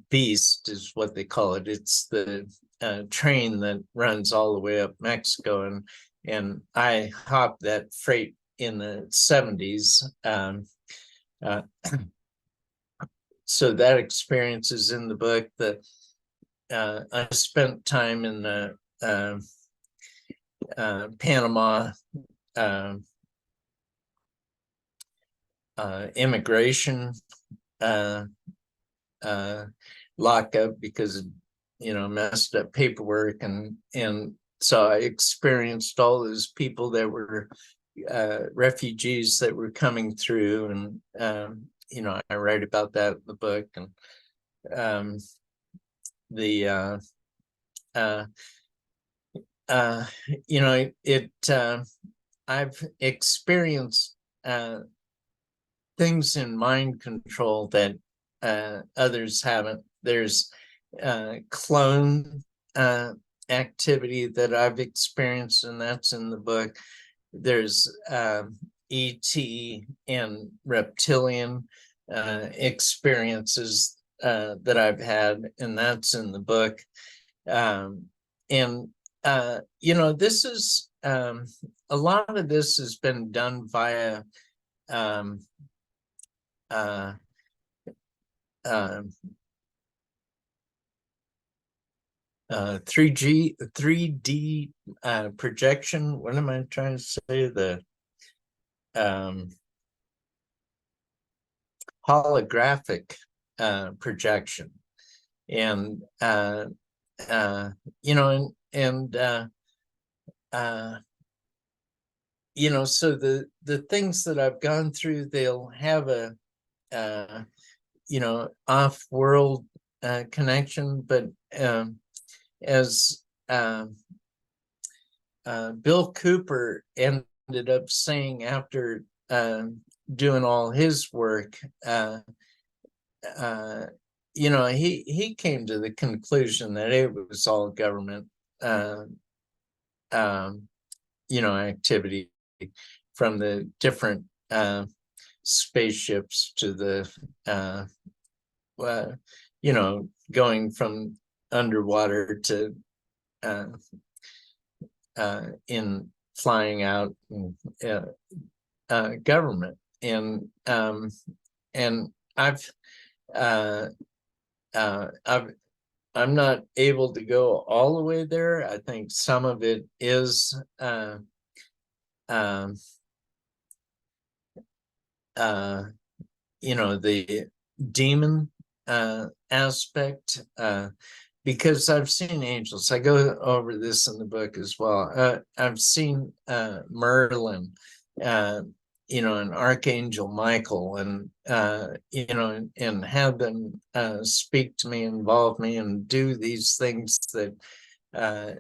beast, is what they call it. It's the train that runs all the way up Mexico, and I hopped that freight in the 70s. So that experience is in the book. I spent time in Panama immigration lockup because of messed up paperwork, and so I experienced all those people that were refugees that were coming through, and I write about that in the book, and I've experienced things in mind control that others haven't. There's clone activity that I've experienced, and that's in the book. There's ET and reptilian experiences that I've had, and that's in the book. This is a lot of this has been done via 3D projection. What am I trying to say? The holographic projection, and so the things that I've gone through, they'll have a off-world connection, but as Bill Cooper ended up saying after doing all his work, he came to the conclusion that it was all government activity, from the different spaceships to the going from underwater to in flying out, government, and I've I'm not able to go all the way there. I think some of it is the demon aspect, because I've seen angels. I go over this in the book as well. I've seen Merlin, and Archangel Michael, and and have them speak to me, involve me, and do these things that I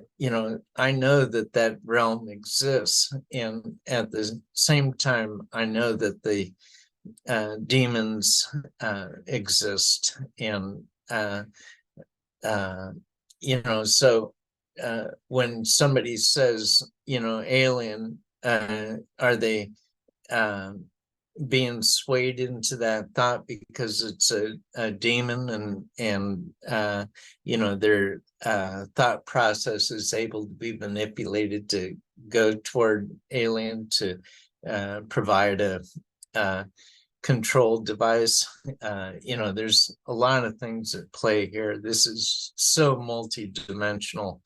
know that realm exists, and at the same time, I know that the demons exist, and so when somebody says, alien, are they being swayed into that thought because it's a demon, and their thought process is able to be manipulated to go toward alien to provide a controlled device? There's a lot of things at play here. This is so multi-dimensional,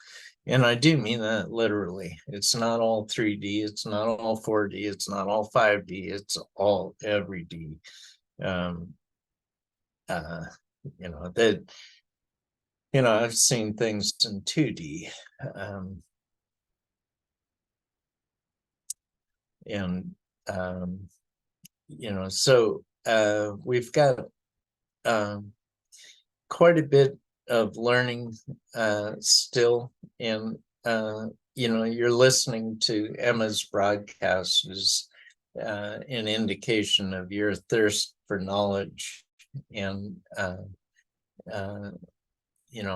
and I do mean that literally. It's not all 3D, it's not all 4D, it's not all 5D, it's all every D. I've seen things in 2D, so we've got quite a bit of learning still, and you're listening to Emma's broadcast is an indication of your thirst for knowledge, and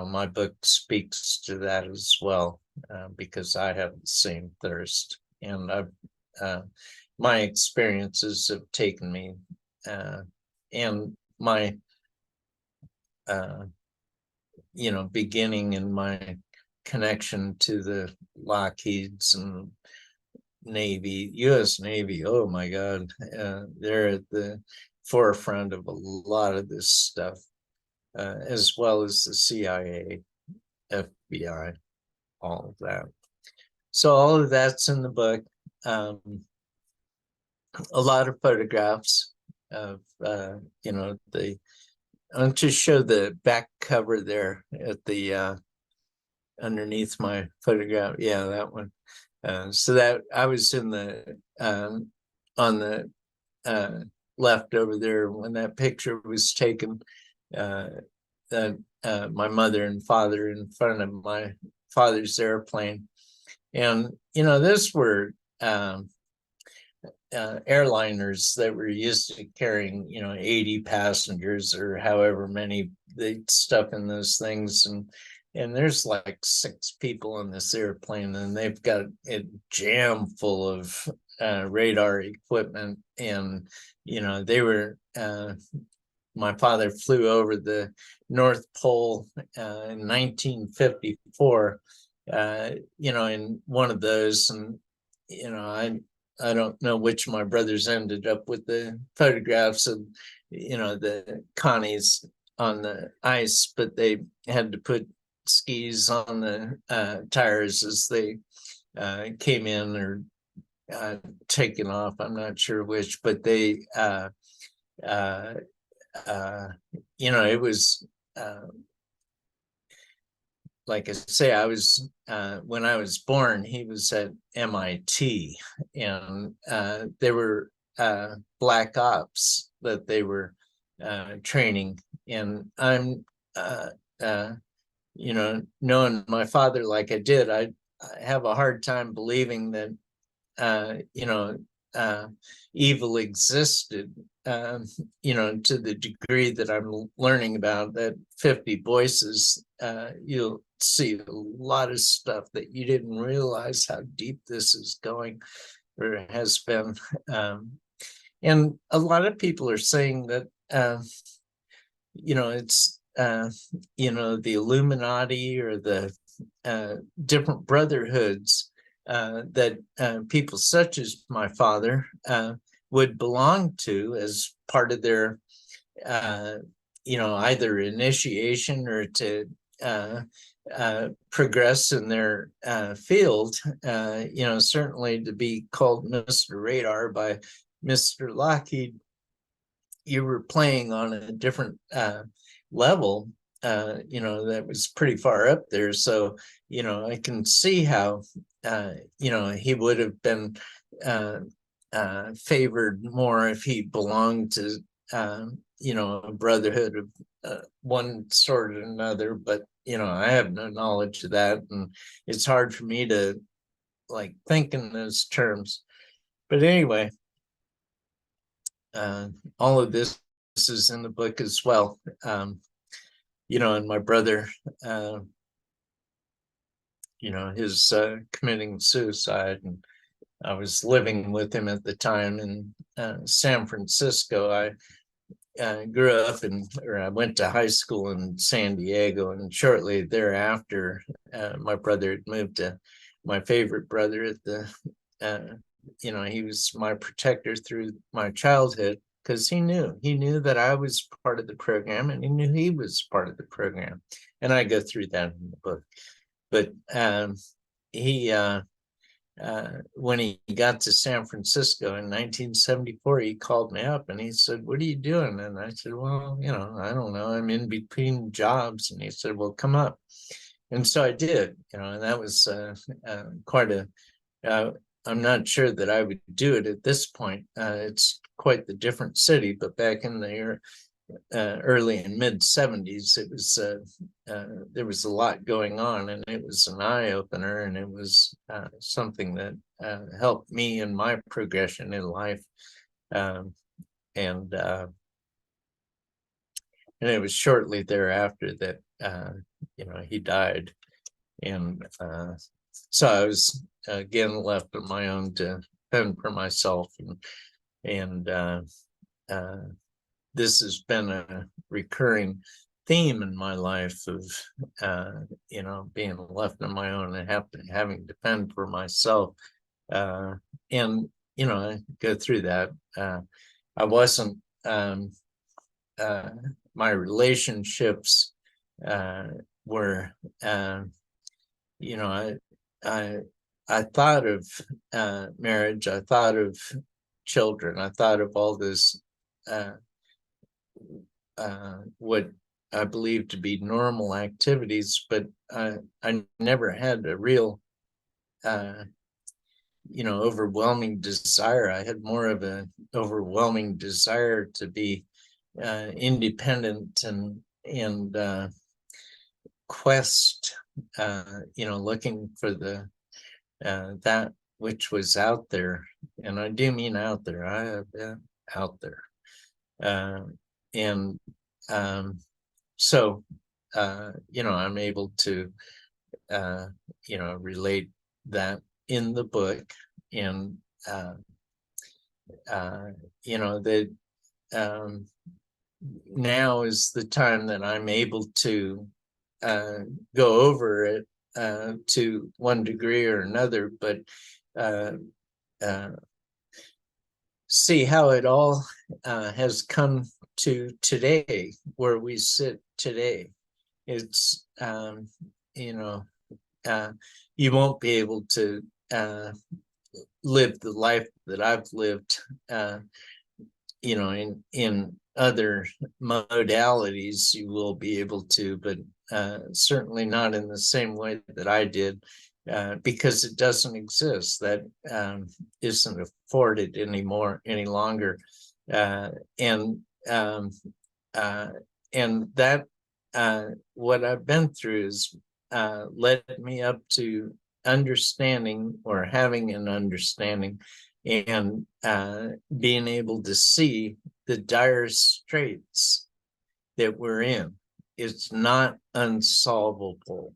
my book speaks to that as well, because I have the same thirst, and my experiences have taken me, and my beginning in my connection to the Lockheeds and Navy, U.S. Navy. Oh my God, they're at the forefront of a lot of this stuff, as well as the CIA, FBI, all of that. So all of that's in the book. A lot of photographs of I want to show the back cover there at the underneath my photograph. Yeah, that one. So that I was in the on the left over there when that picture was taken. That my mother and father in front of my father's airplane, and this were airliners that were used to carrying 80 passengers or however many they stuff in those things, and there's like 6 people on this airplane, and they've got it jam full of radar equipment, and they were my father flew over the North Pole in 1954, in one of those, and I don't know which my brothers ended up with the photographs of, the Connies on the ice, but they had to put skis on the tires as they came in or taken off. I'm not sure which, but they, it was, like I say, I was when I was born, he was at MIT, and there were black ops that they were training, and I'm knowing my father like I did, I have a hard time believing that evil existed, to the degree that I'm learning about that 50 voices. You'll see a lot of stuff that you didn't realize how deep this is going or has been. And a lot of people are saying that, it's, the Illuminati or the different brotherhoods that people such as my father would belong to as part of their, either initiation or to progress in their field. Certainly to be called Mr. Radar by Mr. Lockheed, you were playing on a different level, that was pretty far up there. So, I can see how, he would have been favored more if he belonged to, a brotherhood of one sort or another. But, I have no knowledge of that. And it's hard for me to think in those terms. But anyway, all of this is in the book as well. And my brother, his committing suicide, and I was living with him at the time in San Francisco. I grew up I went to high school in San Diego, and shortly thereafter, my brother had moved to my favorite brother at the, he was my protector through my childhood, because he knew that I was part of the program, and he knew he was part of the program. And I go through that in the book. But he, when he got to San Francisco in 1974, he called me up and he said, "What are you doing?" And I said, "Well, I don't know. I'm in between jobs." And he said, "Well, come up." And so I did, and that was quite a, I'm not sure that I would do it at this point. It's quite the different city, but back in the early and mid 70s, it was there was a lot going on, and it was an eye-opener, and it was something that helped me in my progression in life. And it was shortly thereafter that he died. And so I was again left on my own to fend for myself. And this has been a recurring theme in my life of, being left on my own and having to fend for myself. And, I go through that. I wasn't, my relationships were, I thought of marriage, I thought of children, I thought of all this, what I believe to be normal activities, but I never had a real, overwhelming desire. I had more of an overwhelming desire to be independent and quest, looking for the that which was out there. And I do mean out there. I have been out there. And so, I'm able to, relate that in the book. And, that now is the time that I'm able to go over it to one degree or another, but see how it all has come to today, where we sit today. It's, you won't be able to live the life that I've lived, in other modalities. You will be able to, but certainly not in the same way that I did, because it doesn't exist. That isn't afforded any longer. And that what I've been through has led me up to understanding, or having an understanding, and being able to see the dire straits that we're in. It's not unsolvable.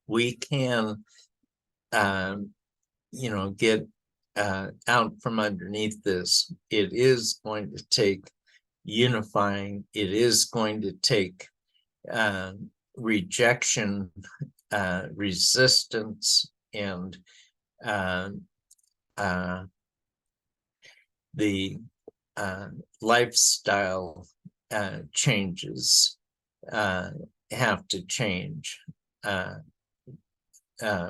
We can, get out from underneath this. It is going to take unifying. It is going to take rejection, resistance, and the lifestyle changes, have to change.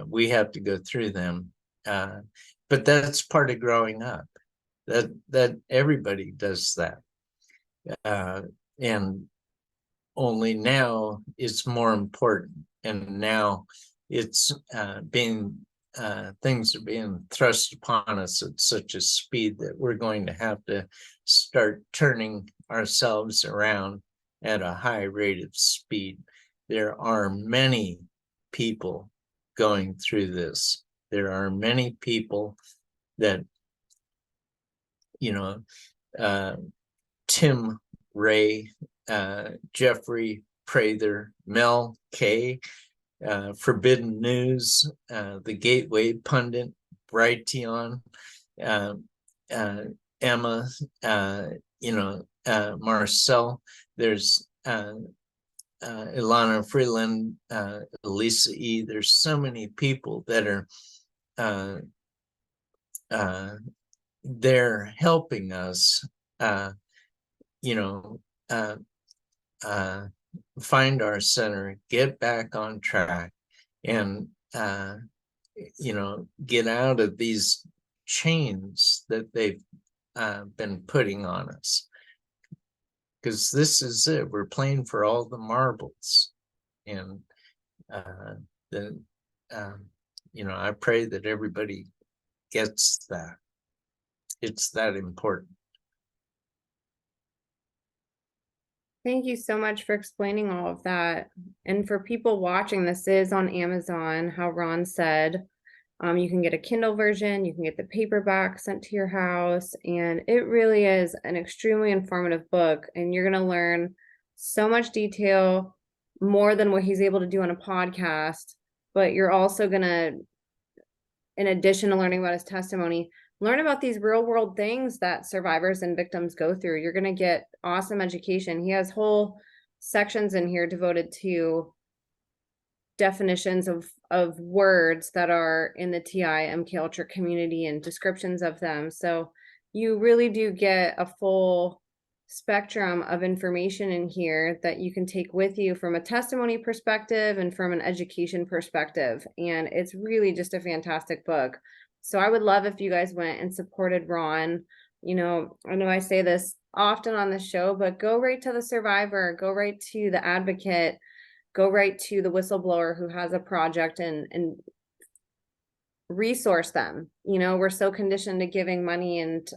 We have to go through them. But that's part of growing up. That everybody does that. And only now it's more important. And now it's things are being thrust upon us at such a speed that we're going to have to start turning ourselves around at a high rate of speed. There are many people going through this. There are many people that, Tim Ray, Jeffrey Prather, Mel K, Forbidden News, The Gateway Pundit, Brighteon, Emma, Marcel. There's Ilana Freeland, Elisa E. There's so many people that are they're helping us, find our center, get back on track, and get out of these chains that they've been putting on us. Because this is it. We're playing for all the marbles, and I pray that everybody gets that. It's that important. Thank you so much for explaining all of that. And for people watching, this is on Amazon, how Ron said. You can get a Kindle version, you can get the paperback sent to your house, and it really is an extremely informative book, and you're going to learn so much detail, more than what he's able to do on a podcast, but you're also going to, in addition to learning about his testimony, learn about these real world things that survivors and victims go through. You're going to get awesome education. He has whole sections in here devoted to definitions of words that are in the TI MK Ultra community and descriptions of them. So you really do get a full spectrum of information in here that you can take with you from a testimony perspective and from an education perspective. And it's really just a fantastic book. So I would love if you guys went and supported Ron. I know I say this often on the show, but go right to the survivor, go right to the advocate, go right to the whistleblower who has a project, and resource them. We're so conditioned to giving money and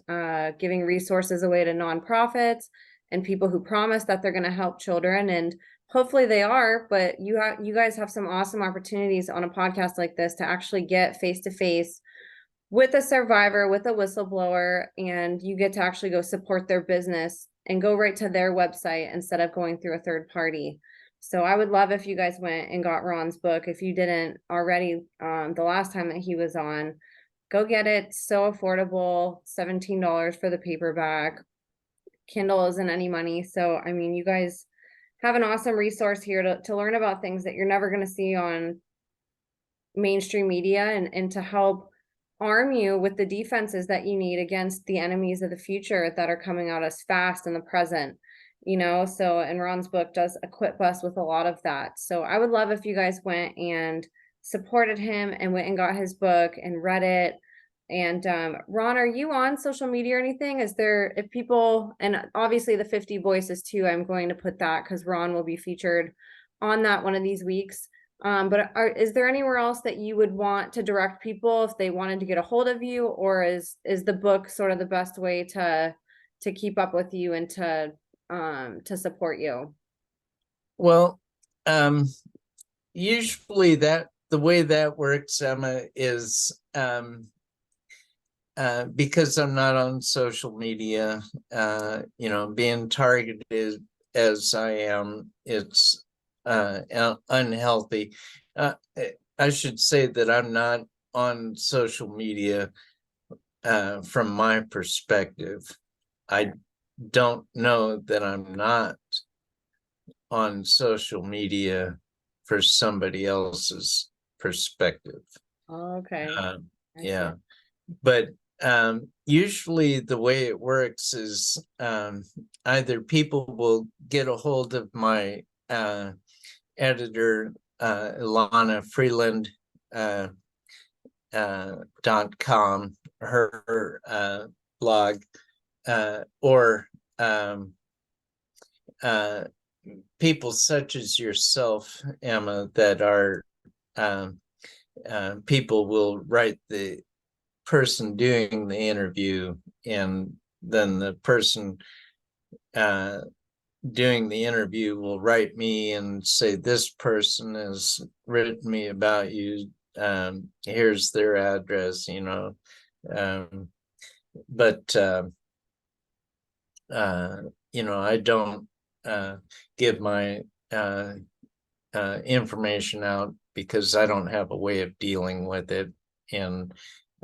giving resources away to nonprofits and people who promise that they're going to help children, and hopefully they are, but you guys have some awesome opportunities on a podcast like this to actually get face to face with a survivor, with a whistleblower, and you get to actually go support their business and go right to their website instead of going through a third party. So I would love if you guys went and got Ron's book. If you didn't already, the last time that he was on, go get it. So affordable, $17 for the paperback. Kindle isn't any money. So, you guys have an awesome resource here to learn about things that you're never going to see on mainstream media, and to help arm you with the defenses that you need against the enemies of the future that are coming at us fast in the present. So, and Ron's book does equip us with a lot of that. So I would love if you guys went and supported him and went and got his book and read it. And Ron, are you on social media or anything? If people, and obviously the 50 voices too, I'm going to put that because Ron will be featured on that one of these weeks. But is there anywhere else that you would want to direct people if they wanted to get a hold of you, or is the book sort of the best way to keep up with you and to support you? Well, usually the way that works, Emma, is because I'm not on social media, being targeted as I am, it's unhealthy. I should say that I'm not on social media from my perspective. I don't know that I'm not on social media for somebody else's perspective. Okay. Yeah, but usually the way it works is either people will get a hold of my editor, Ilana Freeland, .com, her blog, or people such as yourself, Emma, that are people will write the person doing the interview, and then the person doing the interview will write me and say, this person has written me about you. Here's their address, you know. But you know, I don't give my information out because I don't have a way of dealing with it, and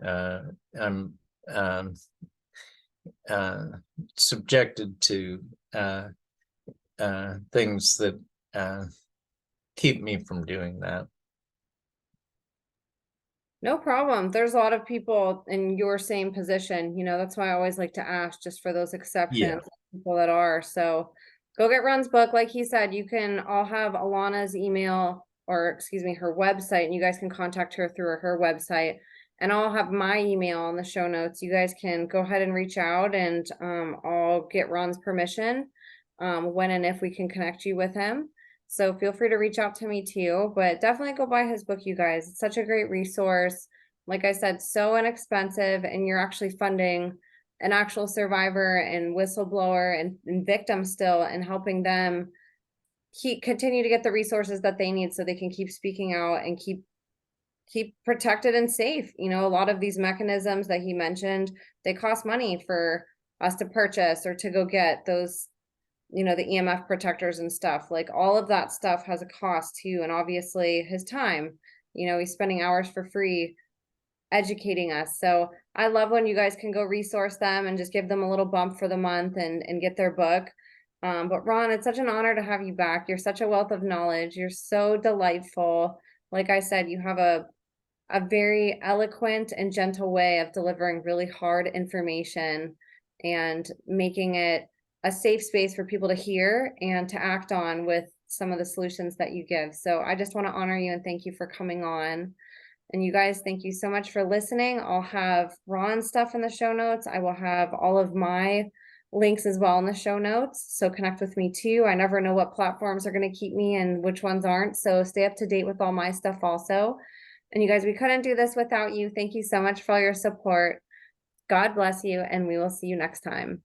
I'm subjected to things that keep me from doing that. No problem. There's a lot of people in your same position. You know, that's why I always like to ask, just for those exceptions, people that are. So go get Ron's book. Like he said, you can all have Alana's email, or excuse me, her website, and you guys can contact her through her website. And I'll have my email in the show notes. You guys can go ahead and reach out, and I'll get Ron's permission when and if we can connect you with him. So feel free to reach out to me too, but definitely go buy his book, you guys. It's such a great resource. Like I said, so inexpensive, and you're actually funding an actual survivor and whistleblower and victim still, and helping them continue to get the resources that they need so they can keep speaking out and keep protected and safe. You know, a lot of these mechanisms that he mentioned, they cost money for us to purchase or to go get those, you know, the EMF protectors and stuff. Like, all of that stuff has a cost too. And obviously his time, you know, he's spending hours for free educating us. So I love when you guys can go resource them and just give them a little bump for the month and get their book. But Ron, it's such an honor to have you back. You're such a wealth of knowledge. You're so delightful. Like I said, you have a very eloquent and gentle way of delivering really hard information and making it a safe space for people to hear and to act on with some of the solutions that you give. So I just want to honor you and thank you for coming on. And you guys, thank you so much for listening. I'll have Ron's stuff in the show notes. I will have all of my links as well in the show notes. So connect with me too. I never know what platforms are going to keep me and which ones aren't. So stay up to date with all my stuff also. And you guys, we couldn't do this without you. Thank you so much for all your support. God bless you, and we will see you next time.